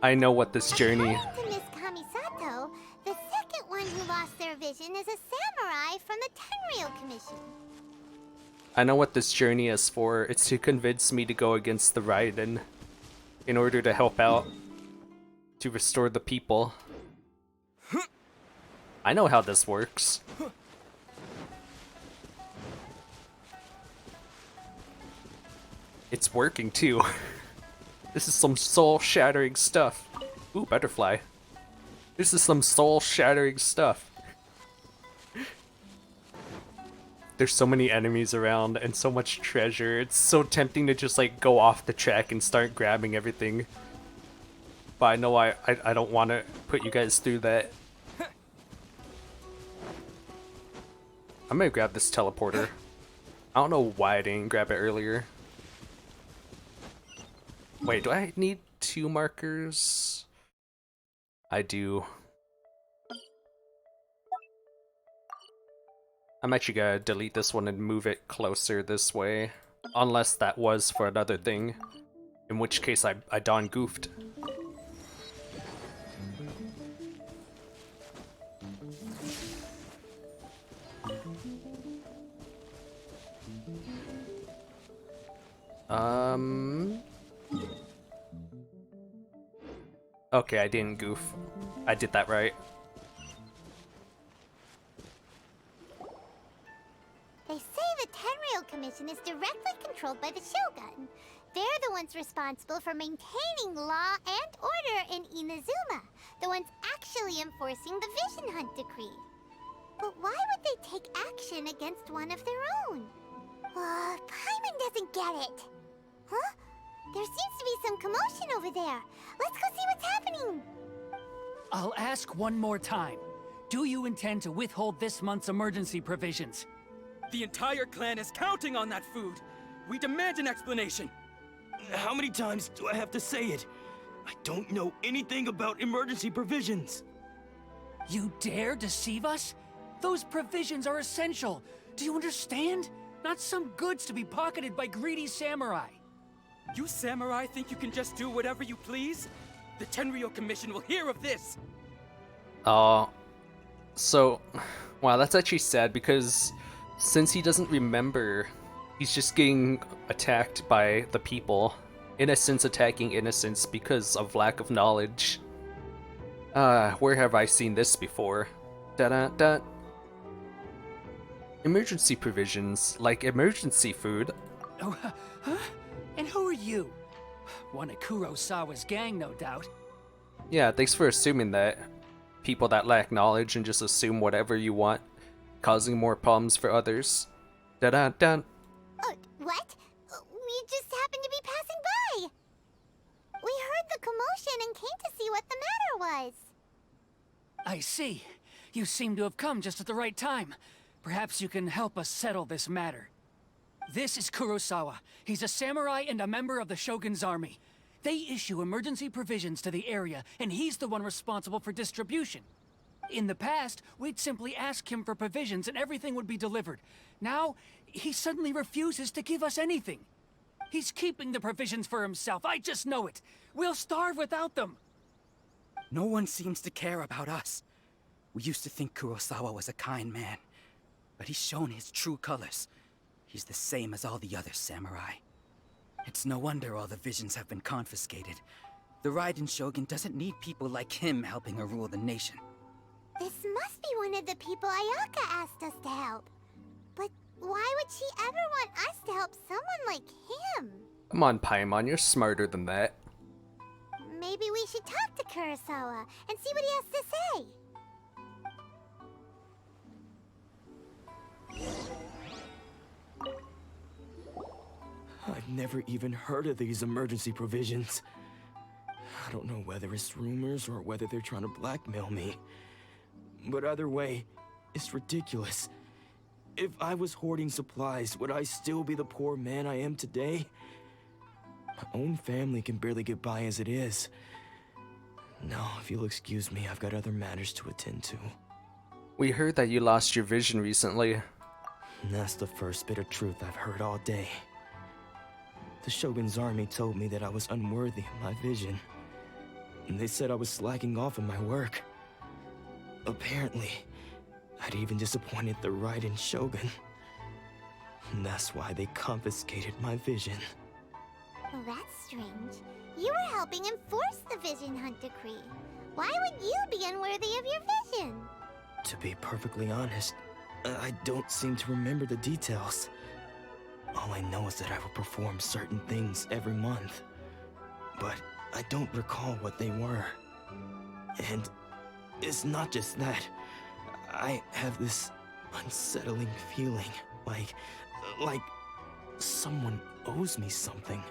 I know what this journey... According to Miss Kamisato, the second one one who lost their vision is a samurai from the Tenryou Commission. I know what this journey is for. It's to convince me to go against the Raiden in order to help out, to restore the people. I know how this works. It's working too. This is some soul-shattering stuff. Ooh, butterfly. This is some soul-shattering stuff. There's so many enemies around and so much treasure. It's so tempting to just like go off the track and start grabbing everything. But I know I don't want to put you guys through that. I'm gonna grab this teleporter. I don't know why I didn't grab it earlier. Wait, do I need 2 markers? I do. I'm actually gonna delete this one and move it closer this way. Unless that was for another thing. In which case I darn goofed. Okay, I didn't goof. I did that right. They say the Tenryou Commission is directly controlled by the Shogun. They're the ones responsible for maintaining law and order in Inazuma. The ones actually enforcing the Vision Hunt decree. But why would they take action against one of their own? Paimon doesn't get it. Huh? There seems to be some commotion over there. Let's go see what's happening. I'll ask one more time. Do you intend to withhold this month's emergency provisions? The entire clan is counting on that food. We demand an explanation. How many times do I have to say it? I don't know anything about emergency provisions. You dare deceive us? Those provisions are essential. Do you understand? Not some goods to be pocketed by greedy samurai. You samurai think you can just do whatever you please? The Tenryou Commission will hear of this! So, wow, that's actually sad because since he doesn't remember, he's just getting attacked by the people. Innocents attacking innocents because of lack of knowledge. Where have I seen this before? Da-da-da. Emergency provisions, like emergency food. Oh, huh? And who are you? One of Kurosawa's gang, no doubt. Yeah, thanks for assuming that. People that lack knowledge and just assume whatever you want, causing more problems for others. Da-da-da. What? We just happened to be passing by. We heard the commotion and came to see what the matter was. I see. You seem to have come just at the right time. Perhaps you can help us settle this matter. This is Kurosawa. He's a samurai and a member of the Shogun's army. They issue emergency provisions to the area, and he's the one responsible for distribution. In the past, we'd simply ask him for provisions and everything would be delivered. Now, he suddenly refuses to give us anything. He's keeping the provisions for himself, I just know it. We'll starve without them. No one seems to care about us. We used to think Kurosawa was a kind man, but he's shown his true colors. He's the same as all the other samurai. It's no wonder all the visions have been confiscated. The Raiden Shogun doesn't need people like him helping her rule the nation. This must be one of the people Ayaka asked us to help. But why would she ever want us to help someone like him? Come on, Paimon, you're smarter than that. Maybe we should talk to Kurosawa and see what he has to say. I've never even heard of these emergency provisions. I don't know whether it's rumors or whether they're trying to blackmail me. But either way, it's ridiculous. If I was hoarding supplies, would I still be the poor man I am today? My own family can barely get by as it is. No, if you'll excuse me, I've got other matters to attend to. We heard that you lost your vision recently. And that's the first bit of truth I've heard all day. The Shogun's army told me that I was unworthy of my vision. And they said I was slacking off in my work. apparently, I'd even disappointed the Raiden Shogun. And that's why they confiscated my vision. Well, that's strange. You were helping enforce the Vision Hunt decree. Why would you be unworthy of your vision? To be perfectly honest, I don't seem to remember the details. All I know is that I will perform certain things every month. But I don't recall what they were. And it's not just that. I have this unsettling feeling, like someone owes me something.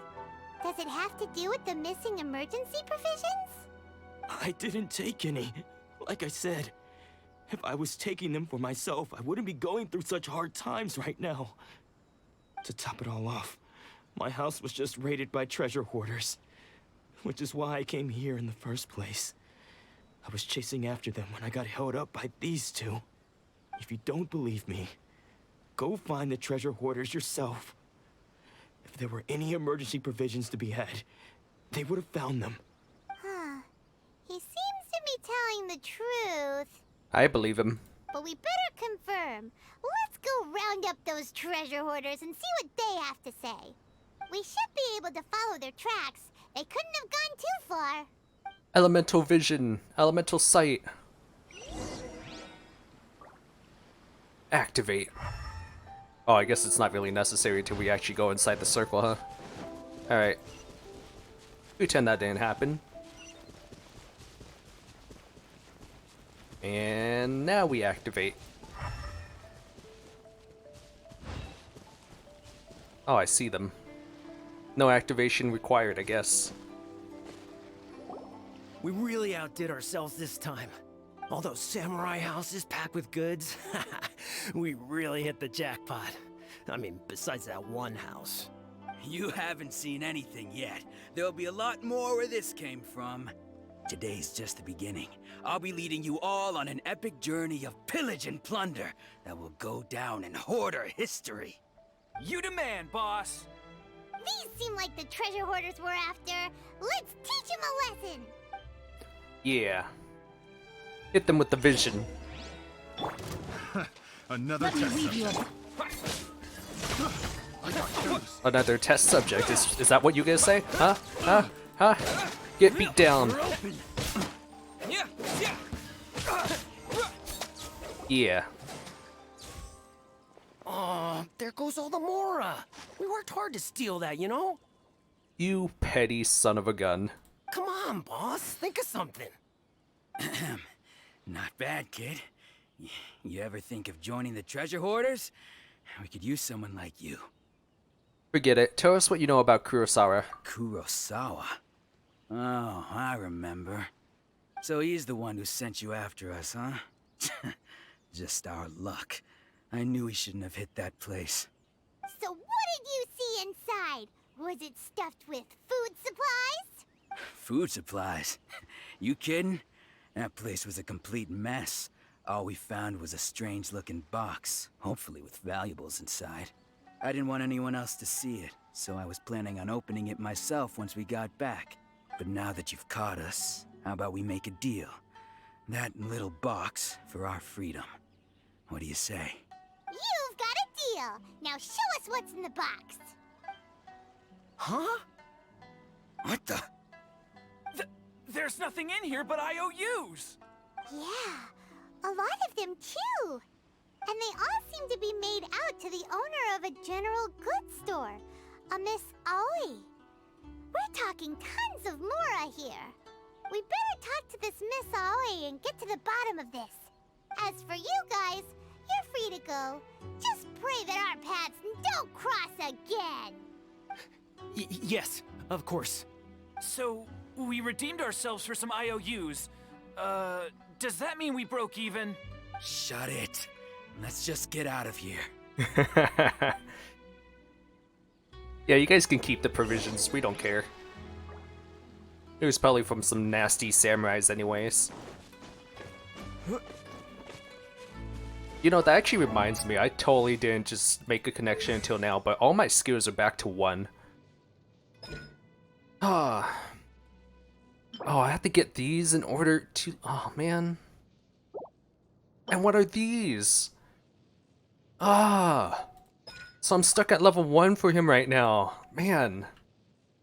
Does it have to do with the missing emergency provisions? I didn't take any. Like I said, if I was taking them for myself, I wouldn't be going through such hard times right now. To top it all off, my house was just raided by treasure hoarders, which is why I came here in the first place. I was chasing after them when I got held up by these two. If you don't believe me, go find the treasure hoarders yourself. If there were any emergency provisions to be had, they would have found them. Huh. He seems to be telling the truth. I believe him. But we better confirm. Let's go round up those treasure hoarders and see what they have to say. We should be able to follow their tracks. They couldn't have gone too far. Elemental vision. Elemental sight. Activate. Oh, I guess it's not really necessary till we actually go inside the circle, huh? Alright. Pretend that didn't happen. And now we activate. Oh, I see them. No activation required, I guess. We really outdid ourselves this time. All those samurai houses packed with goods. We really hit the jackpot. I mean, besides that one house. You haven't seen anything yet. There'll be a lot more where this came from. Today's just the beginning. I'll be leading you all on an epic journey of pillage and plunder that will go down in hoarder history. You demand, boss! These seem like the treasure hoarders we're after. Let's teach them a lesson! Yeah. Hit them with the vision. Another test subject. Another test subject. Is that what you guys say? Huh? Huh? Huh? Get beat down. Yeah. Oh, there goes all the Mora. We worked hard to steal that, you know? You petty son of a gun. Come on, boss. Think of something. Not bad, kid. You ever think of joining the treasure hoarders? We could use someone like you. Forget it. Tell us what you know about Kurosawa. Kurosawa? Oh, I remember. So he's the one who sent you after us, huh? Just our luck. I knew he shouldn't have hit that place. So what did you see inside? Was it stuffed with food supplies? Food supplies? You kidding? That place was a complete mess. All we found was a strange-looking box, hopefully with valuables inside. I didn't want anyone else to see it, so I was planning on opening it myself once we got back. But now that you've caught us, how about we make a deal? That little box for our freedom. What do you say? You've got a deal! Now show us what's in the box! Huh? What the? There's nothing in here but IOUs! Yeah, a lot of them too! And they all seem to be made out to the owner of a general goods store, a Miss Aoi. We're talking tons of Mora here. We better talk to this Miss Aoi and get to the bottom of this. As for you guys, you're free to go. Just pray that our paths don't cross again. Yes, of course. So, we redeemed ourselves for some IOUs. Does that mean we broke even? Shut it. Let's just get out of here. Yeah, you guys can keep the provisions. We don't care. It was probably from some nasty samurais anyways. You know, that actually reminds me, I totally didn't just make a connection until now, but all my skills are back to 1. Ah. Oh, I have to get these in order to... Oh, man. And what are these? Ah. So I'm stuck at level 1 for him right now. Man.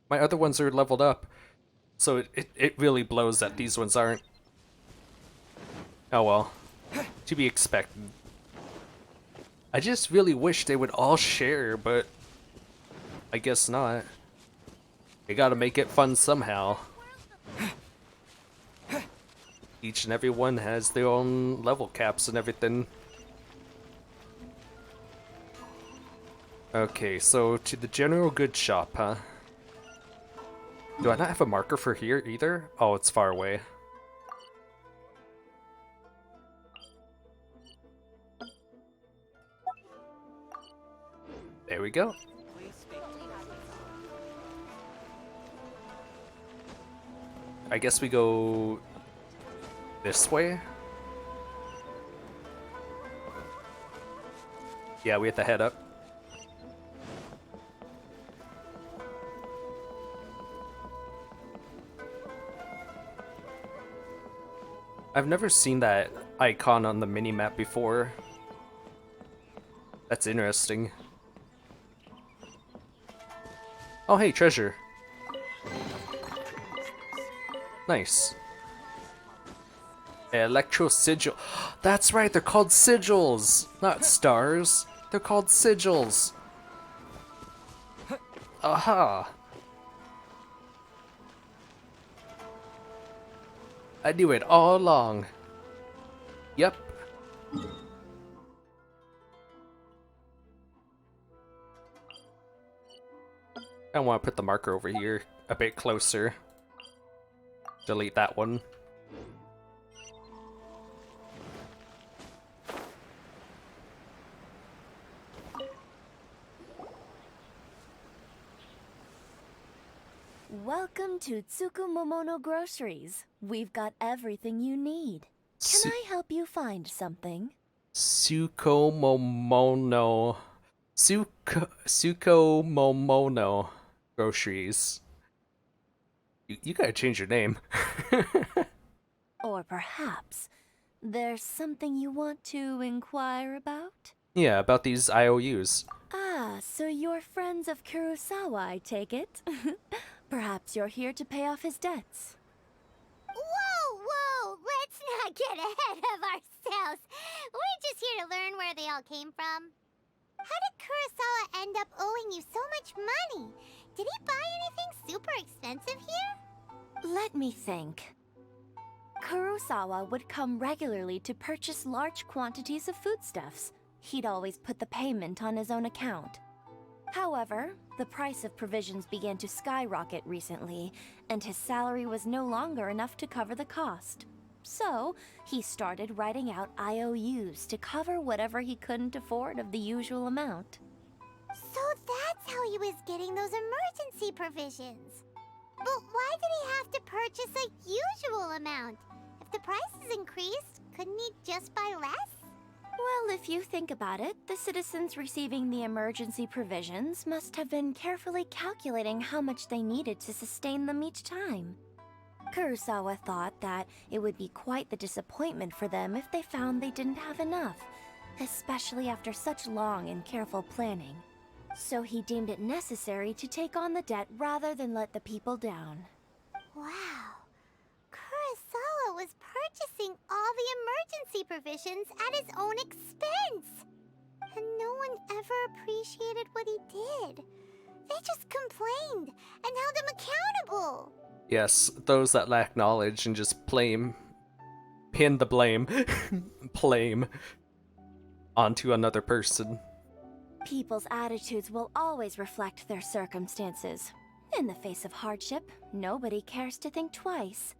My other ones are leveled up. So it really blows that these ones aren't. Oh well. To be expected. I just really wish they would all share, but I guess not. They gotta make it fun somehow. Each and every one has their own level caps and everything. Okay, so to the general goods shop, huh? Do I not have a marker for here either? Oh, it's far away. There we go. I guess we go this way? Yeah, we have to head up. I've never seen that icon on the minimap before. That's interesting. Oh hey, treasure. Nice. Electro sigil. That's right, they're called sigils, not stars. They're called sigils. Aha. I knew it all along. Yep. I want to put the marker over here a bit closer. Delete that one. Welcome to Tsukumomono Groceries. We've got everything you need. Can I help you find something? Sukomomono. Sukomomono Groceries. You gotta change your name. Or perhaps there's something you want to inquire about? Yeah, about these IOUs. Ah, so you're friends of Kurosawa, I take it? Perhaps you're here to pay off his debts. Whoa, whoa! Let's not get ahead of ourselves. We're just here to learn where they all came from. How did Kurosawa end up owing you so much money? Did he buy anything super expensive here? Let me think. Kurosawa would come regularly to purchase large quantities of foodstuffs. He'd always put the payment on his own account. However, the price of provisions began to skyrocket recently, and his salary was no longer enough to cover the cost. So, he started writing out IOUs to cover whatever he couldn't afford of the usual amount. So that's how he was getting those emergency provisions. But why did he have to purchase a usual amount? If the prices increased, couldn't he just buy less? Well, if you think about it, the citizens receiving the emergency provisions must have been carefully calculating how much they needed to sustain them each time. Kurosawa thought that it would be quite the disappointment for them if they found they didn't have enough, especially after such long and careful planning. So he deemed it necessary to take on the debt rather than let the people down. Wow. Kurosawa was purchasing all the emergency provisions at his own expense. And no one ever appreciated what he did. They just complained and held him accountable. Yes, those that lack knowledge and just pin the blame, blame onto another person. People's attitudes will always reflect their circumstances. In the face of hardship, nobody cares to think twice.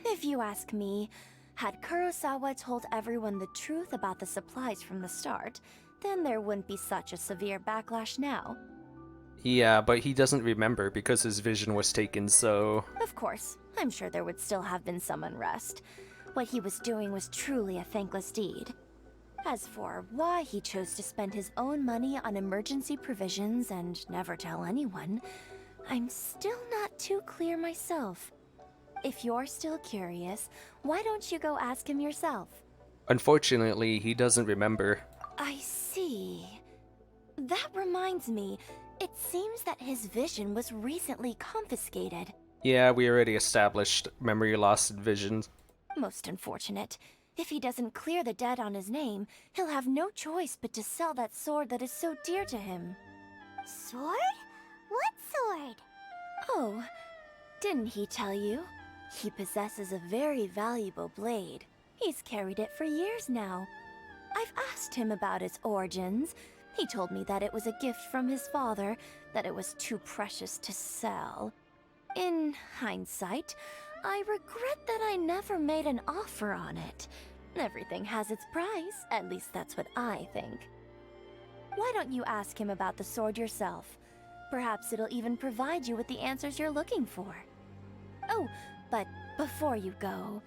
If you ask me, had Kurosawa told everyone the truth about the supplies from the start, then there wouldn't be such a severe backlash now. Yeah, but he doesn't remember because his vision was taken, so... Of course, I'm sure there would still have been some unrest. What he was doing was truly a thankless deed. As for why he chose to spend his own money on emergency provisions and never tell anyone, I'm still not too clear myself. If you're still curious, why don't you go ask him yourself? Unfortunately, he doesn't remember. I see. That reminds me, it seems that his vision was recently confiscated. Yeah, we already established memory loss and visions. Most unfortunate. If he doesn't clear the debt on his name, he'll have no choice but to sell that sword that is so dear to him. Sword? What sword? Oh, didn't he tell you? He possesses a very valuable blade. He's carried it for years now. I've asked him about its origins. He told me that it was a gift from his father, that it was too precious to sell. In hindsight, I regret that I never made an offer on it. Everything has its price, at least that's what I think. Why don't you ask him about the sword yourself? Perhaps it'll even provide you with the answers you're looking for. Oh, but before you go,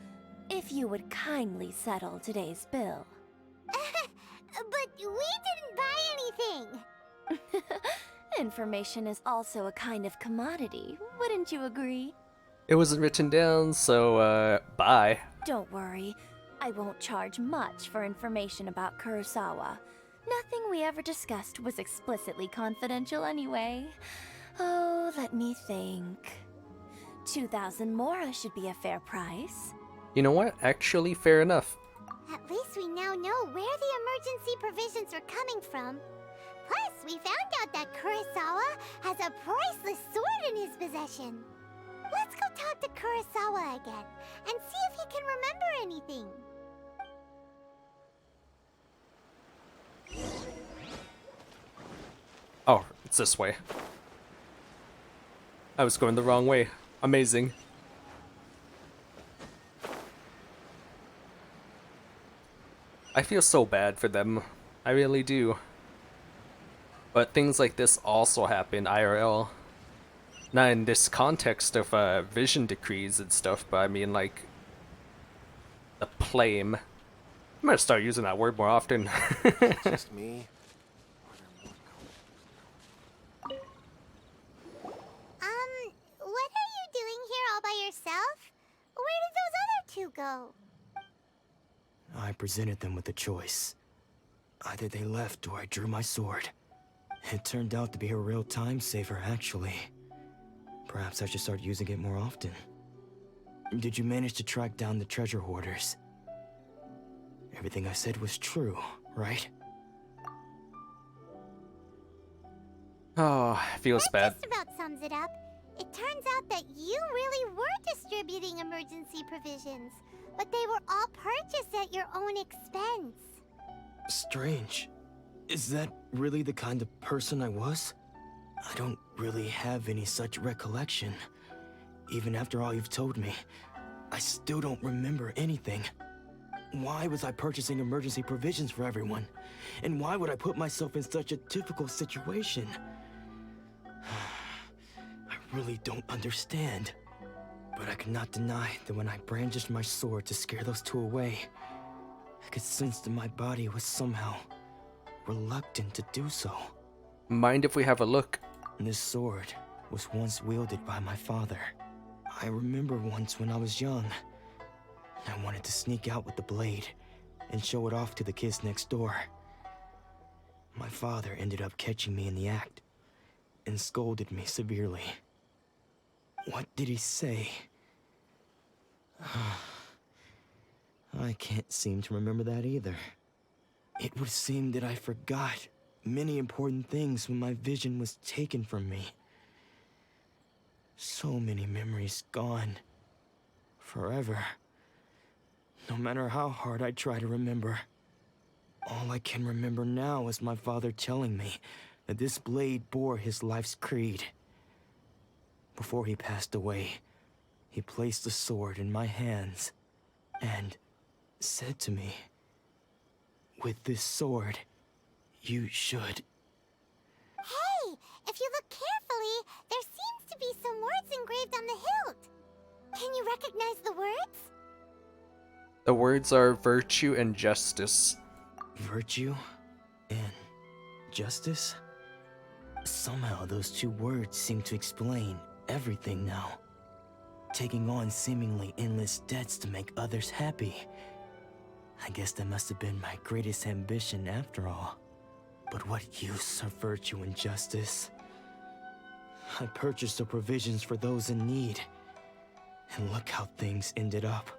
if you would kindly settle today's bill. But we didn't buy anything! Information is also a kind of commodity, wouldn't you agree? It wasn't written down, so, bye. Don't worry, I won't charge much for information about Kurosawa. Nothing we ever discussed was explicitly confidential anyway. Oh, let me think. 2,000 mora should be a fair price. You know what? Actually, fair enough. At least we now know where the emergency provisions are coming from. Plus, we found out that Kurosawa has a priceless sword in his possession. Let's go talk to Kurosawa again and see if he can remember anything. Oh, it's this way. I was going the wrong way. Amazing. I feel so bad for them. I really do. But things like this also happen IRL. Not in this context of vision decrees and stuff, but I mean like the plame. I'm gonna start using that word more often. Just me. What are you doing here all by yourself? Where did those other two go? I presented them with a choice. Either they left or I drew my sword. It turned out to be a real time saver, actually. Perhaps I should start using it more often. Did you manage to track down the treasure hoarders? Everything I said was true, right? Oh, feels bad. Just about sums it up. It turns out that you really were distributing emergency provisions, but they were all purchased at your own expense. Strange. Is that really the kind of person I was? I don't really have any such recollection. Even after all you've told me, I still don't remember anything. Why was I purchasing emergency provisions for everyone? And why would I put myself in such a difficult situation? I really don't understand. But I cannot deny that when I brandished my sword to scare those two away, I could sense that my body was somehow reluctant to do so. Mind if we have a look? This sword was once wielded by my father. I remember once when I was young, I wanted to sneak out with the blade and show it off to the kids next door. My father ended up catching me in the act and scolded me severely. What did he say? I can't seem to remember that either. It would seem that I forgot many important things when my vision was taken from me. So many memories gone. Forever. No matter how hard I try to remember. All I can remember now is my father telling me that this blade bore his life's creed. Before he passed away, he placed the sword in my hands and said to me, "With this sword, you should..." Hey, if you look carefully, there seems to be some words engraved on the hilt. Can you recognize the words? The words are virtue and justice. Virtue and justice? Somehow those two words seem to explain everything now. taking on seemingly endless debts to make others happy. I guess that must have been my greatest ambition after all. But what use of virtue and justice? I purchased the provisions for those in need, and look how things ended up.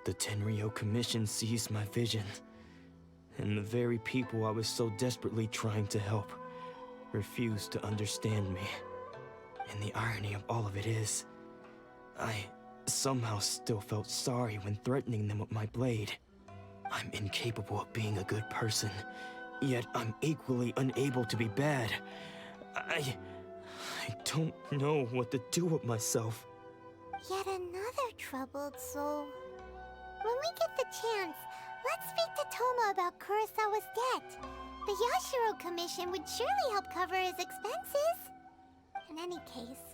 The Tenryou Commission seized my vision, and the very people I was so desperately trying to help refused to understand me. And the irony of all of it is, I somehow still felt sorry when threatening them with my blade. I'm incapable of being a good person, yet I'm equally unable to be bad. I don't know what to do with myself. Yet another troubled soul. When we get the chance, let's speak to Toma about Kurosawa's debt. The Yashiro Commission would surely help cover his expenses. In any case,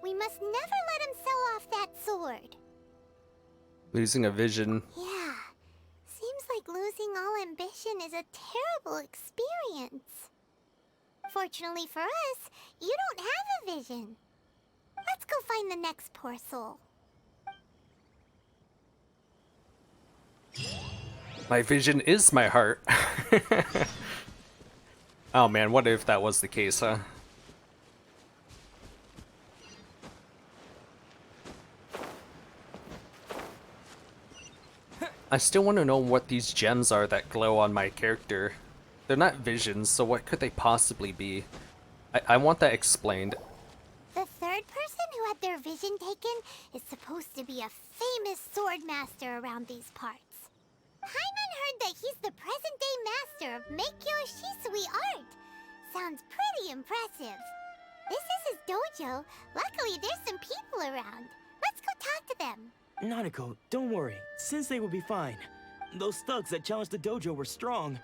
we must never let him sell off that sword. Losing a vision. Yeah, seems like losing all ambition is a terrible experience. Fortunately for us, you don't have a vision. Let's go find the next poor soul. My vision is my heart. Oh man, what if that was the case, huh? I still want to know what these gems are that glow on my character. They're not visions, so what could they possibly be? I want that explained. The third person who had their vision taken is supposed to be a famous sword master around these parts. Hyman heard that he's the present-day master of Meikyo Shisui art. Sounds pretty impressive. This is his dojo. Luckily, there's some people around. Let's go talk to them. Nanako, don't worry. Sensei will be fine. Those thugs that challenged the dojo were strong,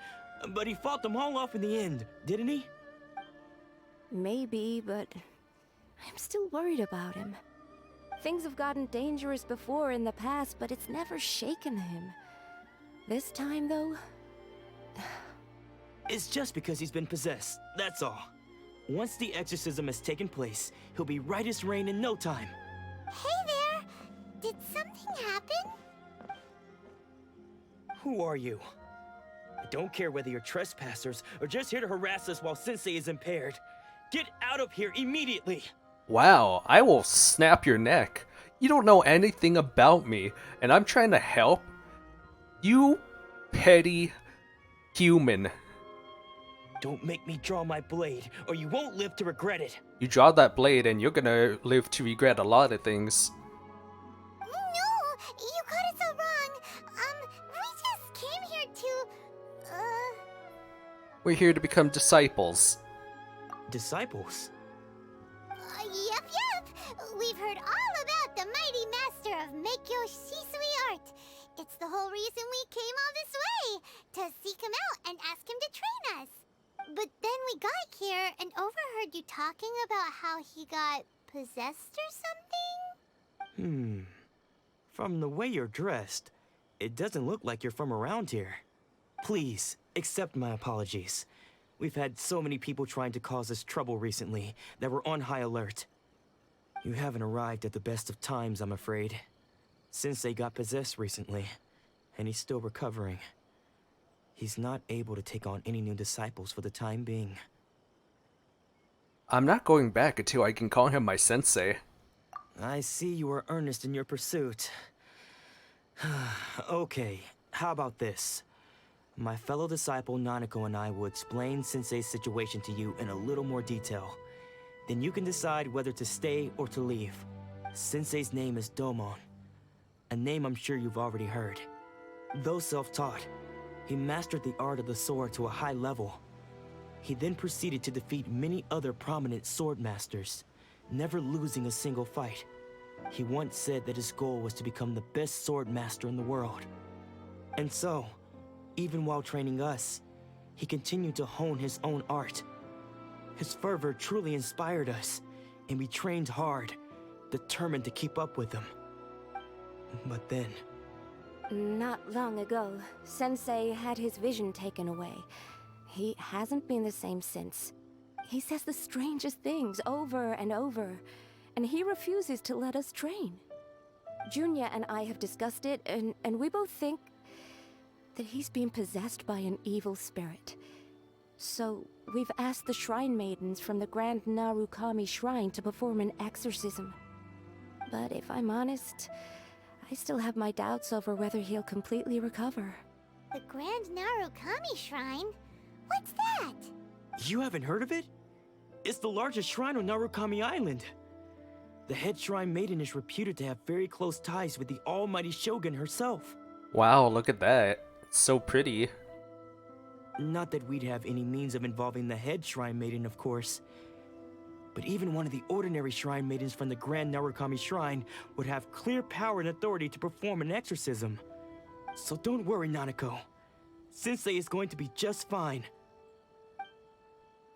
but he fought them all off in the end, didn't he? Maybe, but I'm still worried about him. Things have gotten dangerous before in the past, but it's never shaken him. This time, though... It's just because he's been possessed, that's all. Once the exorcism has taken place, he'll be right as rain in no time. Hey there! Did something happen? Who are you? I don't care whether you're trespassers or just here to harass us while Sensei is impaired. Get out of here immediately! Wow, I will snap your neck. You don't know anything about me, and I'm trying to help? You petty human. Don't make me draw my blade, or you won't live to regret it. You draw that blade and you're gonna live to regret a lot of things. No! You got it so wrong! We just came here to... We're here to become disciples. Disciples? Yep. We've heard all about the mighty master of Meikyo Shisui art. It's the whole reason we came all this way, to seek him out and ask him to train us. But then we got here and overheard you talking about how he got possessed or something? From the way you're dressed, it doesn't look like you're from around here. Please, accept my apologies. We've had so many people trying to cause us trouble recently that we're on high alert. You haven't arrived at the best of times, I'm afraid. Sensei got possessed recently, and he's still recovering. He's not able to take on any new disciples for the time being. I'm not going back until I can call him my sensei. I see you are earnest in your pursuit. Okay, how about this? My fellow disciple Nanako and I will explain Sensei's situation to you in a little more detail. Then you can decide whether to stay or to leave. Sensei's name is Domon, a name I'm sure you've already heard. Though self-taught, he mastered the art of the sword to a high level. He then proceeded to defeat many other prominent sword masters, never losing a single fight. He once said that his goal was to become the best sword master in the world. And so, even while training us, he continued to hone his own art. His fervor truly inspired us, and we trained hard, determined to keep up with him. But then... Not long ago, Sensei had his vision taken away. He hasn't been the same since. He says the strangest things over and over. and he refuses to let us train. Junya and I have discussed it, and we both think that he's being possessed by an evil spirit. So, we've asked the Shrine Maidens from the Grand Narukami Shrine to perform an exorcism. But if I'm honest, I still have my doubts over whether he'll completely recover. The Grand Narukami Shrine? What's that? You haven't heard of it? It's the largest shrine on Narukami Island. The head shrine maiden is reputed to have very close ties with the almighty Shogun herself. Wow, look at that. It's so pretty. Not that we'd have any means of involving the head shrine maiden, of course. But even one of the ordinary shrine maidens from the Grand Narukami Shrine would have clear power and authority to perform an exorcism. So don't worry, Nanako. Sensei is going to be just fine.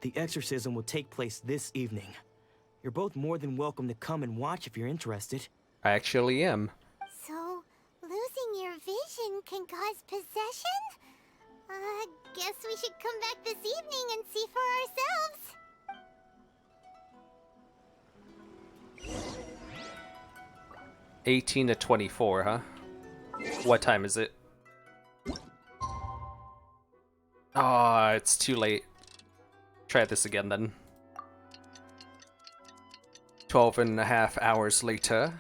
The exorcism will take place this evening. You're both more than welcome to come and watch if you're interested. I actually am. So, losing your vision can cause possession? Guess we should come back this evening and see for ourselves. 18 to 24, huh? What time is it? Ah, it's too late. Try this again then. 12.5 hours later.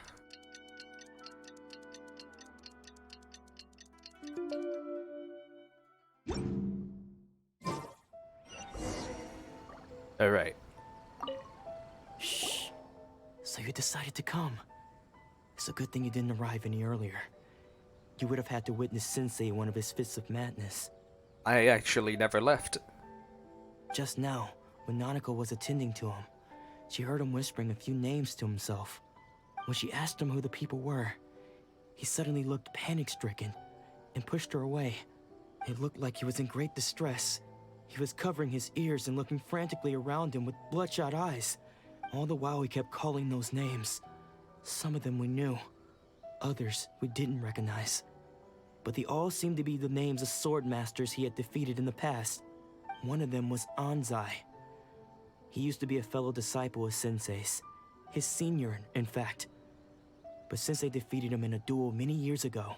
Alright. Shh. So you decided to come. It's a good thing you didn't arrive any earlier. You would have had to witness Sensei in one of his fits of madness. I actually never left. Just now, when Nanako was attending to him, she heard him whispering a few names to himself. When she asked him who the people were, he suddenly looked panic-stricken and pushed her away. It looked like he was in great distress. He was covering his ears and looking frantically around him with bloodshot eyes. All the while he kept calling those names. Some of them we knew, others we didn't recognize. But they all seemed to be the names of sword masters he had defeated in the past. One of them was Anzai. He used to be a fellow disciple of Sensei's, his senior, in fact. But Sensei defeated him in a duel many years ago,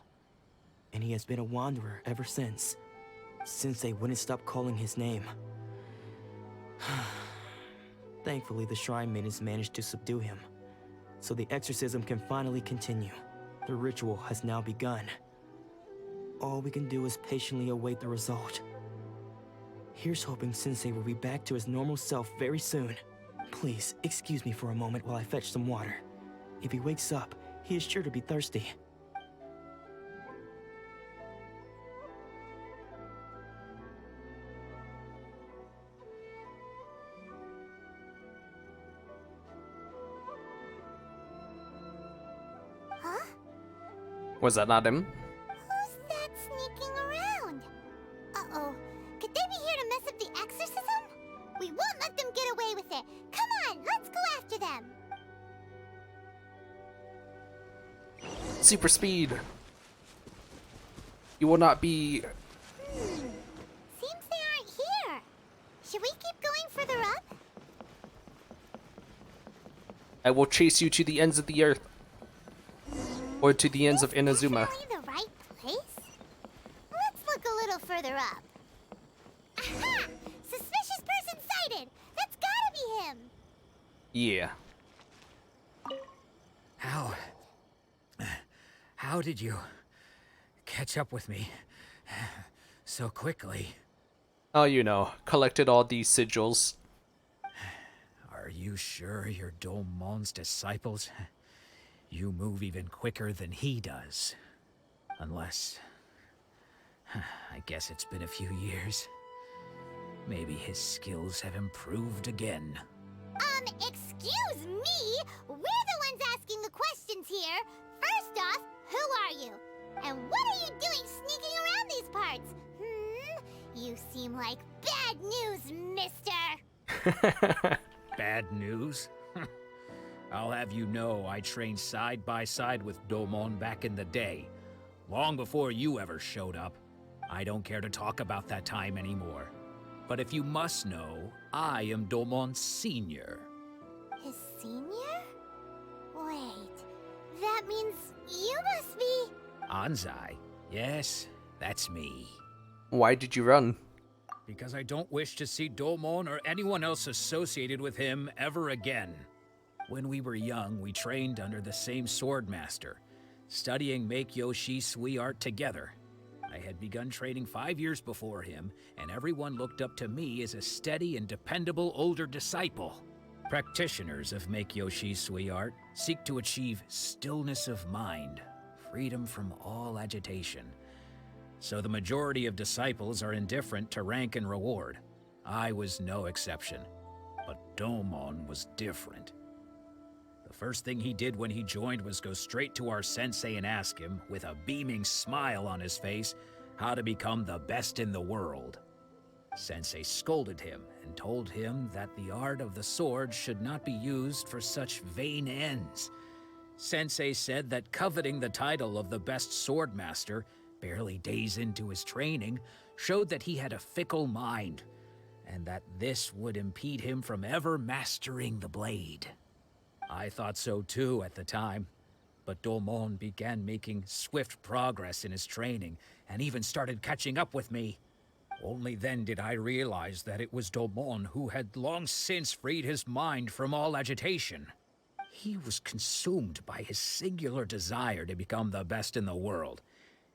and he has been a wanderer ever since. Sensei wouldn't stop calling his name. Thankfully, the Shrine Maidens managed to subdue him, so the exorcism can finally continue. The ritual has now begun. All we can do is patiently await the result. Here's hoping Sensei will be back to his normal self very soon. Please, excuse me for a moment while I fetch some water. If he wakes up, he is sure to be thirsty. Huh? Was that not him? Who's that sneaking around? Uh-oh. Could they be here to mess up the exorcism? We won't let them get away with it. Come on, let's go after them. Super speed. You will not be. Seems they aren't here. Should we keep going further up? I will chase you to the ends of the earth. Or to the ends of Inazuma. Definitely the right place? Let's look a little further up. Aha! Suspicious person sighted! That's gotta be him! Yeah. How did you catch up with me so quickly? Oh, you know, collected all these sigils. Are you sure you're Domon's disciples? You move even quicker than he does. Unless... I guess it's been a few years. Maybe his skills have improved again. Excuse me? We're the ones asking the questions here. First off, who are you? And what are you doing sneaking around these parts? You seem like bad news, mister! Bad news? I'll have you know I trained side by side with Domon back in the day. Long before you ever showed up. I don't care to talk about that time anymore. But if you must know, I am Domon's senior. His senior? Wait, that means you must be... Anzai? Yes, that's me. Why did you run? Because I don't wish to see Domon or anyone else associated with him ever again. When we were young, we trained under the same swordmaster, studying Make-Yoshi Sui art together. I had begun training 5 years before him, and everyone looked up to me as a steady and dependable older disciple. Practitioners of Make-Yoshi Sui art seek to achieve stillness of mind, freedom from all agitation. So the majority of disciples are indifferent to rank and reward. I was no exception. But Domon was different. The first thing he did when he joined was go straight to our sensei and ask him, with a beaming smile on his face, how to become the best in the world. Sensei scolded him and told him that the art of the sword should not be used for such vain ends. Sensei said that coveting the title of the best swordmaster, barely days into his training, showed that he had a fickle mind, and that this would impede him from ever mastering the blade. I thought so too at the time, but Domon began making swift progress in his training, and even started catching up with me. Only then did I realize that it was Domon who had long since freed his mind from all agitation. He was consumed by his singular desire to become the best in the world.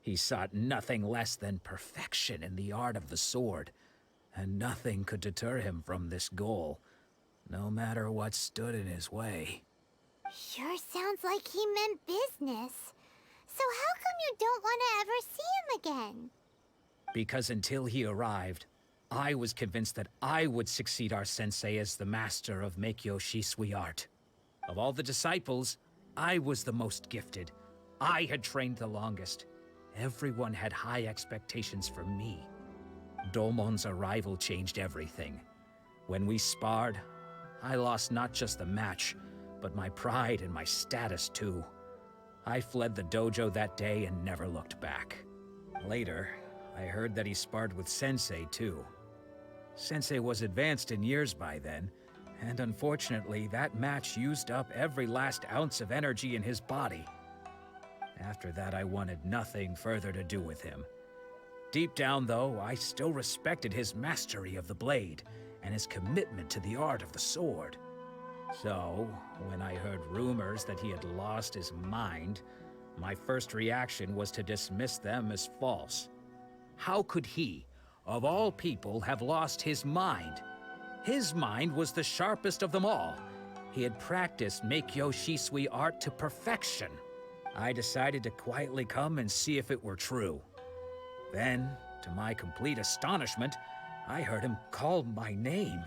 He sought nothing less than perfection in the art of the sword, and nothing could deter him from this goal, no matter what stood in his way. Sure sounds like he meant business. So how come you don't want to ever see him again? Because until he arrived, I was convinced that I would succeed our sensei as the master of Make-Yoshi Sui art. Of all the disciples, I was the most gifted. I had trained the longest. Everyone had high expectations for me. Domon's arrival changed everything. When we sparred, I lost not just the match, but my pride and my status too. I fled the dojo that day and never looked back. Later, I heard that he sparred with Sensei too. Sensei was advanced in years by then, and unfortunately that match used up every last ounce of energy in his body. After that, I wanted nothing further to do with him. Deep down, though, I still respected his mastery of the blade and his commitment to the art of the sword. So, when I heard rumors that he had lost his mind, my first reaction was to dismiss them as false. How could he, of all people, have lost his mind? His mind was the sharpest of them all. He had practiced Make-Yoshi Sui art to perfection. I decided to quietly come and see if it were true. Then, to my complete astonishment, I heard him call my name.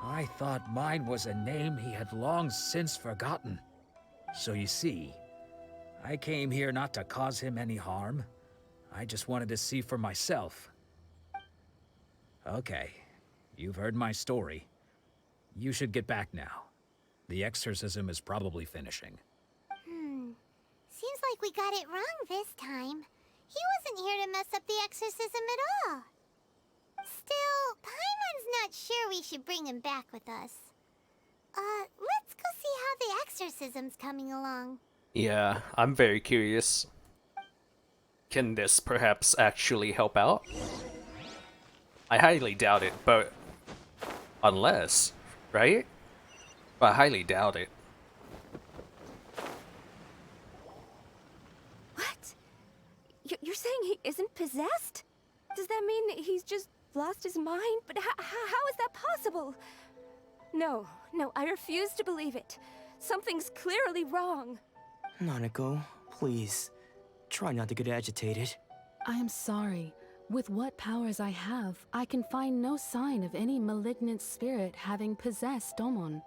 I thought mine was a name he had long since forgotten. So you see, I came here not to cause him any harm. I just wanted to see for myself. Okay, you've heard my story. You should get back now. The exorcism is probably finishing. Seems like we got it wrong this time. He wasn't here to mess up the exorcism at all. Still, Paimon's not sure we should bring him back with us. Let's go see how the exorcism's coming along. Yeah, I'm very curious. Can this perhaps actually help out? I highly doubt it, but... unless, right? I highly doubt it. What? You're saying he isn't possessed? Does that mean he's just lost his mind? But how is that possible? No, I refuse to believe it. Something's clearly wrong. Nanako, please. Try not to get agitated. I am sorry. With what powers I have, I can find no sign of any malignant spirit having possessed Domon.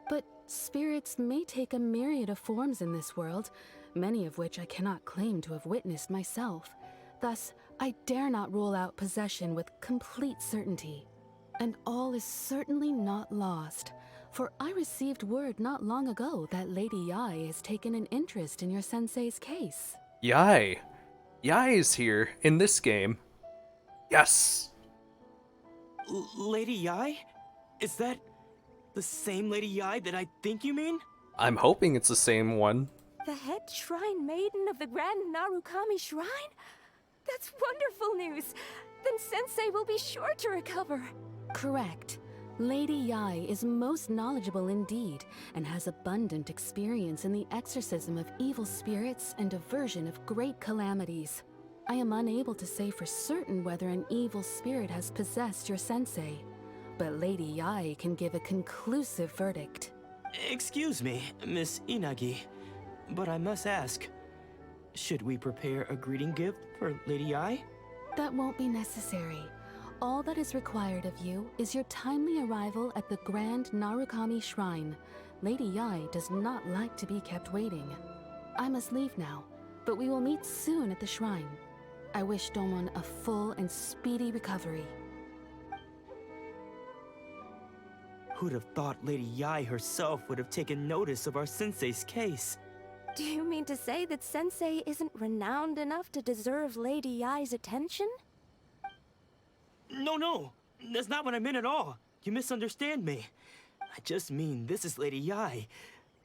But spirits may take a myriad of forms in this world, many of which I cannot claim to have witnessed myself. Thus, I dare not rule out possession with complete certainty. And all is certainly not lost, for I received word not long ago that Lady Yae has taken an interest in your sensei's case. Yae! Yae is here, in this game. Yes! Lady Yae? Is that the same Lady Yae that I think you mean? I'm hoping it's the same one. The head shrine maiden of the Grand Narukami Shrine? That's wonderful news! Then Sensei will be sure to recover. Correct. Lady Yae is most knowledgeable indeed, and has abundant experience in the exorcism of evil spirits and aversion of great calamities. I am unable to say for certain whether an evil spirit has possessed your sensei, but Lady Yae can give a conclusive verdict. Excuse me, Miss Inagi, but I must ask, should we prepare a greeting gift for Lady Yae? That won't be necessary. All that is required of you is your timely arrival at the Grand Narukami Shrine. Lady Yae does not like to be kept waiting. I must leave now, but we will meet soon at the shrine. I wish Domon a full and speedy recovery. Who'd have thought Lady Yae herself would have taken notice of our sensei's case? Do you mean to say that Sensei isn't renowned enough to deserve Lady Yae's attention? No, that's not what I meant at all. You misunderstand me. I just mean this is Lady Yae,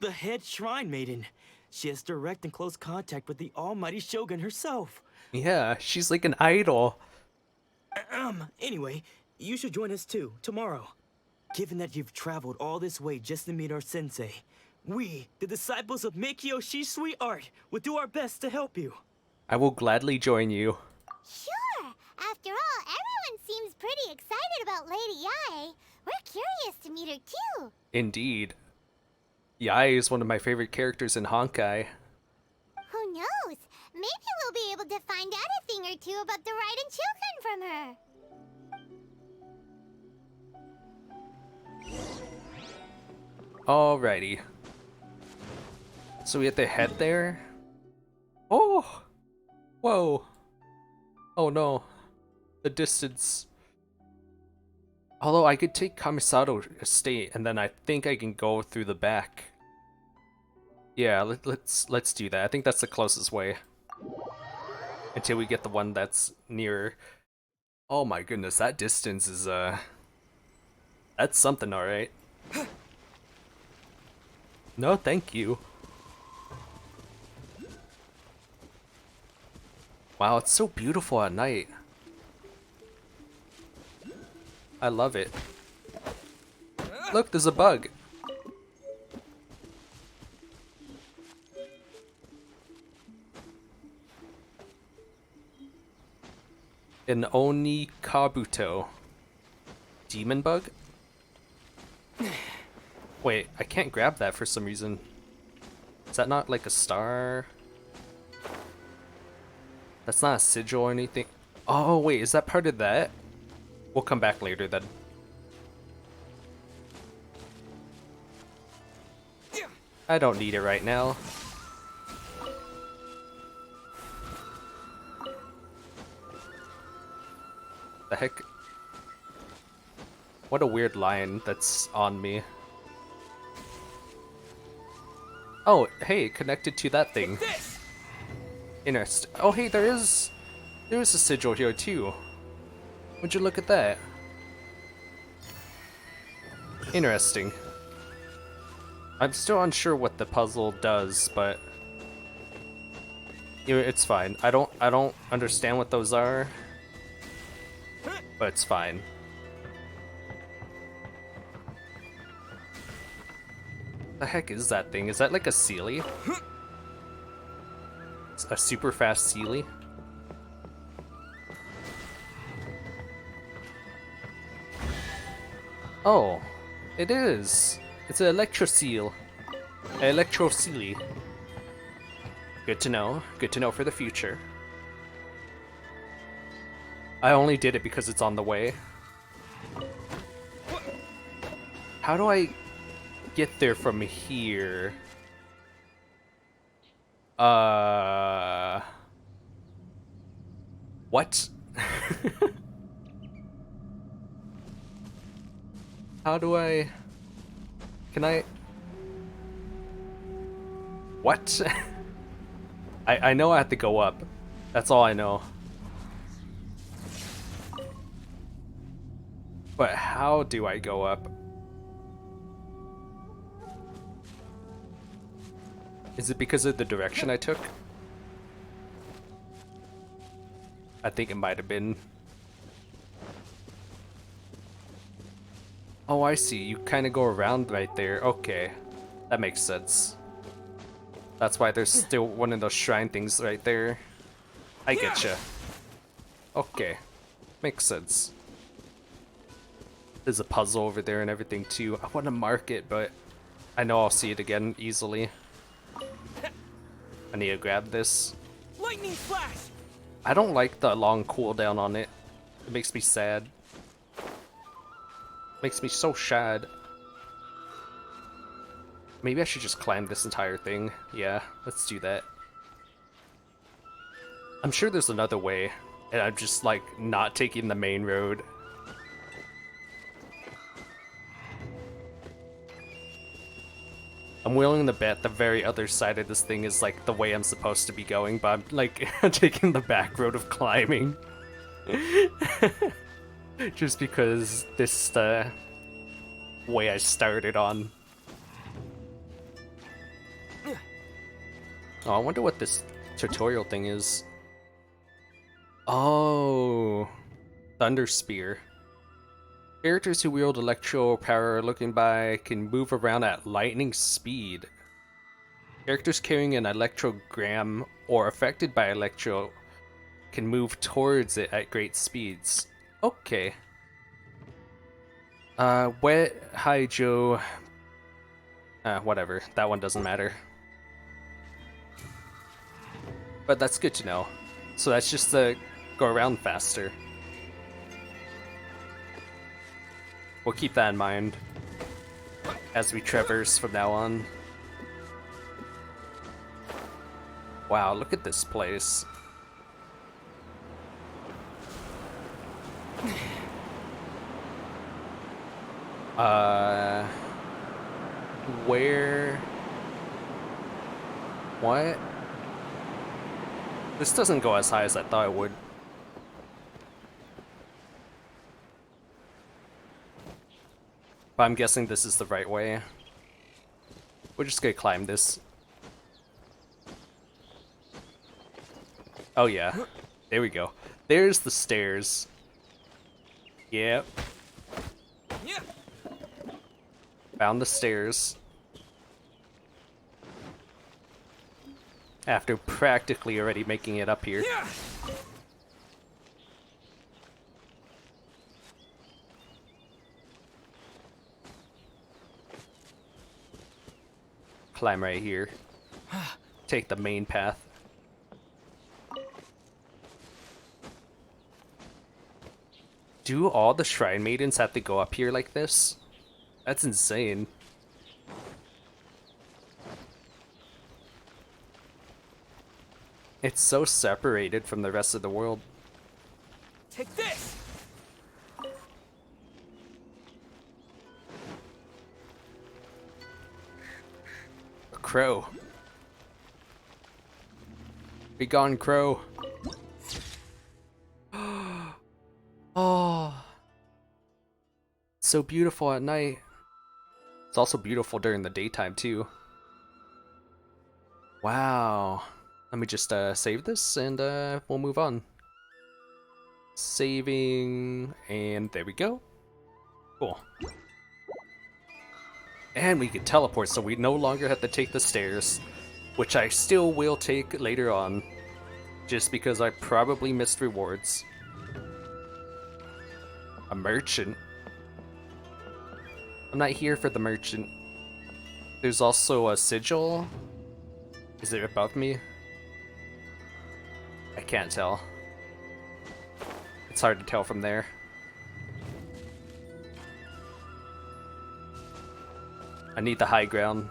the head shrine maiden. She has direct and close contact with the almighty Shogun herself. Yeah, she's like an idol. Anyway, you should join us too, tomorrow. Given that you've traveled all this way just to meet our sensei, we, the disciples of Meikyo Shisui Art, will do our best to help you. I will gladly join you. Sure! After all, everyone seems pretty excited about Lady Yae. We're curious to meet her too. Indeed. Yae is one of my favorite characters in Honkai. Who knows? Maybe we'll be able to find out a thing or two about the Raiden children from her. Alrighty. So we have to head there? Oh! Whoa! Oh no. The distance. Although I could take Kamisato Estate and then I think I can go through the back. Yeah, let's do that. I think that's the closest way. Until we get the one that's nearer. Oh my goodness, that distance is that's something, alright. No, thank you. Wow, it's so beautiful at night. I love it. Look, there's a bug. An Oni Kabuto. Demon bug? Wait, I can't grab that for some reason. Is that not like a star? That's not a sigil or anything. Oh, wait, is that part of that? We'll come back later then. I don't need it right now. The heck? What a weird line that's on me. Oh, hey, connected to that thing. Interesting. Oh, hey, there is a sigil here too. Would you look at that? Interesting. I'm still unsure what the puzzle does, but you know, it's fine. I don't understand what those are, but it's fine. The heck is that thing? Is that like a Sealy? A super fast Sealy? Oh, it is. It's an Electro Seal. Electro Sealy. Good to know. Good to know for the future. I only did it because it's on the way. How do I get there from here? What? How do I... Can I... What? I know I have to go up. That's all I know. But how do I go up? Is it because of the direction I took? I think it might have been. Oh, I see. You kind of go around right there. Okay. That makes sense. That's why there's still one of those shrine things right there. I getcha. Okay. Makes sense. There's a puzzle over there and everything too. I want to mark it, but I know I'll see it again easily. I need to grab this. Lightning flash! I don't like the long cooldown on it. It makes me sad. Makes me so sad. Maybe I should just climb this entire thing. Yeah, let's do that. I'm sure there's another way, and I'm just like not taking the main road. I'm willing to bet the very other side of this thing is like the way I'm supposed to be going, but I'm like taking the back road of climbing. Just because this is the way I started on. Oh, I wonder what this tutorial thing is. Oh, Thunder Spear. Characters who wield electro power looking by can move around at lightning speed. Characters carrying an electrogram or affected by electro can move towards it at great speeds. Okay. Wet Hydro. Whatever. That one doesn't matter. But that's good to know. So that's just to go around faster. We'll keep that in mind as we traverse from now on. Wow, look at this place. Where? What? This doesn't go as high as I thought it would. But I'm guessing this is the right way. We're just gonna climb this. Oh yeah, there we go. There's the stairs. Yep. Found the stairs. After practically already making it up here. Climb right here. Take the main path. Do all the Shrine Maidens have to go up here like this? That's insane. It's so separated from the rest of the world. Take this! A crow. Be gone, crow. Oh. So beautiful at night. It's also beautiful during the daytime too. Wow. Let me just save this and we'll move on. Saving, and there we go. Cool. And we can teleport, so we no longer have to take the stairs, which I still will take later on, just because I probably missed rewards. A merchant? I'm not here for the merchant. There's also a sigil. Is it above me? I can't tell. It's hard to tell from there. I need the high ground.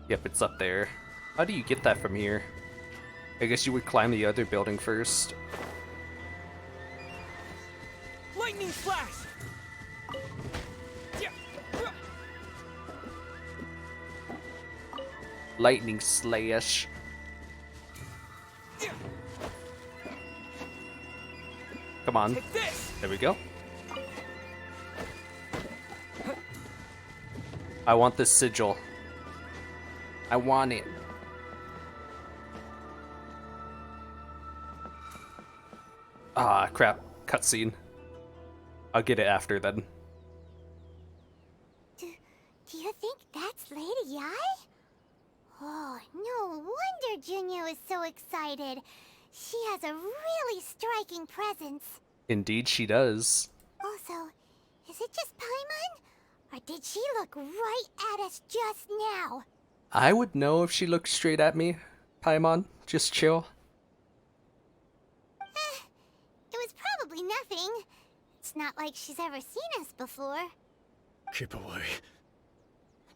Yep, it's up there. How do you get that from here? I guess you would climb the other building first. Lightning flash! Lightning slash. Come on. There we go. I want this sigil. I want it. Ah, crap. Cutscene. I'll get it after then. Do you think that's Lady Yae? Oh, no wonder Junya was so excited. She has a really striking presence. Indeed she does. Also, is it just Paimon? Or did she look right at us just now? I would know if she looked straight at me. Paimon, just chill. It was probably nothing. It's not like she's ever seen us before. Keep away.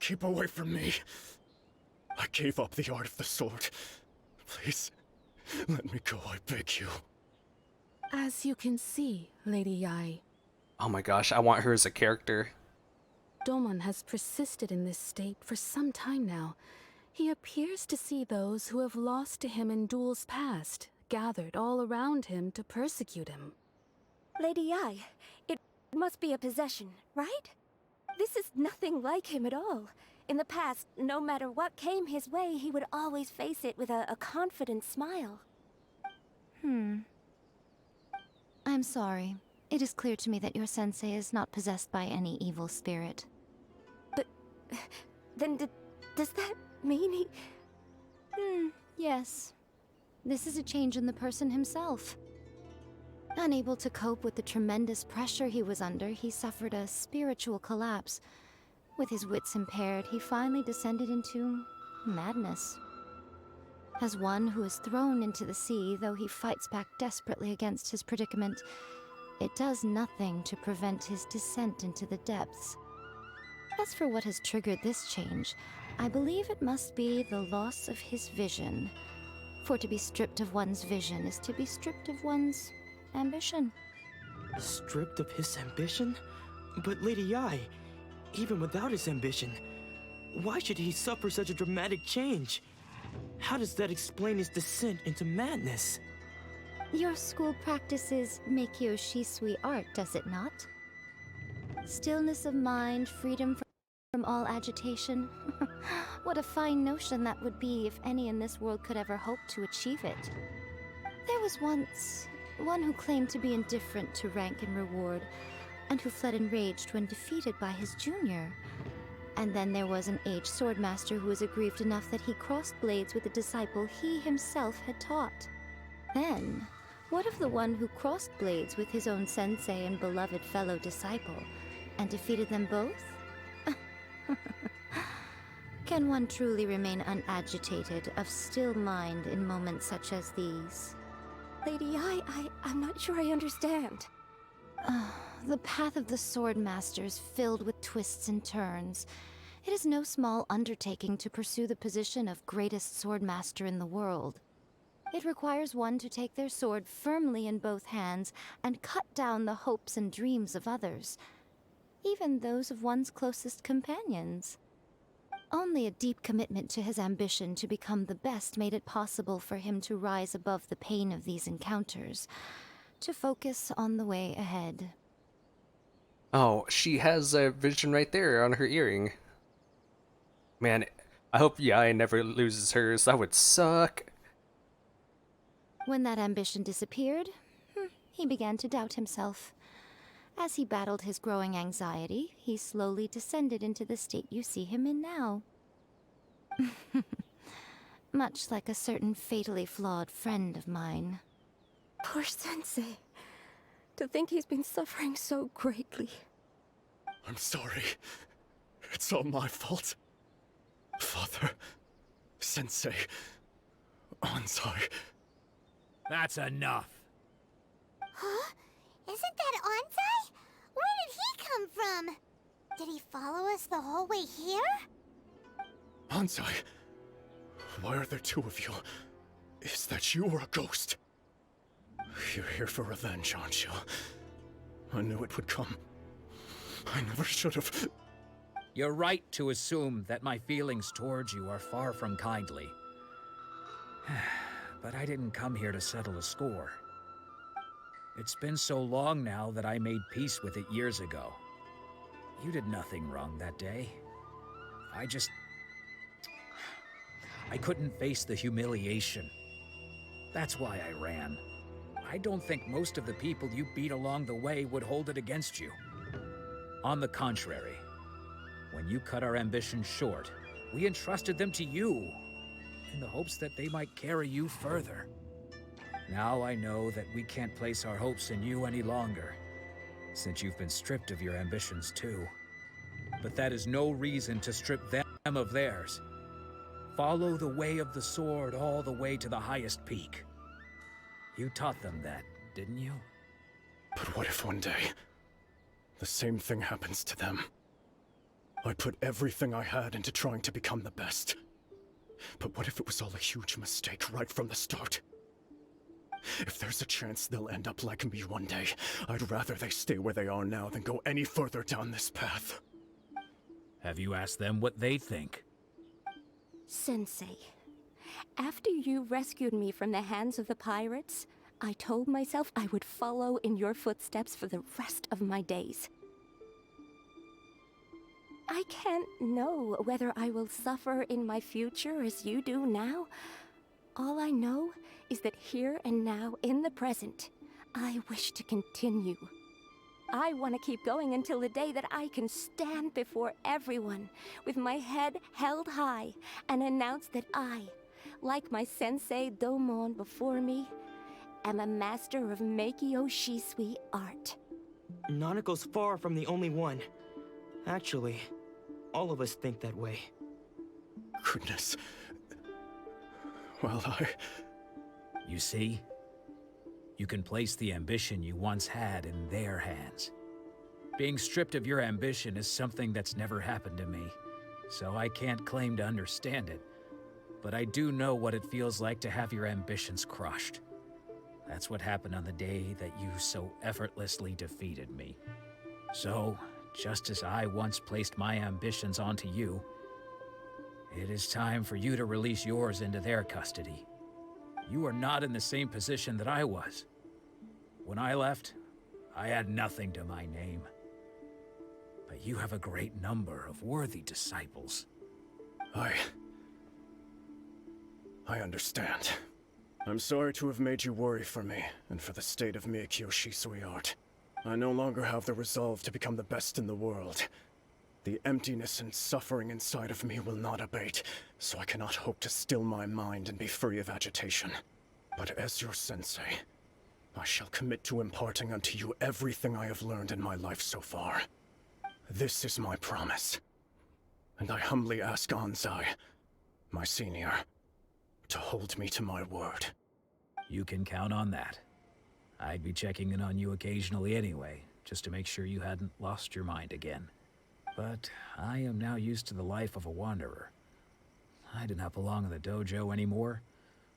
Keep away from me. I gave up the art of the sword. Please, let me go, I beg you. As you can see, Lady Yae, Oh my gosh, I want her as a character. Domon has persisted in this state for some time now. He appears to see those who have lost to him in duels past, gathered all around him to persecute him. Lady Yae, it must be a possession, right? This is nothing like him at all. In the past, no matter what came his way, he would always face it with a confident smile. I'm sorry. It is clear to me that your sensei is not possessed by any evil spirit. But then does that mean he... Yes. This is a change in the person himself. Unable to cope with the tremendous pressure he was under, he suffered a spiritual collapse. With his wits impaired, he finally descended into madness. As one who is thrown into the sea, though he fights back desperately against his predicament, it does nothing to prevent his descent into the depths. As for what has triggered this change, I believe it must be the loss of his vision. For to be stripped of one's vision is to be stripped of one's ambition. Stripped of his ambition? But Lady Yae, even without his ambition, why should he suffer such a dramatic change? How does that explain his descent into madness? Your school practices Meikyo Shisui art, does it not? Stillness of mind, freedom from all agitation. What a fine notion that would be if any in this world could ever hope to achieve it. There was once one who claimed to be indifferent to rank and reward, and who fled enraged when defeated by his junior. And then there was an aged swordmaster who was aggrieved enough that he crossed blades with a disciple he himself had taught. Then, what of the one who crossed blades with his own sensei and beloved fellow disciple, and defeated them both? Can one truly unagitated, unagitated, of still mind in moments such as these? Lady Yae, I'm not sure I understand. The path of the Swordmaster is filled with twists and turns. It is no small undertaking to pursue the position of greatest Swordmaster in the world. It requires one to take their sword firmly in both hands and cut down the hopes and dreams of others, even those of one's closest companions. Only a deep commitment to his ambition to become the best made it possible for him to rise above the pain of these encounters, to focus on the way ahead. Oh, she has a vision right there on her earring. Man, I hope Yae never loses hers. That would suck. When that ambition disappeared, he began to doubt himself. As he battled his growing anxiety, he slowly descended into the state you see him in now. Much like a certain fatally flawed friend of mine. Poor Sensei. To think he's been suffering so greatly. I'm sorry. It's all my fault. Father, Sensei, Ansai. That's enough. Huh? Isn't that Ansai? Where did he come from? Did he follow us the whole way here? Ansai, why are there two of you? Is that you or a ghost? You're here for revenge, aren't you? I knew it would come. I never should have. You're right to assume that my feelings towards you are far from kindly. But I didn't come here to settle a score. It's been so long now that I made peace with it years ago. You did nothing wrong that day. I couldn't face the humiliation. That's why I ran. I don't think most of the people you beat along the way would hold it against you. On the contrary, when you cut our ambitions short, we entrusted them to you, in the hopes that they might carry you further. Now I know that we can't place our hopes in you any longer, since you've been stripped of your ambitions too. But that is no reason to strip them of theirs. Follow the way of the sword all the way to the highest peak. You taught them that, didn't you? But what if one day, the same thing happens to them? I put everything I had into trying to become the best. But what if it was all a huge mistake right from the start? If there's a chance they'll end up like me one day, I'd rather they stay where they are now than go any further down this path. Have you asked them what they think? Sensei, after you rescued me from the hands of the pirates, I told myself I would follow in your footsteps for the rest of my days. I can't know whether I will suffer in my future as you do now. All I know is that here and now, in the present, I wish to continue. I want to keep going until the day that I can stand before everyone with my head held high and announce that I, like my sensei Domon before me, am a master of Meikyo Shisui art. Nanako's far from the only one. Actually, all of us think that way. Goodness. Well, You see? You can place the ambition you once had in their hands. Being stripped of your ambition is something that's never happened to me, so I can't claim to understand it. But I do know what it feels like to have your ambitions crushed. That's what happened on the day that you so effortlessly defeated me. So, just as I once placed my ambitions onto you, it is time for you to release yours into their custody. You are not in the same position that I was. When I left, I had nothing to my name. But you have a great number of worthy disciples. I understand. I'm sorry to have made you worry for me, and for the state of Meikyo Shisui art. I no longer have the resolve to become the best in the world. The emptiness and suffering inside of me will not abate, so I cannot hope to still my mind and be free of agitation. But as your sensei, I shall commit to imparting unto you everything I have learned in my life so far. This is my promise. And I humbly ask Anzai, my senior, to hold me to my word. You can count on that. I'd be checking in on you occasionally anyway, just to make sure you hadn't lost your mind again. But I am now used to the life of a wanderer. I do not belong in the dojo anymore,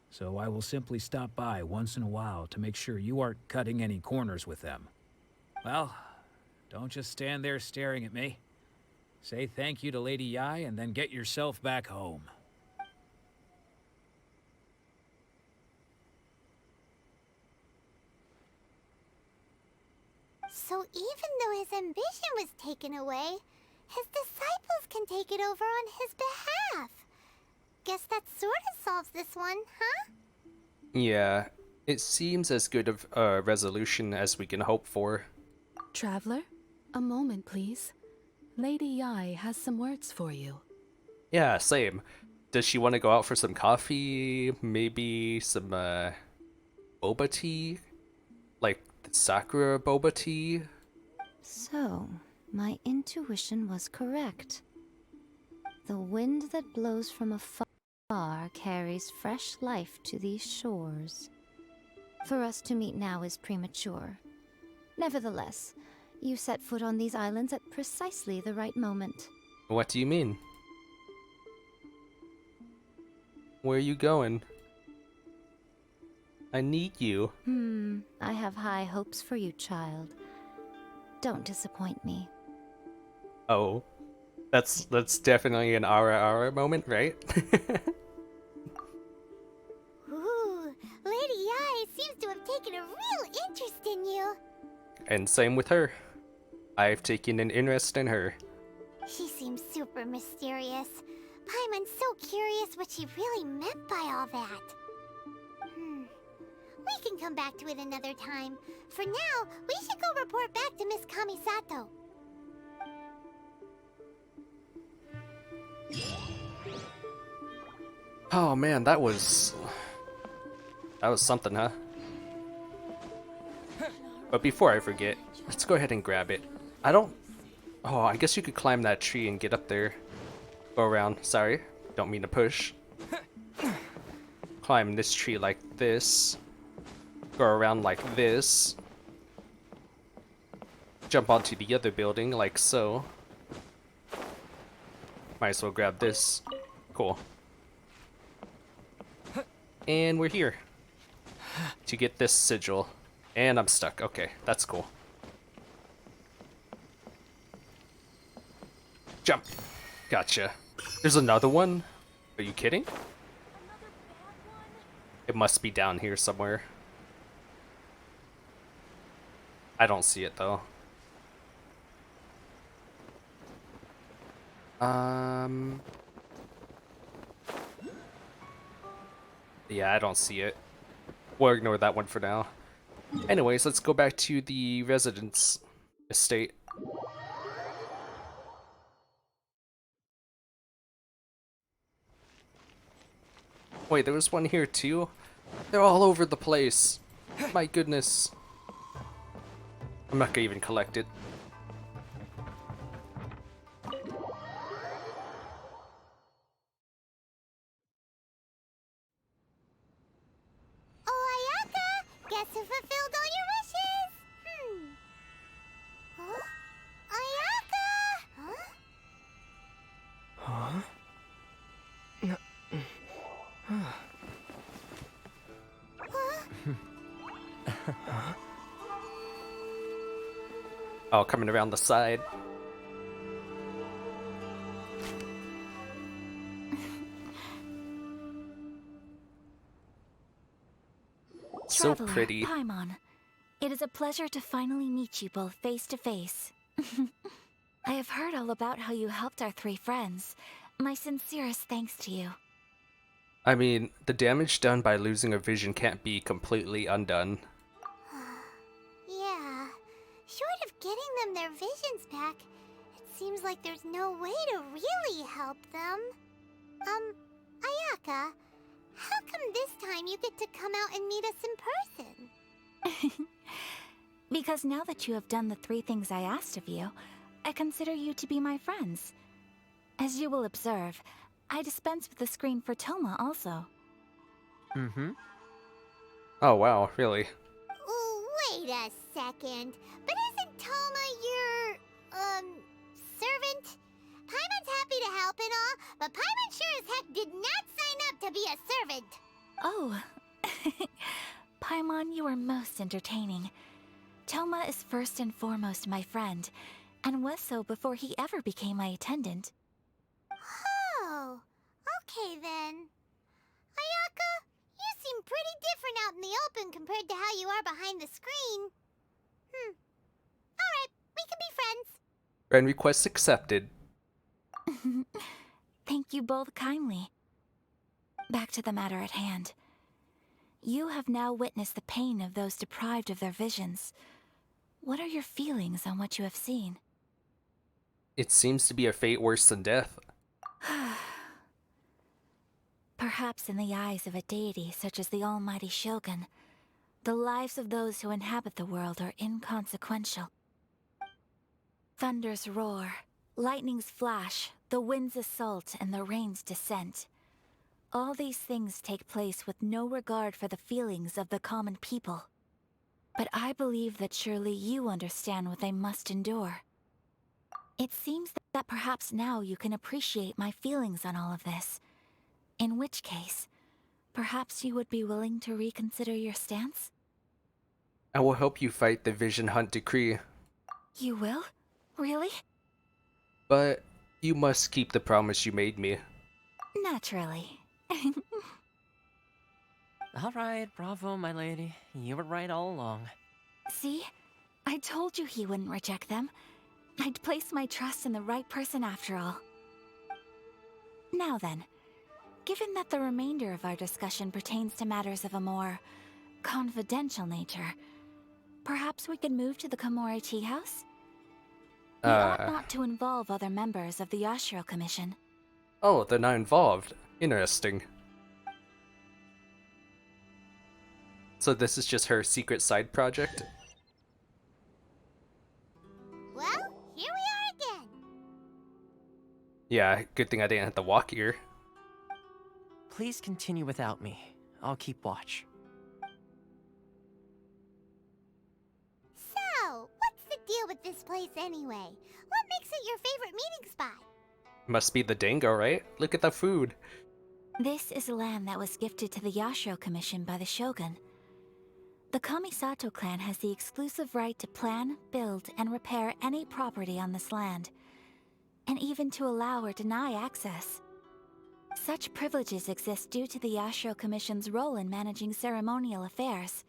so I will simply stop by once in a while to make sure you aren't cutting any corners with them. Well, don't just stand there staring at me. Say thank you to Lady Yae and then get yourself back home. So even though his ambition was taken away, his disciples can take it over on his behalf. Guess that sort of solves this one, huh? Yeah, it seems as good of a resolution as we can hope for. Traveler, a moment, please. Lady Yae has some words for you. Yeah, same. Does she want to go out for some coffee? Maybe some, boba tea? Like, the Sakura boba tea? So, my intuition was correct. The wind that blows from afar carries fresh life to these shores. For us to meet now is premature. Nevertheless, you set foot on these islands at precisely the right moment. What do you mean? Where are you going? I need you. I have high hopes for you, child. Don't disappoint me. Oh, that's definitely an ara moment, right? Ooh, Lady Yae seems to have taken a real interest in you. And same with her. I've taken an interest in her. She seems super mysterious, Paimon's so curious what she really meant by all that. We can come back to it another time. For now, we should go report back to Miss Kamisato. Oh man, that was something, huh? But before I forget, let's go ahead and grab it. Oh, I guess you could climb that tree and get up there. Go around. Sorry, don't mean to push. Climb this tree like this. Go around like this. Jump onto the other building like so. Might as well grab this. Cool. And we're here to get this sigil. And I'm stuck. Okay, that's cool. Jump. Gotcha. There's another one? Are you kidding? It must be down here somewhere. I don't see it though. Yeah, I don't see it. We'll ignore that one for now. Anyways, let's go back to the residence estate. Wait, there was one here too? They're all over the place. My goodness. I'm not gonna even collect it. Oh, Ayaka! Guess who fulfilled all your wishes? Huh? Ayaka! Huh? Oh, coming around the side. So Traveler, pretty. Paimon, it is a pleasure to finally meet you both face to face. I have heard all about how you helped our three friends. My sincerest thanks to you. I mean, the damage done by losing a vision can't be completely undone. Yeah. Short of getting them their visions back, it seems like there's no way to really help them. Ayaka, how come this time you get to come out and meet us in person? Because now that you have done the three things I asked of you, I consider you to be my friends. As you will observe, I dispense with the screen for Toma also. Mm-hmm. Oh wow, really? Wait a second. But isn't Toma your, servant? Paimon's happy to help and all, but Paimon sure as heck did not sign up to be a servant. Oh. Paimon, you are most entertaining. Toma is first and foremost my friend, and was so before he ever became my attendant. Oh, okay then. Ayaka, you seem pretty different out in the open compared to how you are behind the screen. Alright, we can be friends. Friend request accepted. Thank you both kindly. Back to the matter at hand. You have now witnessed the pain of those deprived of their visions. What are your feelings on what you have seen? It seems to be a fate worse than death. Perhaps in the eyes of a deity such as the almighty Shogun, the lives of those who inhabit the world are inconsequential. Thunders roar, lightnings flash, the winds assault, and the rains descent. All these things take place with no regard for the feelings of the common people. But I believe that surely you understand what they must endure. It seems that perhaps now you can appreciate my feelings on all of this. In which case, perhaps you would be willing to reconsider your stance? I will help you fight the Vision Hunt decree. You will? Really? But you must keep the promise you made me. Naturally. Alright, bravo, my lady. You were right all along. See? I told you he wouldn't reject them. I'd place my trust in the right person after all. Now then, given that the remainder of our discussion pertains to matters of a more confidential nature, perhaps we could move to the Komore Tea House? We ought not to involve other members of the Yashiro Commission. Oh, they're not involved. Interesting. So this is just her secret side project? Well, here we are again. Yeah, good thing I didn't have to walk here. Please continue without me. I'll keep watch. So, what's the deal with this place anyway? What makes it your favorite meeting spot? Must be the dango, right? Look at the food. This is land that was gifted to the Yashiro Commission by the Shogun. The Kamisato clan has the exclusive right to plan, build, and repair any property on this land, and even to allow or deny access. Such privileges exist due to the Yashiro Commission's role in managing ceremonial affairs.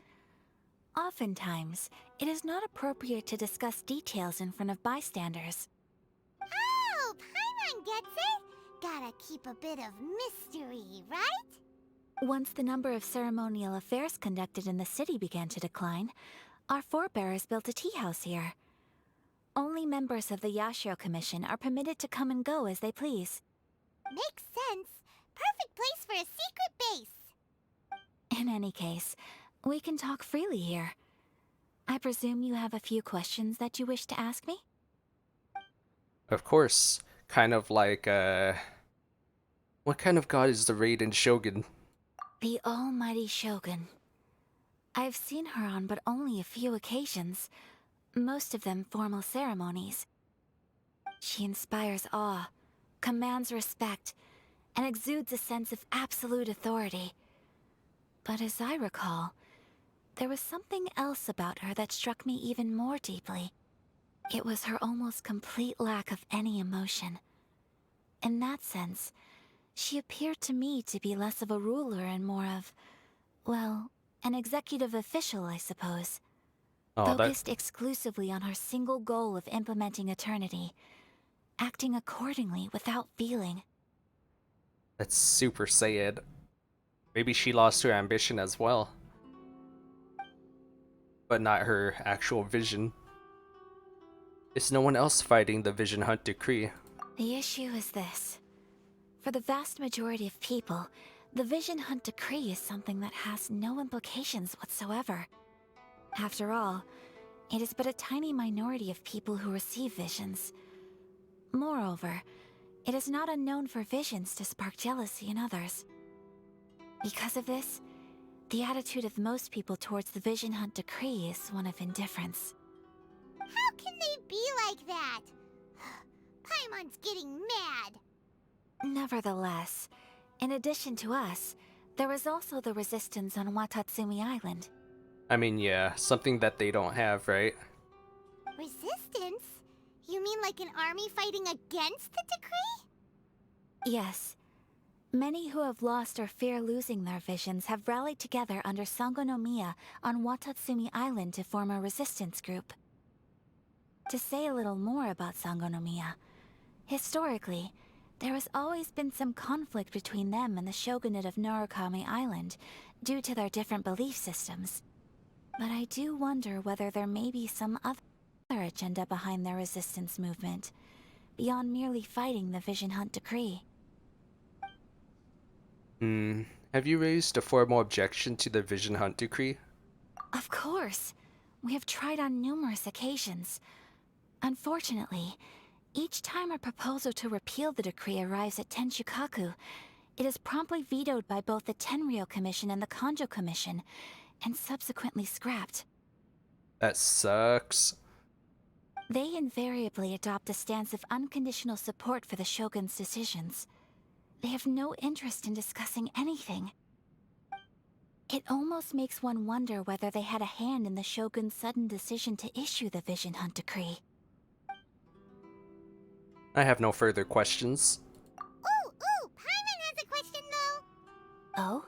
Oftentimes, it is not appropriate to discuss details in front of bystanders. Oh, Paimon gets it! Gotta keep a bit of mystery, right? Once the number of ceremonial affairs conducted in the city began to decline, our forebears built a tea house here. Only members of the Yashiro Commission are permitted to come and go as they please. Makes sense. Perfect place for a secret base. In any case, we can talk freely here. I presume you have a few questions that you wish to ask me? Of course. Kind of like, what kind of god is the Raiden Shogun? The almighty Shogun. I've seen her on but only a few occasions, most of them formal ceremonies. She inspires awe, commands respect, and exudes a sense of absolute authority. But as I recall, there was something else about her that struck me even more deeply. It was her almost complete lack of any emotion. In that sense, she appeared to me to be less of a ruler and more of, well, an executive official, I suppose. Focused exclusively on her single goal of implementing eternity, acting accordingly without feeling. That's super sad. Maybe she lost her ambition as well. But not her actual vision. Is no one else fighting the Vision Hunt decree? The issue is this. For the vast majority of people, the Vision Hunt decree is something that has no implications whatsoever. After all, it is but a tiny minority of people who receive visions. Moreover, it is not unknown for visions to spark jealousy in others. Because of this, the attitude of most people towards the Vision Hunt decree is one of indifference. How can they be like that? Paimon's getting mad. Nevertheless, in addition to us, there is also the resistance on Watatsumi Island. I mean, yeah, something that they don't have, right? Resistance? You mean like an army fighting against the decree? Yes. Many who have lost or fear losing their visions have rallied together under Sangonomiya on Watatsumi Island to form a resistance group. To say a little more about Sangonomiya, historically, there has always been some conflict between them and the shogunate of Narukami Island due to their different belief systems. But I do wonder whether there may be some other agenda behind their resistance movement, beyond merely fighting the Vision Hunt decree. Have you raised a formal objection to the Vision Hunt decree? Of course. We have tried on numerous occasions. Unfortunately, each time a proposal to repeal the decree arrives at Tenshukaku, it is promptly vetoed by both the Tenryou Commission and the Kanjo Commission, and subsequently scrapped. That sucks. They invariably adopt a stance of unconditional support for the Shogun's decisions. They have no interest in discussing anything. It almost makes one wonder whether they had a hand in the Shogun's sudden decision to issue the Vision Hunt decree. I have no further questions. Ooh, Paimon has a question though. Oh?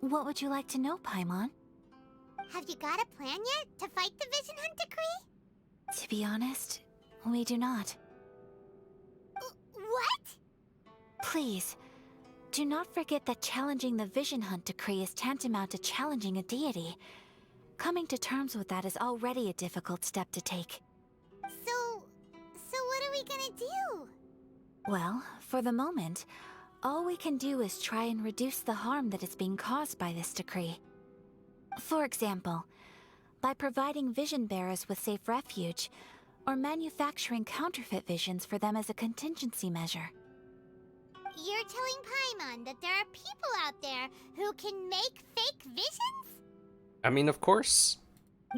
What would you like to know, Paimon? Have you got a plan yet to fight the Vision Hunt decree? To be honest, we do not. What? Please, Do not forget that challenging the Vision Hunt decree is tantamount to challenging a deity. Coming to terms with that is already a difficult step to take. So what are we gonna do? Well, for the moment, all we can do is try and reduce the harm that is being caused by this decree. For example, by providing vision bearers with safe refuge, or manufacturing counterfeit visions for them as a contingency measure. You're telling Paimon that there are people out there who can make fake visions? I mean, of course.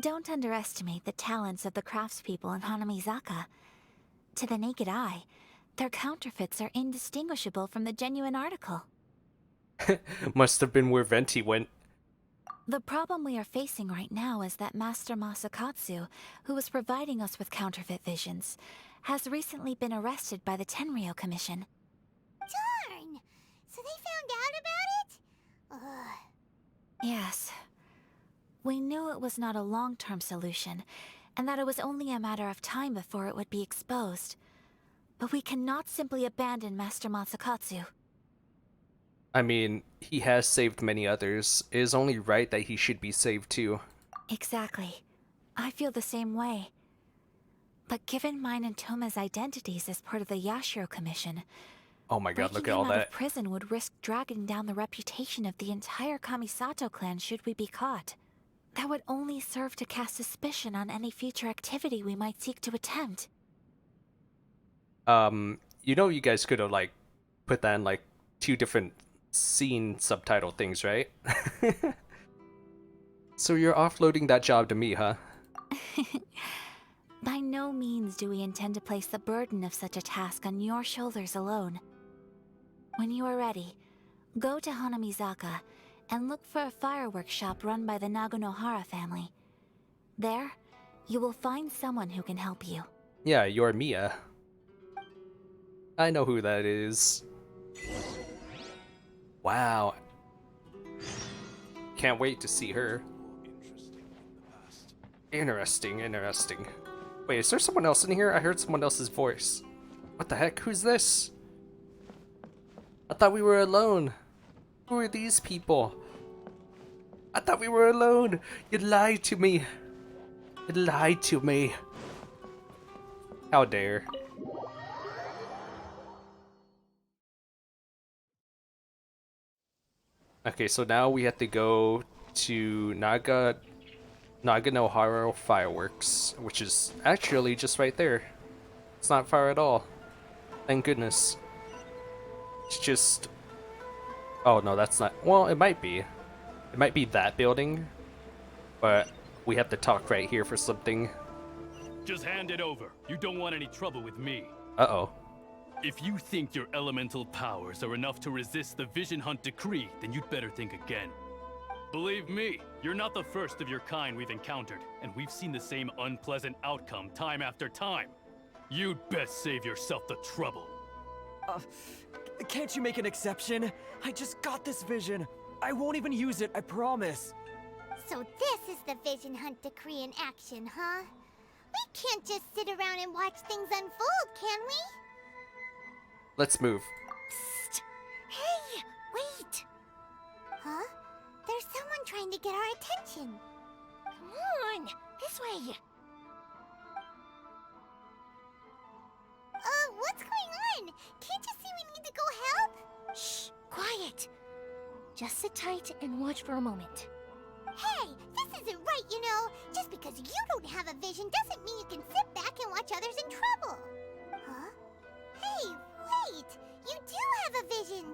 Don't underestimate the talents of the craftspeople in Hanamizaka. To the naked eye, their counterfeits are indistinguishable from the genuine article. Must have been where Venti went. The problem we are facing right now is that Master Masakatsu, who was providing us with counterfeit visions, has recently been arrested by the Tenryou Commission. Darn! So they found out about it? Ugh. Yes. We knew it was not a long-term solution, and that it was only a matter of time before it would be exposed. But we cannot simply abandon Master Masakatsu. I mean, he has saved many others. It is only right that he should be saved too. Exactly. I feel the same way. But given mine and Toma's identities as part of the Yashiro Commission, oh my god, look at all breaking him out that. of prison would risk dragging down the reputation of the entire Kamisato clan should we be caught. That would only serve to cast suspicion on any future activity we might seek to attempt. You know you guys could have, like, put that in, like, 2 different scene subtitle things, right? So you're offloading that job to me, huh? By no means do we intend to place the burden of such a task on your shoulders alone. When you are ready, go to Hanamizaka and look for a fireworks shop run by the Nagonohara family. There, you will find someone who can help you. Yeah, you're Mia. I know who that is. Wow. Can't wait to see her. Interesting, interesting. Wait, is there someone else in here? I heard someone else's voice. What the heck? Who's this? I thought we were alone. Who are these people? I thought we were alone. You lied to me. You lied to me. How dare. Okay, so now we have to go to Naganohara Fireworks, which is actually just right there. It's not far at all. Thank goodness. It's just... oh no, that's not... well, it might be. It might be that building, but we have to talk right here for something. Just hand it over. You don't want any trouble with me. Uh-oh. If you think your elemental powers are enough to resist the Vision Hunt decree, then you'd better think again. Believe me, you're not the first of your kind we've encountered, and we've seen the same unpleasant outcome time after time. You'd best save yourself the trouble. Can't you make an exception? I just got this vision. I won't even use it, I promise. So this is the Vision Hunt decree in action, huh? We can't just sit around and watch things unfold, can we? Let's move. Psst! Hey, wait! Huh? There's someone trying to get our attention. Come on, this way. What's going on? Can't you see we need to go help? Shh, quiet. Just sit tight and watch for a moment. Hey, this isn't right, you know. Just because you don't have a vision doesn't mean you can sit back and watch others in trouble. Huh? Hey, wait! You do have a vision!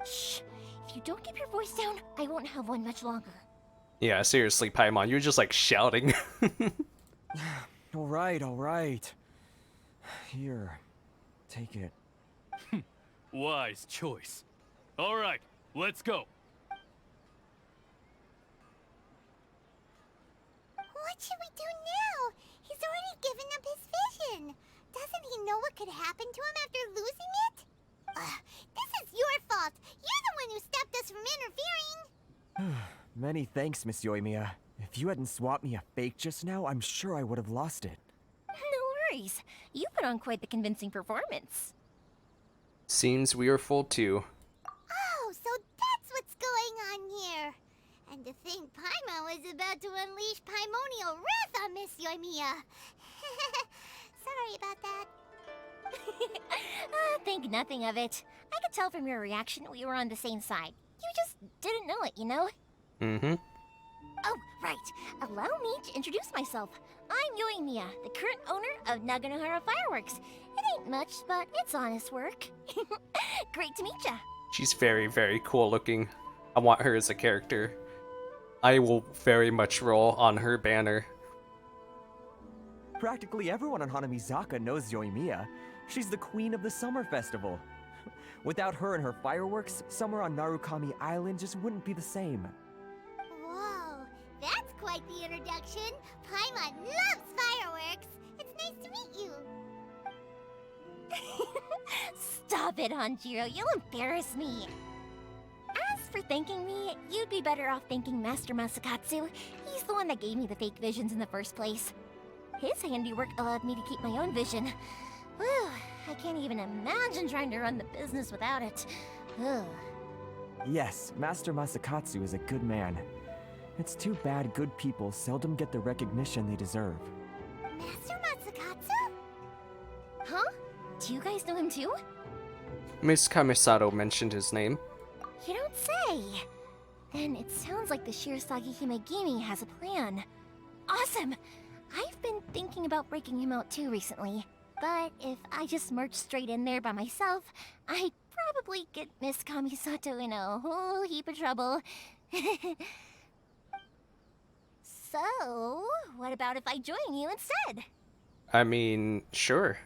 Shh! If you don't keep your voice down, I won't have one much longer. Yeah, seriously, Paimon, you're just like shouting. Alright, alright. Here, take it. Wise choice. All right, let's go. What should we do now? He's already given up his vision. Doesn't he know what could happen to him after losing it? This is your fault. You're the one who stopped us from interfering. Many thanks, Miss Yoimiya. If you hadn't swapped me a fake just now, I'm sure I would have lost it. No worries. You put on quite the convincing performance. Seems we are full too. Oh, here. And to think Paimon was about to unleash Paimonial wrath on Miss Yoimiya. Sorry about that. Think nothing of it. I could tell from your reaction we were on the same side. You just didn't know it, you know? Mm-hmm. Oh, right. Allow me to introduce myself. I'm Yoimiya, the current owner of Naganohara Fireworks. It ain't much, but it's honest work. Great to meet ya. She's very, very cool looking. I want her as a character. I will very much roll on her banner. Practically everyone on Hanamizaka knows Yoimiya. She's the queen of the summer festival. Without her and her fireworks, summer on Narukami Island just wouldn't be the same. Whoa, that's quite the introduction. Paimon loves fireworks. It's nice to meet you. Stop it, Hanjiro. You'll embarrass me. As for thanking me, you'd be better off thanking Master Masakatsu. He's the one that gave me the fake visions in the first place. His handiwork allowed me to keep my own vision. Whew, I can't even imagine trying to run the business without it. Ugh. Yes, Master Masakatsu is a good man. It's too bad good people seldom get the recognition they deserve. Master Masakatsu? Huh? Do you guys know him too? Miss Kamisato mentioned his name. You don't say. Then it sounds like the Shirasagi Himegimi has a plan. Awesome! I've been thinking about breaking him out too recently. But if I just merged straight in there by myself, I'd probably get Miss Kamisato in a whole heap of trouble. So, what about if I join you instead? I mean, sure.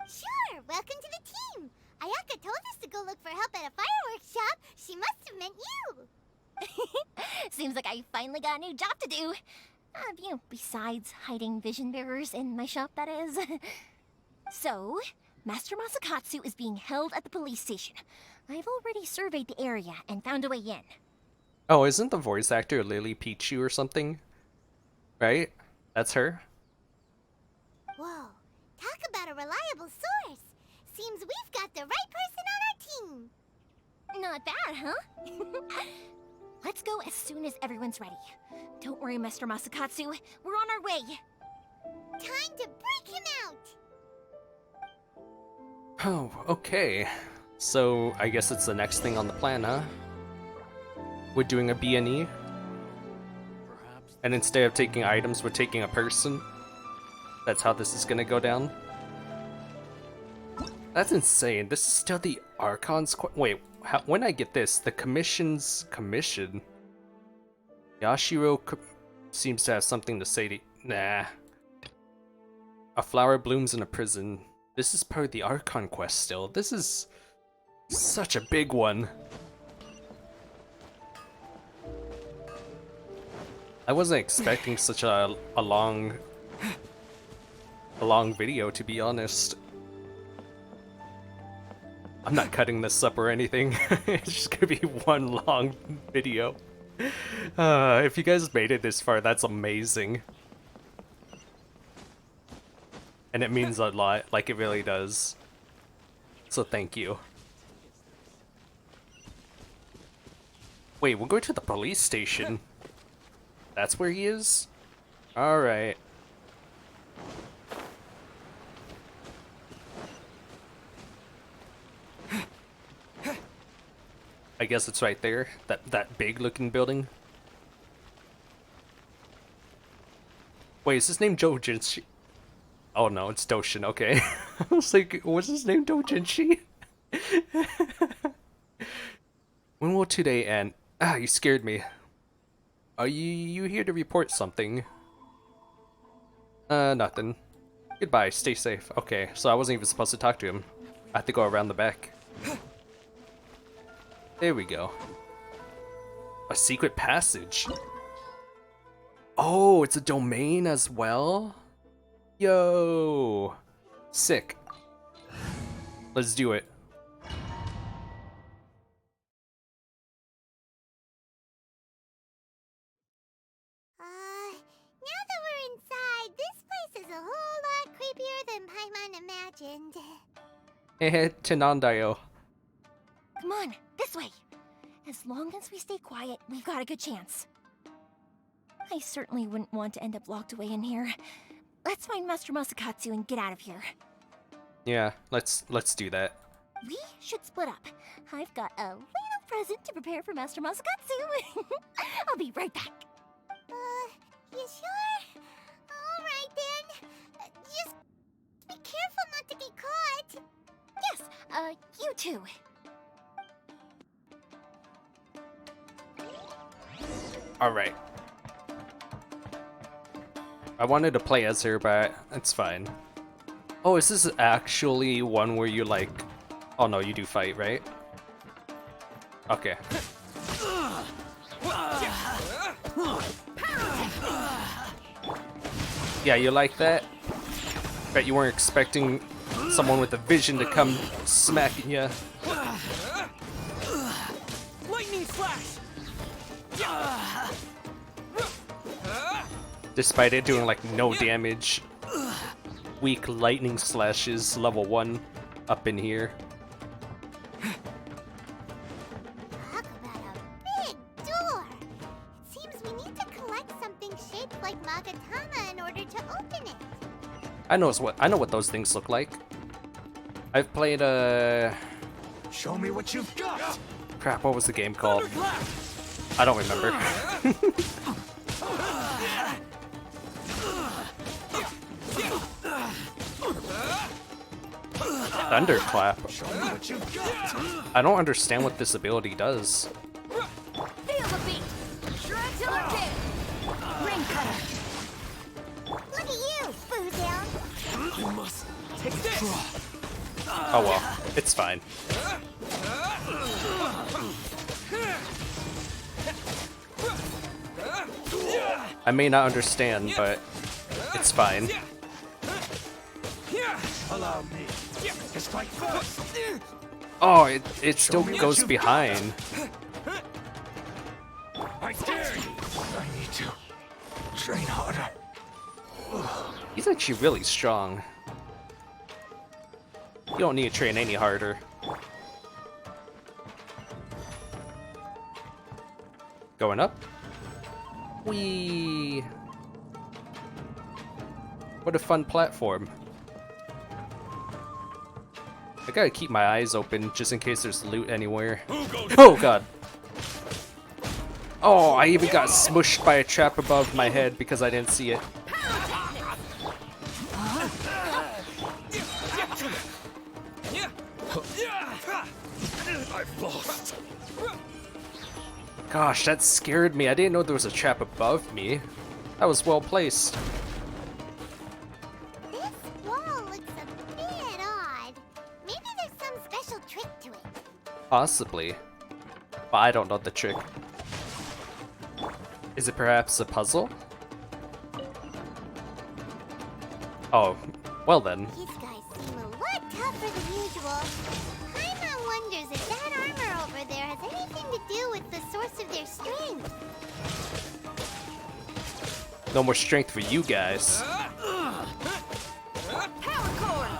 Sure, welcome to the team. Ayaka told us to go look for help at a fireworks shop. She must have meant you. Seems like I finally got a new job to do. Besides hiding vision bearers in my shop, that is. So, Master Masakatsu is being held at the police station. I've already surveyed the area and found a way in. Oh, isn't the voice actor Lily Pichu or something? Right? That's her? Whoa, talk about a reliable source. Seems we've got the right person on our team. Not bad, huh? Let's go as soon as everyone's ready. Don't worry, Master Masakatsu. We're on our way. Time to break him out. Oh, okay. So, I guess it's the next thing on the plan, huh? We're doing a B&E? And instead of taking items, we're taking a person? That's how this is gonna go down? That's insane. This is still the Archon's wait, when I get this, the commission's commission? Yashiro seems to have something to say to— nah. A flower blooms in a prison. This is part of the Archon quest still. This is such a big one. I wasn't expecting such a long video, to be honest. I'm not cutting this up or anything. It's just gonna be one long video. If you guys made it this far, that's amazing. And it means a lot, like it really does. So thank you. Wait, we'll go to the police station. That's where he is? Alright. I guess it's right there. That big looking building. Wait, is his name Dojinshi? Oh no, it's Doshin, okay. I was like, what's his name, Dojinshi? When will today end? Ah, you scared me. Are you here to report something? Nothing. Goodbye, stay safe. Okay, so I wasn't even supposed to talk to him. I have to go around the back. There we go. A secret passage. Oh, it's a domain as well? Yo! Sick. Let's do it. Now that we're inside, this place is a whole lot creepier than Paimon imagined. Tenandayo. Come on, this way. As long as we stay quiet, we've got a good chance. I certainly wouldn't want to end up locked away in here. Let's find Master Masakatsu and get out of here. Yeah, let's do that. We should split up. I've got a little present to prepare for Master Masakatsu. I'll be right back. You sure? Alright then. Just be careful not to be caught. Yes, you too. Alright. I wanted to play as her, but it's fine. Oh, is this actually one where you like... Oh no, you do fight, right? Okay. Yeah, you like that? Bet you weren't expecting someone with a vision to come smacking you. Lightning flash! Despite it doing like no damage. Weak lightning slashes, level 1 up in here. Talk about a big door. It seems we need to collect something shaped like Magatama in order to open it. I know what those things look like. I've played Show me what you've got. Crap, what was the game called? I don't remember. Thunderclap. I don't understand what this ability does. Feel the beat! Shred till it did! Ring cutter! Look at you, Boo You must take this! Oh well, it's fine. I may not understand, but it's fine. Allow me to strike first. Oh, it still goes behind. I dare you. I need to train harder. He's actually really strong. You don't need to train any harder. Going up? Whee! What a fun platform. I gotta keep my eyes open just in case there's loot anywhere. Oh god! Oh, I even got smushed by a trap above my head because I didn't see it. I've lost. Gosh, that scared me. I didn't know there was a trap above me. That was well placed. This wall looks a bit odd. Maybe there's some special trick to it. Possibly. But I don't know the trick. Is it perhaps a puzzle? Oh, well then. These guys seem a lot tougher than usual. Paimon wonders if that armor over there has anything to do with the source of their strength. No more strength for you guys. Power cord!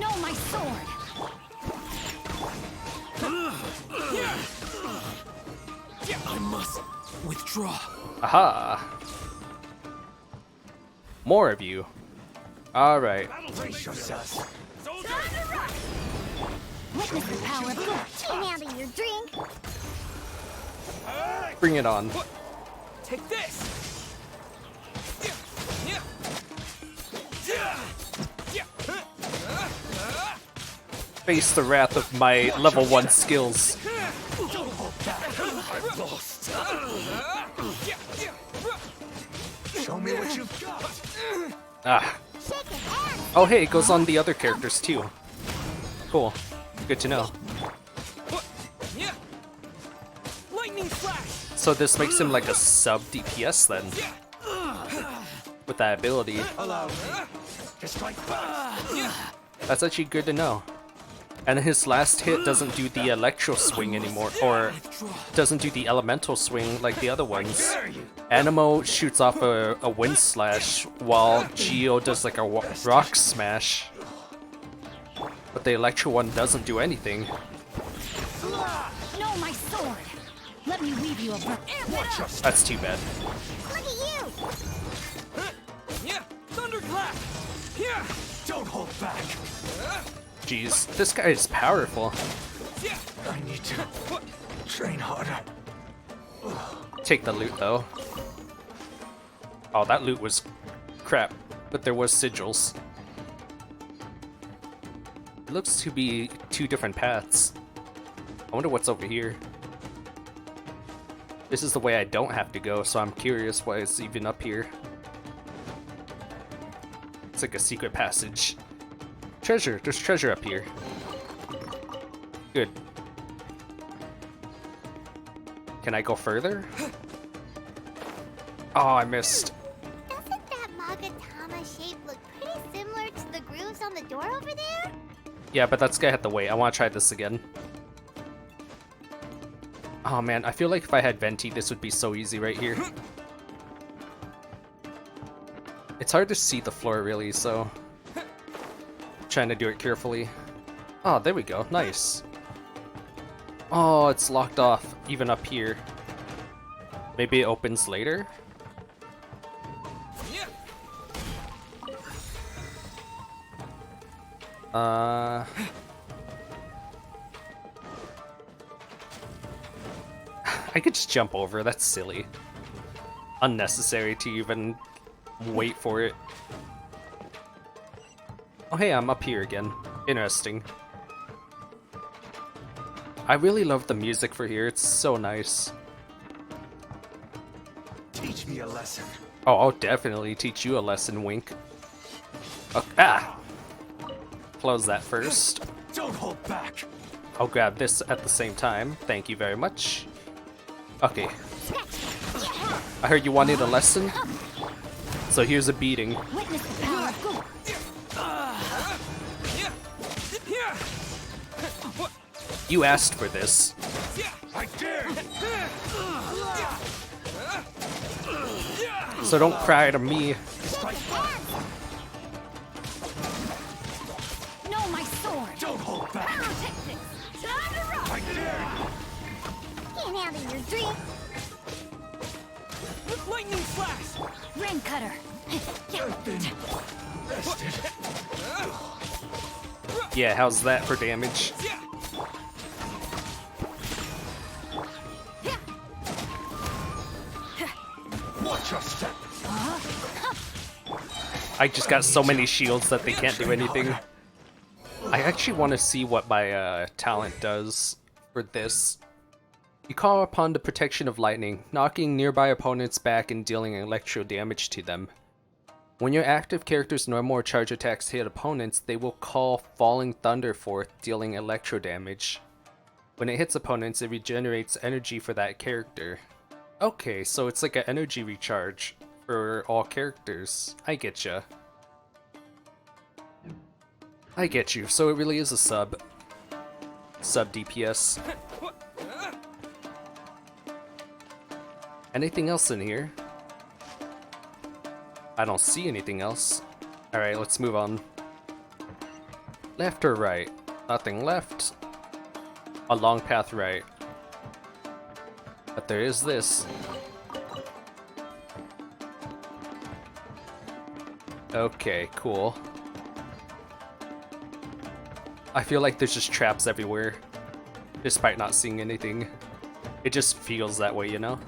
No, my sword! I must withdraw. Aha! More of you. Alright. Brace yourselves. Witness the power of God. Clean out of your drink. Bring it on. Take this! Face the wrath of my level 1 skills. I've lost. Show me what you've got. Ah. Oh hey, it goes on the other characters too. Cool. Good to know. Lightning flash! So this makes him like a sub DPS then. With that ability. Allow me to strike first. That's actually good to know. And his last hit doesn't do the electro swing anymore, or doesn't do the elemental swing like the other ones. Animo shoots off a wind slash, while Geo does like a rock smash. But the electro one doesn't do anything. No, my sword! we weave you a That's too bad. Look at you! Yeah, thunderclap. Yeah, don't hold back. Jeez, this guy is powerful. Yeah, I need to train harder. Take the loot though. Oh, that loot was crap, but there was sigils. It looks to be two different paths. I wonder what's over here. This is the way I don't have to go, so I'm curious why it's even up here. It's like a secret passage. Treasure! There's treasure up here. Good. Can I go further? Oh, I missed. Doesn't that Magatama shape look pretty similar to the grooves on the door over there? Yeah, but that's gonna have to wait. I want to try this again. Oh man, I feel like if I had Venti, this would be so easy right here. It's hard to see the floor really, so trying to do it carefully. Oh, there we go. Nice. Oh, it's locked off even up here. Maybe it opens later? I could just jump over. That's silly. Unnecessary to even wait for it. Oh hey, I'm up here again. Interesting. I really love the music for here. It's so nice. Teach me a lesson. Oh, I'll definitely teach you a lesson, Wink. Oh, ah! Close that first. Don't hold back. I'll grab this at the same time. Thank you very much. Okay. I heard you wanted a lesson, so here's a beating. Witness the power. You asked for this. I dare. So don't cry to me. No, my sword. Don't hold back. Time to rock. I dare. Can't handle your dream. With lightning slash. Rain cutter. Rested. Yeah, how's that for damage? Watch your step. I just got so many shields that they can't do anything. I actually want to see what my talent does for this. You call upon the protection of lightning, knocking nearby opponents back and dealing electro damage to them. When your active character's normal or charge attacks hit opponents, they will call Falling Thunder forth, dealing electro damage. When it hits opponents, it regenerates energy for that character. Okay, so it's like an energy recharge for all characters. I getcha. I get you, so it really is a sub. Sub DPS. Anything else in here? I don't see anything else. Alright, let's move on. Left or right? Nothing left. A long path right. But there is this. Okay, cool. I feel like there's just traps everywhere, despite not seeing anything. It just feels that way, you know?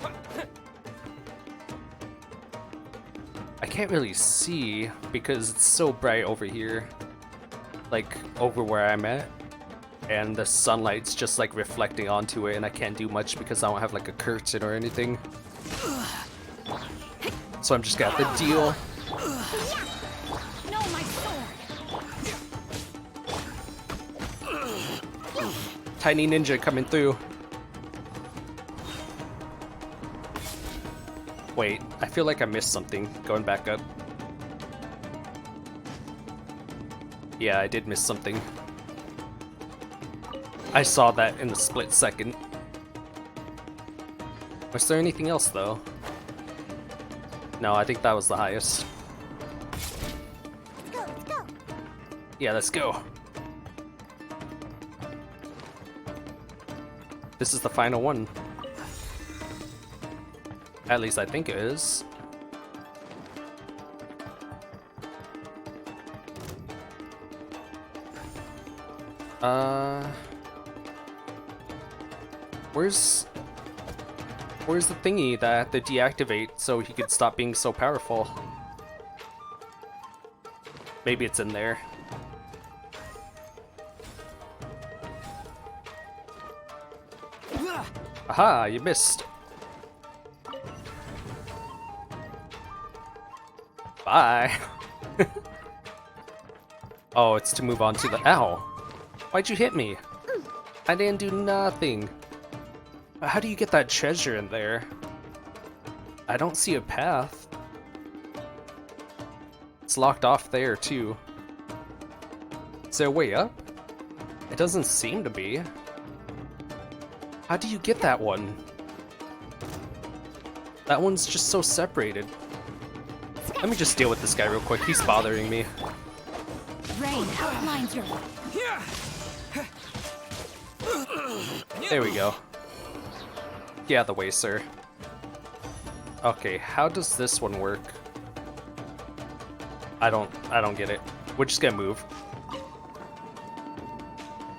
I can't really see because it's so bright over here, like over where I'm at, and the sunlight's just like reflecting onto it, and I can't do much because I don't have like a curtain or anything. So I'm just gonna have to deal. No, my sword. Tiny ninja coming through. Wait, I feel like I missed something. Going back up. Yeah, I did miss something. I saw that in a split second. Was there anything else though? No, I think that was the highest. Let's go, let's go. Yeah, let's go. This is the final one. At least I think it is. Where's the thingy that I have to deactivate so he could stop being so powerful? Maybe it's in there. Aha, you missed. Bye. Oh, it's to move on to the... Ow! Why'd you hit me? I didn't do nothing. How do you get that treasure in there? I don't see a path. It's locked off there, too. Is there a way up? It doesn't seem to be. How do you get that one? That one's just so separated. Let me just deal with this guy real quick. He's bothering me. Rain outlines your... There we go. Get out of the way, sir. Okay, how does this one work? I don't get it. We're just gonna move.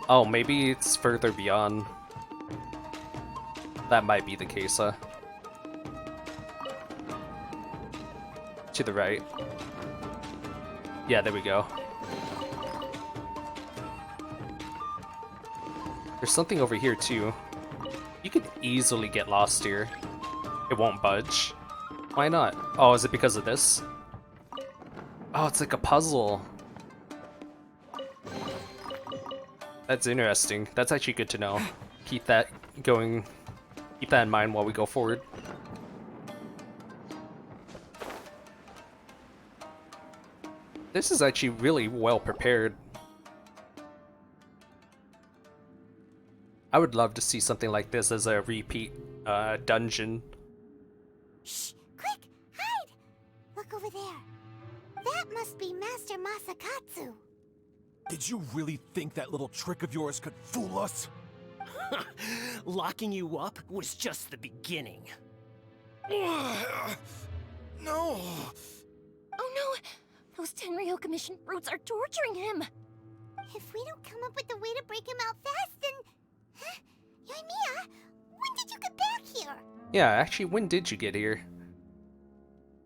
Oh, maybe it's further beyond. That might be the case, huh? To the right. Yeah, there we go. There's something over here too. You could easily get lost here. It won't budge. Why not? Oh, is it because of this? Oh, it's like a puzzle. That's interesting. That's actually good to know. Keep that going. Keep that in mind while we go forward. This is actually really well prepared. I would love to see something like this as a repeat dungeon. Shh! Quick! Hide! Look over there. That must be Master Masakatsu. Did you really think that little trick of yours could fool us? Locking you up was just the beginning. No! Oh no! Those Tenryou Commission brutes are torturing him! If we don't come up with a way to break him out fast, then... Huh? Yoimiya, when did you get back here? Yeah, actually, when did you get here?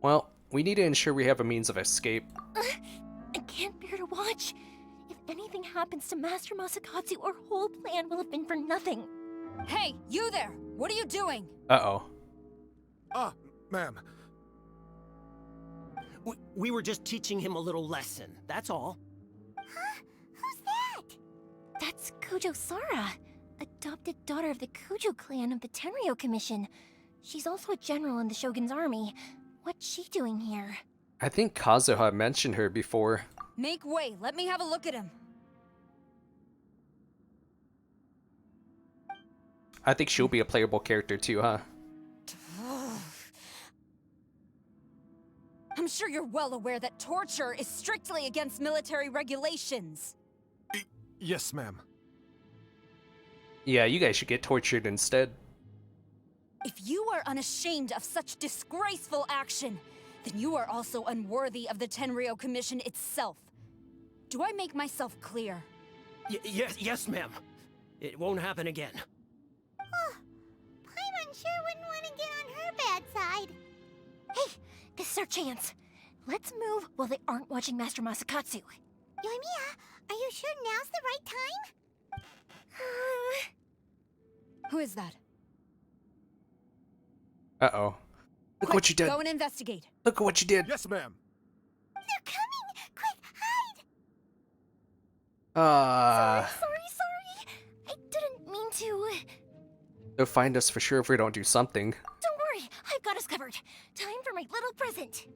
Well, we need to ensure we have a means of escape. I can't bear to watch. If anything happens to Master Masakatsu, our whole plan will have been for nothing. Hey, you there! What are you doing? Uh-oh. Ma'am. We were just teaching him a little lesson, that's all. Huh? Who's that? That's Kujo Sara, adopted daughter of the Kujo clan of the Tenryou Commission. She's also a general in the Shogun's army. What's she doing here? I think Kazuha mentioned her before. Make way, let me have a look at him. I think she'll be a playable character too, huh? I'm sure you're well aware that torture is strictly against military regulations. Yes, ma'am. Yeah, you guys should get tortured instead. If you are unashamed of such disgraceful action, then you are also unworthy of the Tenryou Commission itself. Do I make myself clear? Yes, ma'am. It won't happen again. Oh, Paimon sure wouldn't want to get on her bad side. Hey, this is our chance. Let's move while they aren't watching Master Masakatsu. Yoimiya, are you sure now's the right time? Who is that? Uh-oh. Look what you did. Go and investigate. Look at what you did. Yes, ma'am. They're coming! Quick, hide! Sorry. I didn't mean to. They'll find us for sure if we don't do something. Don't worry, I've got us covered. Time for my little present.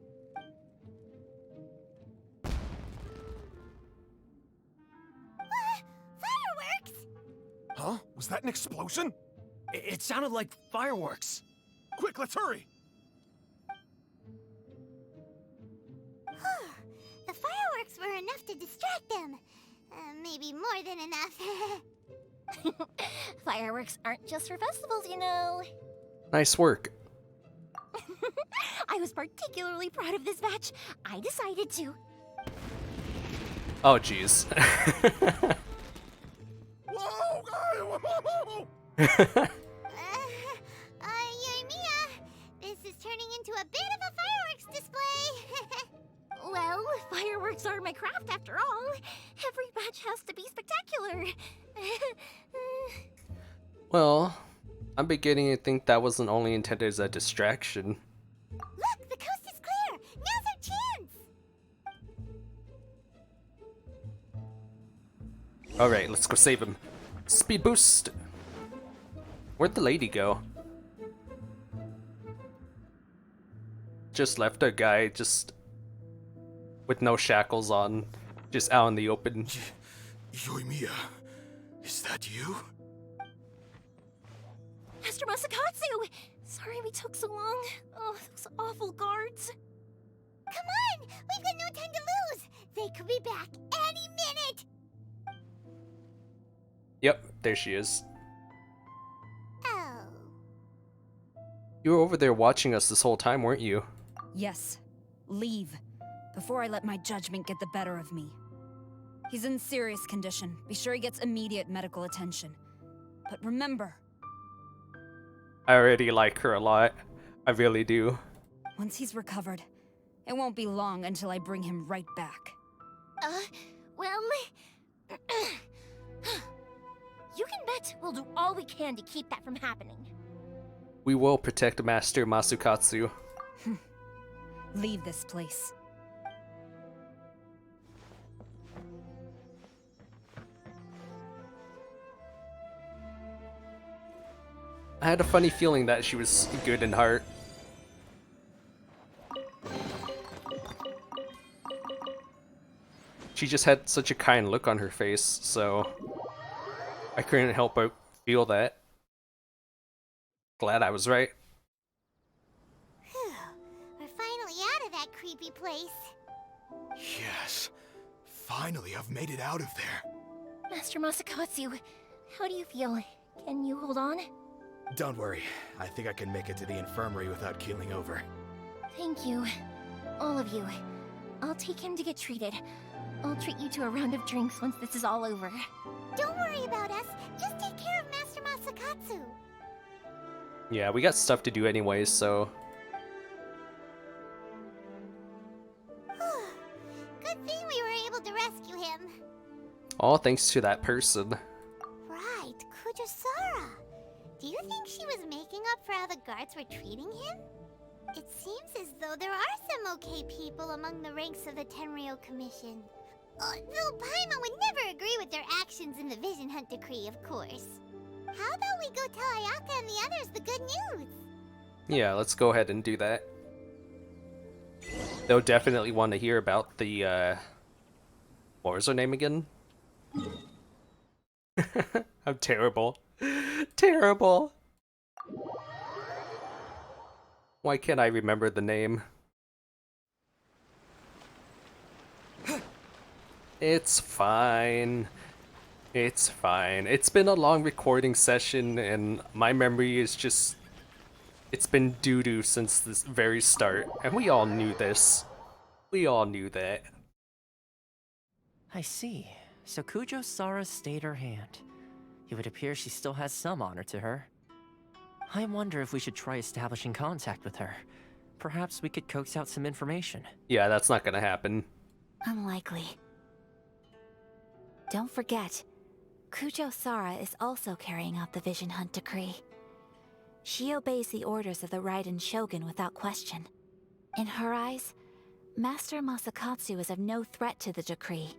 Fireworks! Huh? Was that an explosion? It sounded like fireworks. Quick, let's hurry! The fireworks were enough to distract them. Maybe more than enough. Fireworks aren't just for festivals, you know. Nice work. I was particularly proud of this batch. I decided to. Oh, jeez. Yoimiya, this is turning into a bit of a fireworks display. Well, fireworks are my craft after all. Every batch has to be spectacular. Well, I'm beginning to think that wasn't only intended as a distraction. Look, the coast is clear. Now's our chance. Alright, let's go save him. Speed boost! Where'd the lady go? Just left a guy just with no shackles on, just out in the open. Yoimiya, is that you? Master Masakatsu! Sorry we took so long. Oh, those awful guards. Come on! We've got no time to lose! They could be back any minute! Yep, there she is. Oh. You were over there watching us this whole time, weren't you? Yes. Leave. Before I let my judgment get the better of me. He's in serious condition. Be sure he gets immediate medical attention. But remember, I already like her a lot. I really do. once he's recovered, it won't be long until I bring him right back. Well... You can bet we'll do all we can to keep that from happening. We will protect Master Masakatsu. Leave this place. I had a funny feeling that she was good in heart. She just had such a kind look on her face, so I couldn't help but feel that. Glad I was right. Phew. We're finally out of that creepy place. Yes. Finally, I've made it out of there. Master Masakatsu, how do you feel? Can you hold on? Don't worry. I think I can make it to the infirmary without keeling over. Thank you. All of you. I'll take him to get treated. I'll treat you to a round of drinks once this is all over. Don't worry about us. Just take care of Master Masakatsu. Yeah, we got stuff to do anyways, so... Good thing we were able to rescue him. All thanks to that person. Right, Kujosara. Do you think she was making up for how the guards were treating him? It seems as though there are some okay people among the ranks of the Tenryou Commission. Though Paimon would never agree with their actions in the Vision Hunt Decree, of course. How about we go tell Ayaka and the others the good news? Yeah, let's go ahead and do that. They'll definitely want to hear about the, what was her name again? I'm terrible. Terrible! Why can't I remember the name? It's fine. It's fine. It's been a long recording session and my memory is just... It's been doo-doo since this very start, and we all knew this. We all knew that. I see. So Kujo-Sara stayed her hand. It would appear she still has some honor to her. I wonder if we should try establishing contact with her. Perhaps we could coax out some information. Yeah, that's not gonna happen. Unlikely. Don't forget, Kujo-Sara is also carrying out the Vision Hunt Decree. She obeys the orders of the Raiden Shogun without question. In her eyes, Master Masakatsu is of no threat to the decree.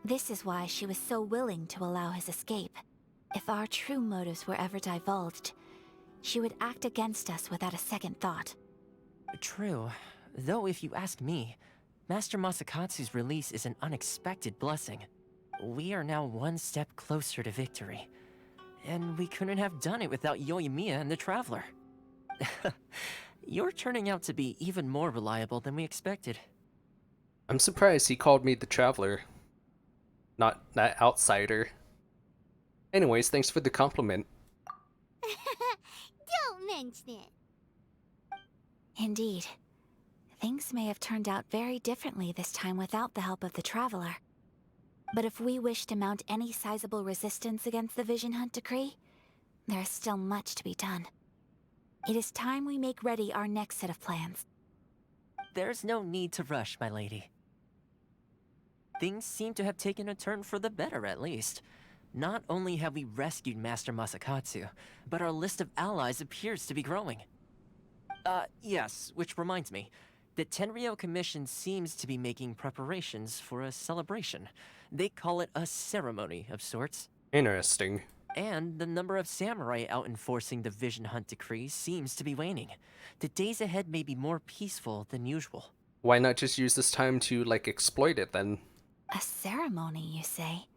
This is why she was so willing to allow his escape. If our true motives were ever divulged, she would act against us without a second thought. True. Though if you ask me, Master Masakatsu's release is an unexpected blessing. We are now one step closer to victory. And we couldn't have done it without Yoimiya and the Traveler. You're turning out to be even more reliable than we expected. I'm surprised he called me the Traveler. Not that outsider. Anyways, thanks for the compliment. Don't mention it. Indeed. Things may have turned out very differently this time without the help of the Traveler. But if we wish to mount any sizable resistance against the Vision Hunt decree, there is still much to be done. It is time we make ready our next set of plans. There's no need to rush, my lady. Things seem to have taken a turn for the better, at least. Not only have we rescued Master Masakatsu, but our list of allies appears to be growing. Yes, which reminds me. The Tenryou Commission seems to be making preparations for a celebration. They call it a ceremony of sorts. Interesting. And the number of samurai out enforcing the Vision Hunt decree seems to be waning. The days ahead may be more peaceful than usual. Why not just use this time to, like, exploit it then? A ceremony, you say?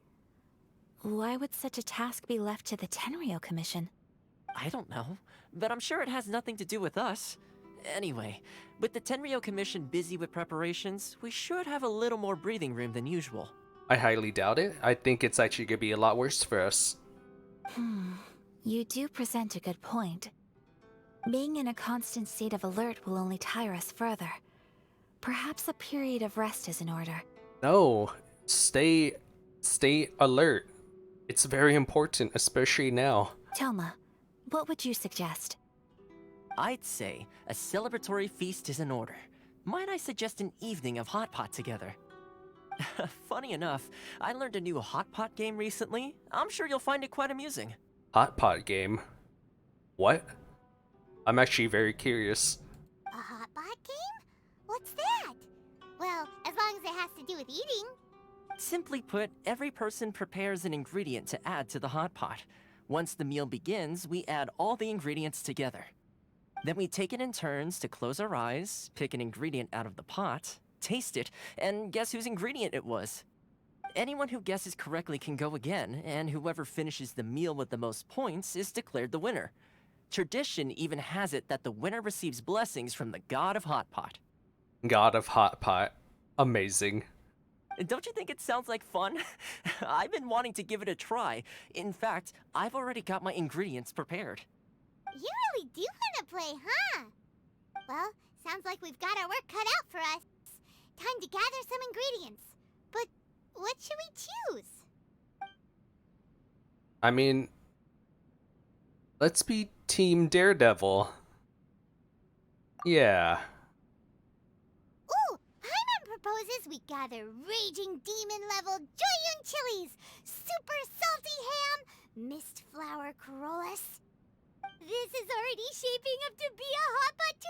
Why would such a task be left to the Tenryou Commission? I don't know, but I'm sure it has nothing to do with us. Anyway, with the Tenryou Commission busy with preparations, we should have a little more breathing room than usual. I highly doubt it. I think it's actually gonna be a lot worse for us. You do present a good point. Being in a constant state of alert will only tire us further. Perhaps a period of rest is in order. No, stay alert. It's very important, especially now. Toma, what would you suggest? I'd say a celebratory feast is in order. Might I suggest an evening of hot pot together? Funny enough, I learned a new hot pot game recently. I'm sure you'll find it quite amusing. Hot pot game? What? I'm actually very curious. A hot pot game? What's that? Well, as long as it has to do with eating. Simply put, every person prepares an ingredient to add to the hot pot. Once the meal begins, we add all the ingredients together. Then we take it in turns to close our eyes, pick an ingredient out of the pot, taste it, and guess whose ingredient it was. Anyone who guesses correctly can go again, and whoever finishes the meal with the most points is declared the winner. Tradition even has it that the winner receives blessings from the God of Hot Pot. God of Hot Pot. Amazing. Don't you think it sounds like fun? I've been wanting to give it a try. In fact, I've already got my ingredients prepared. You really do want to play, huh? Well, sounds like we've got our work cut out for us. Time to gather some ingredients. But what should we choose? I mean, let's be Team Daredevil. Yeah. Ooh, Paimon proposes we gather raging demon-level Joyun chilies, super salty ham, mist flower corollas. This is already shaping up to be a hot pot to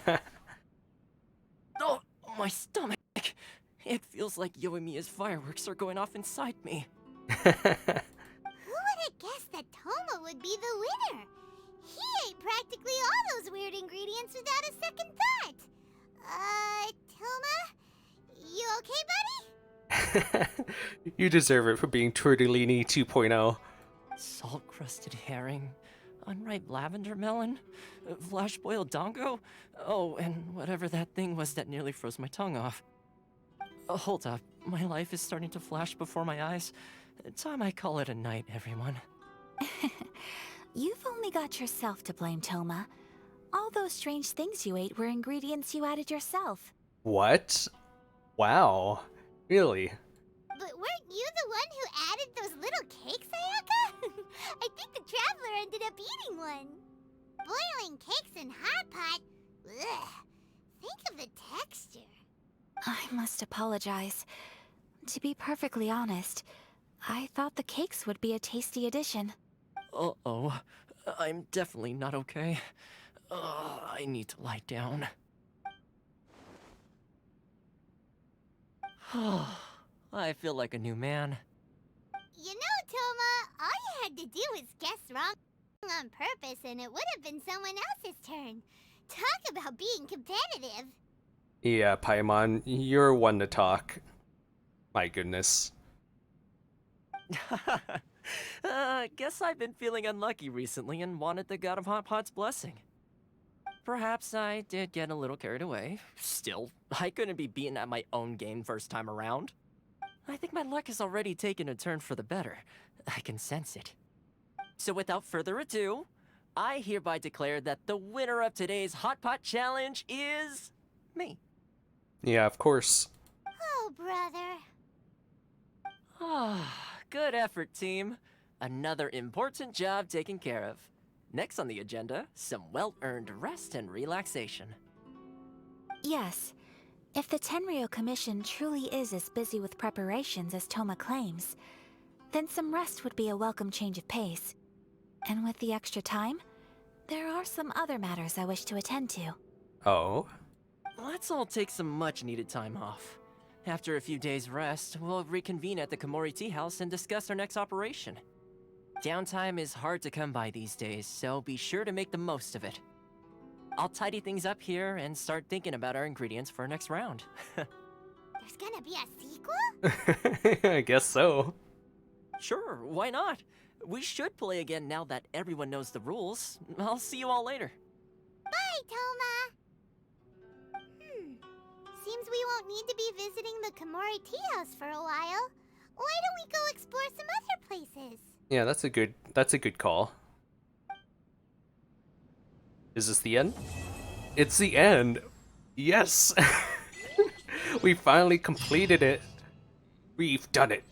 remember. Oh, my stomach! It feels like Yoimiya's fireworks are going off inside me. Who would have guessed that Toma would be the winner? He ate practically all those weird ingredients without a second thought. Toma? You okay, buddy? You deserve it for being Tortellini 2.0. Salt-crusted herring, unripe lavender melon, flash-boiled dango, oh, and whatever that thing was that nearly froze my tongue off. Hold up, my life is starting to flash before my eyes. Time I call it a night, everyone. You've only got yourself to blame, Toma. All those strange things you ate were ingredients you added yourself. What? Wow. Really? But weren't you the one who added those little cakes, Ayaka? I think the Traveler ended up eating one. Boiling cakes in hot pot? Ugh. Think of the texture. I must apologize. To be perfectly honest, I thought the cakes would be a tasty addition. Uh-oh. I'm definitely not okay. I need to lie down. I feel like a new man. You know, Toma, all you had to do was guess wrong on purpose and it would have been someone else's turn. Talk about being competitive. Yeah, Paimon, you're one to talk. My goodness. Guess I've been feeling unlucky recently and wanted the God of Hot Pot's blessing. Perhaps I did get a little carried away. Still, I couldn't be beaten at my own game first time around. I think my luck has already taken a turn for the better. I can sense it. So without further ado, I hereby declare that the winner of today's Hot Pot Challenge is me. Yeah, of course. Oh, brother. Ah, good effort, team. Another important job taken care of. Next on the agenda, some well-earned rest and relaxation. Yes. If the Tenryou Commission truly is as busy with preparations as Toma claims, then some rest would be a welcome change of pace. And with the extra time, there are some other matters I wish to attend to. Oh? Let's all take some much-needed time off. After a few days' rest, we'll reconvene at the Komori Tea House and discuss our next operation. Downtime is hard to come by these days, so be sure to make the most of it. I'll tidy things up here and start thinking about our ingredients for our next round. There's gonna be a sequel? I guess so. Sure, why not? We should play again now that everyone knows the rules. I'll see you all later. Bye, Toma! Seems we won't need to be visiting the Komori Tea House for a while. Why don't we go explore some other places? Yeah, that's a good call. Is this the end? It's the end! Yes! We finally completed it! We've done it!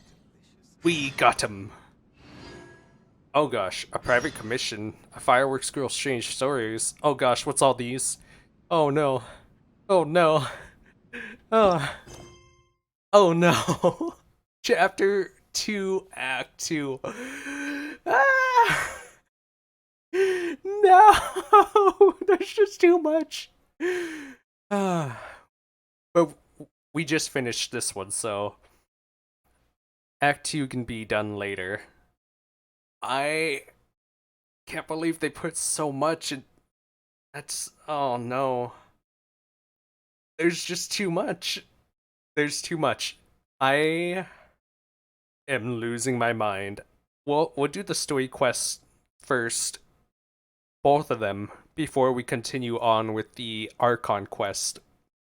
We got him! Oh gosh, a private commission, a fireworks girl's strange stories. Oh gosh, what's all these? Oh no. Oh no. Oh. Oh no. Chapter 2, Act 2. Ah! No! There's just too much. But we just finished this one, so Act 2 can be done later. I can't believe they put so much in. That's, oh no. There's just too much. There's too much. I am losing my mind. We'll do the story quests first. Both of them, before we continue on with the Archon quest,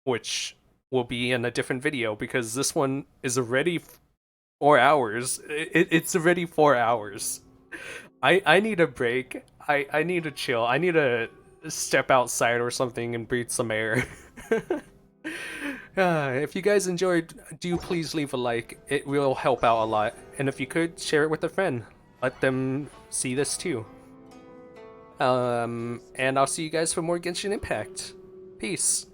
which will be in a different video because this one is already 4 hours. It's already 4 hours. I need a break. I need to chill. I need to step outside or something and breathe some air. If you guys enjoyed, do please leave a like. It will help out a lot. And if you could, share it with a friend. Let them see this too. And I'll see you guys for more Genshin Impact. Peace.